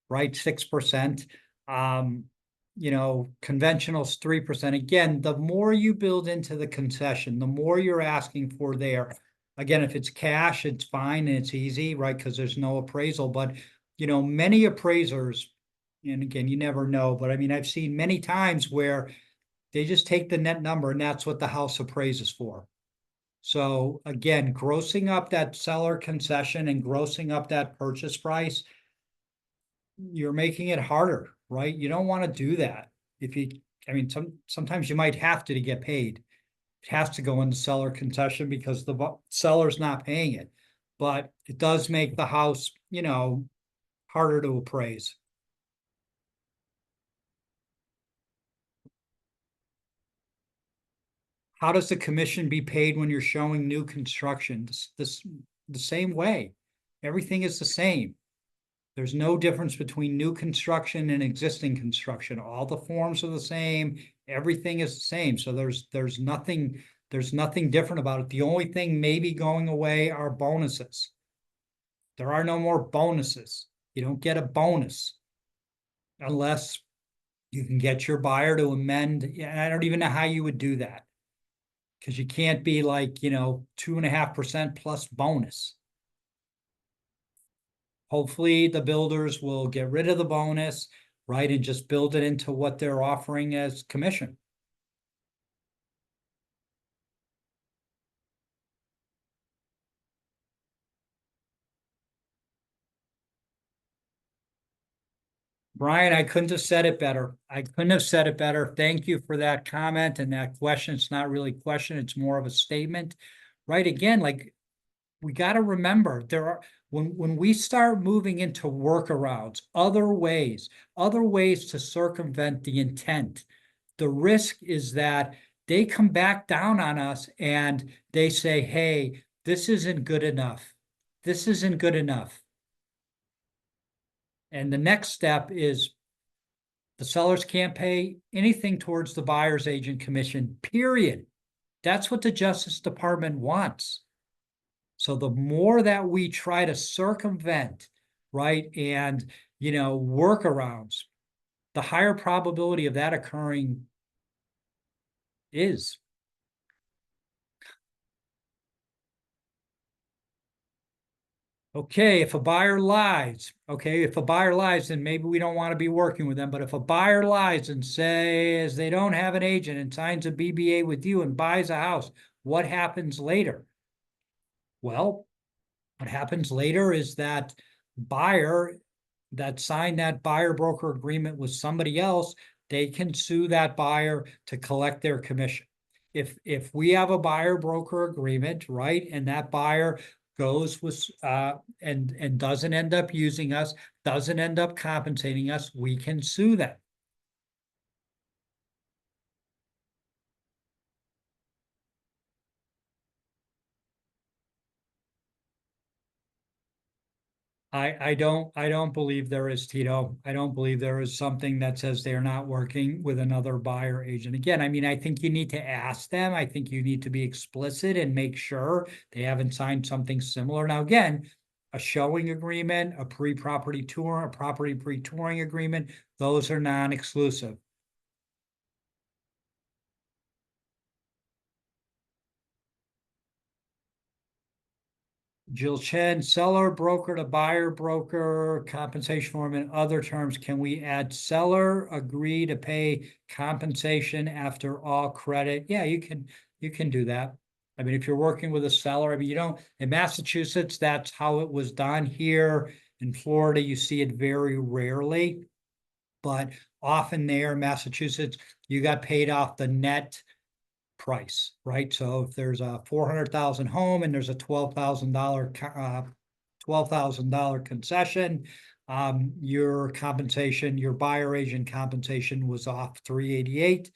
right? 6%. Um, conventional's 3%. Again, the more you build into the concession, the more you're asking for there. Again, if it's cash, it's fine and it's easy, right? Because there's no appraisal. But many appraisers, and again, you never know, but I mean, I've seen many times where they just take the net number and that's what the house appraises for. So again, grossing up that seller concession and grossing up that purchase price, you're making it harder, right? You don't want to do that. I mean, sometimes you might have to get paid. It has to go into seller concession because the seller's not paying it. But it does make the house, harder to appraise. How does the commission be paid when you're showing new construction? The same way. Everything is the same. There's no difference between new construction and existing construction. All the forms are the same. Everything is the same. So there's nothing different about it. The only thing maybe going away are bonuses. There are no more bonuses. You don't get a bonus unless you can get your buyer to amend. And I don't even know how you would do that because you can't be like, 2.5% plus bonus. Hopefully the builders will get rid of the bonus, right, and just build it into what they're offering as commission. Brian, I couldn't have said it better. I couldn't have said it better. Thank you for that comment and that question. It's not really a question, it's more of a statement. Right? Again, like we got to remember there are when we start moving into workarounds, other ways to circumvent the intent, the risk is that they come back down on us and they say, hey, this isn't good enough. This isn't good enough. And the next step is the sellers can't pay anything towards the buyer's agent commission, period. That's what the Justice Department wants. So the more that we try to circumvent, right, and workarounds, the higher probability of that occurring is. Okay, if a buyer lies, then maybe we don't want to be working with them. But if a buyer lies and says they don't have an agent and signs a BBA with you and buys a house, what happens later? Well, what happens later is that buyer that signed that buyer broker agreement with somebody else, they can sue that buyer to collect their commission. If we have a buyer broker agreement, right, and that buyer goes with and doesn't end up using us, doesn't end up compensating us, we can sue them. I don't believe there is, Tito. I don't believe there is something that says they're not working with another buyer agent. Again, I mean, I think you need to ask them. I think you need to be explicit and make sure they haven't signed something similar. Now, again, a showing agreement, a pre-property tour, a property pre-touring agreement. Those are non-exclusive. Jill Chen, seller, broker to buyer, broker, compensation form and other terms. Can we add seller agree to pay compensation after all credit? Yeah, you can do that. I mean, if you're working with a seller, I mean, you don't, in Massachusetts, that's how it was done. Here in Florida, you see it very rarely, but often there in Massachusetts, you got paid off the net price, right? So if there's a 400,000 home and there's a $12,000 concession, your compensation, your buyer agent compensation was off 388.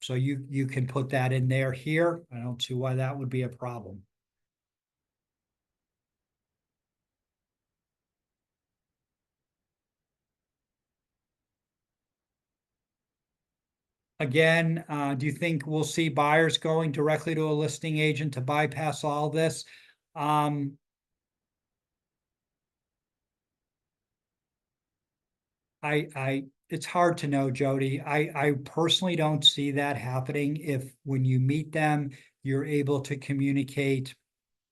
So you can put that in there here. I don't see why that would be a problem. Again, do you think we'll see buyers going directly to a listing agent to bypass all this? Um, it's hard to know, Jody. I personally don't see that happening. If when you meet them, you're able to communicate,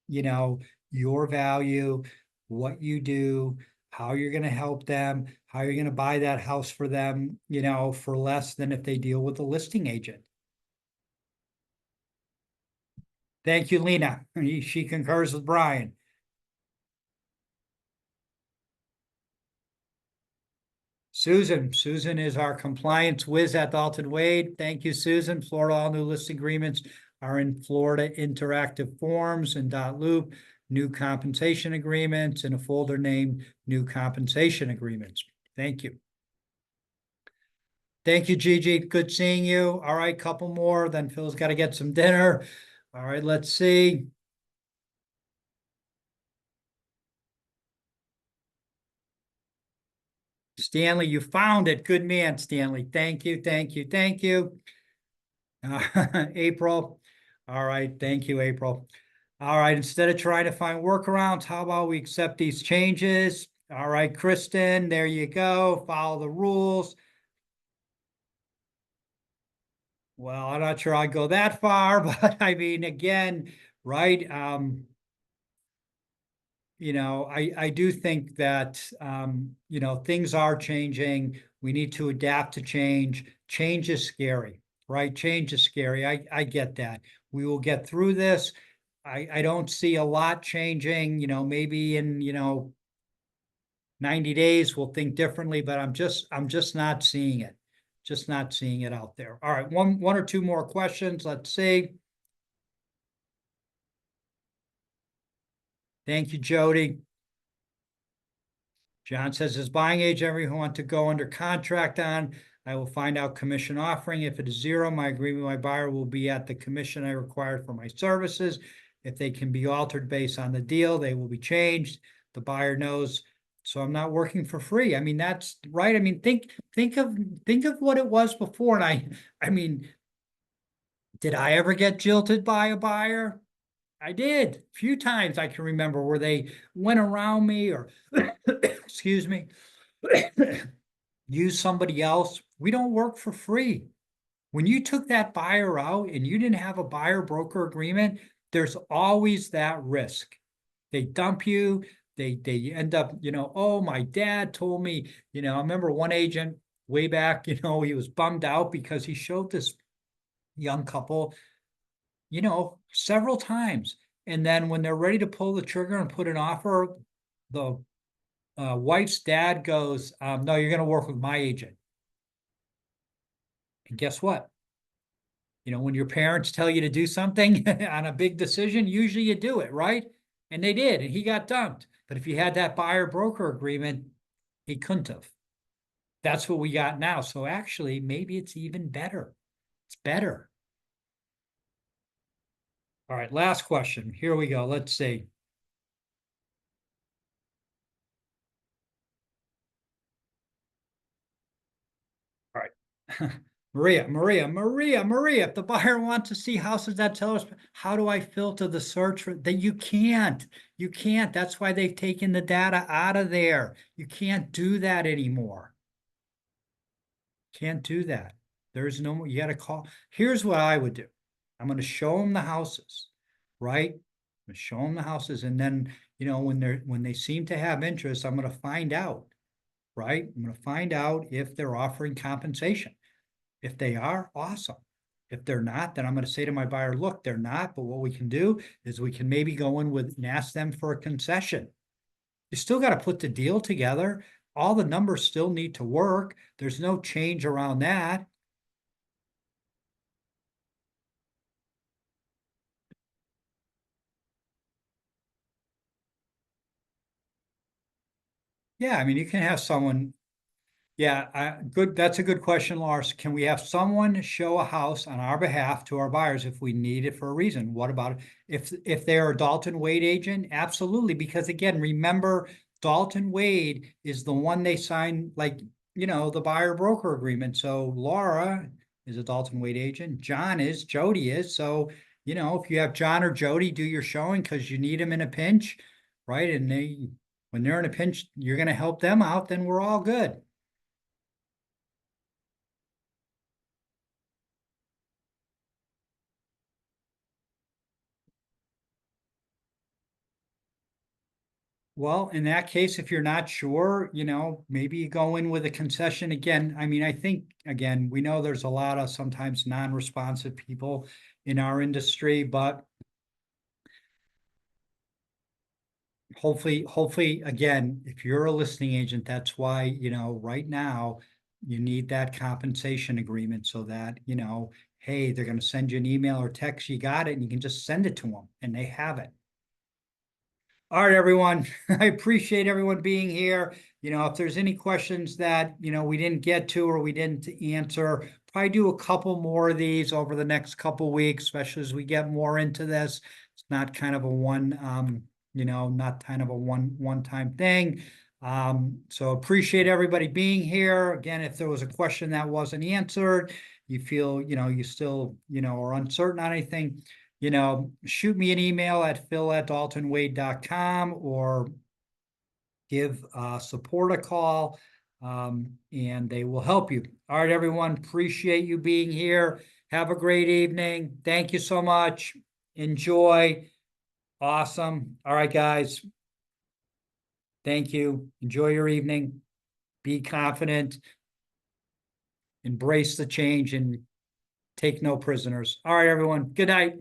you know, your value, what you do, how you're going to help them, how you're going to buy that house for them, for less than if they deal with a listing agent. Thank you, Lena. She concurs with Brian. Susan is our compliance whiz at Dalton Wade. Thank you, Susan. Florida all new list agreements are in Florida interactive forms and .loop, new compensation agreements in a folder named new compensation agreements. Thank you. Thank you, Gigi. Good seeing you. All right, couple more. Then Phil's got to get some dinner. All right, let's see. Stanley, you found it. Good man, Stanley. Thank you, thank you, thank you. April. All right, thank you, April. All right, instead of trying to find workarounds, how about we accept these changes? All right, Kristen, there you go. Follow the rules. Well, I'm not sure I'd go that far, but I mean, again, right? I do think that things are changing. We need to adapt to change. Change is scary, right? Change is scary. I get that. We will get through this. I don't see a lot changing. Maybe in 90 days we'll think differently, but I'm just not seeing it. Just not seeing it out there. All right, one or two more questions. Let's see. Thank you, Jody. John says, is buying age everyone want to go under contract on? I will find out commission offering. If it is zero, my agreement with my buyer will be at the commission I required for my services. If they can be altered based on the deal, they will be changed. The buyer knows. So I'm not working for free. I mean, that's right. I mean, think of what it was before. And I mean, did I ever get jilted by a buyer? I did a few times. I can remember where they went around me or excuse me, use somebody else. We don't work for free. When you took that buyer out and you didn't have a buyer broker agreement, there's always that risk. They dump you, they end up, oh, my dad told me, I remember one agent way back, he was bummed out because he showed this young couple, several times. And then when they're ready to pull the trigger and put an offer, the wife's dad goes, no, you're going to work with my agent. And guess what? When your parents tell you to do something on a big decision, usually you do it, right? And they did, and he got dumped. But if you had that buyer broker agreement, he couldn't have. That's what we got now. So actually, maybe it's even better. It's better. All right, last question. Here we go. Let's see. All right. Maria, if the buyer wants to see houses that tell us, how do I filter the search for that? You can't. You can't. That's why they've taken the data out of there. You can't do that anymore. Can't do that. There's no more. You got to call. Here's what I would do. I'm going to show them the houses, right? I'm going to show them the houses, and then when they seem to have interest, I'm going to find out, right? I'm going to find out if they're offering compensation. If they are, awesome. If they're not, then I'm going to say to my buyer, look, they're not, but what we can do is we can maybe go in with and ask them for a concession. You still got to put the deal together. All the numbers still need to work. There's no change around that. Yeah, I mean, you can have someone. Yeah, good. That's a good question, Lars. Can we have someone show a house on our behalf to our buyers if we need it for a reason? What about if they're a Dalton Wade agent? Absolutely, because again, remember, Dalton Wade is the one they signed, like, the buyer broker agreement. So Laura is a Dalton Wade agent. John is, Jody is. So, if you have John or Jody do your showing because you need them in a pinch, right? And when they're in a pinch, you're going to help them out, then we're all good. Well, in that case, if you're not sure, maybe you go in with a concession again. I mean, I think, again, we know there's a lot of sometimes non-responsive people in our industry, but hopefully, again, if you're a listing agent, that's why, right now you need that compensation agreement so that, hey, they're going to send you an email or text, you got it, and you can just send it to them and they have it. All right, everyone. I appreciate everyone being here. If there's any questions that, we didn't get to or we didn't answer, probably do a couple more of these over the next couple weeks, especially as we get more into this. It's not kind of a not kind of a one-time thing. So appreciate everybody being here. Again, if there was a question that wasn't answered, you feel, you still, are uncertain on anything, shoot me an email at phil@daltonwade.com or give support a call, and they will help you. All right, everyone. Appreciate you being here. Have a great evening. Thank you so much. Enjoy. Awesome. All right, guys. Thank you. Enjoy your evening. Be confident. Embrace the change and take no prisoners. All right, everyone. Good night.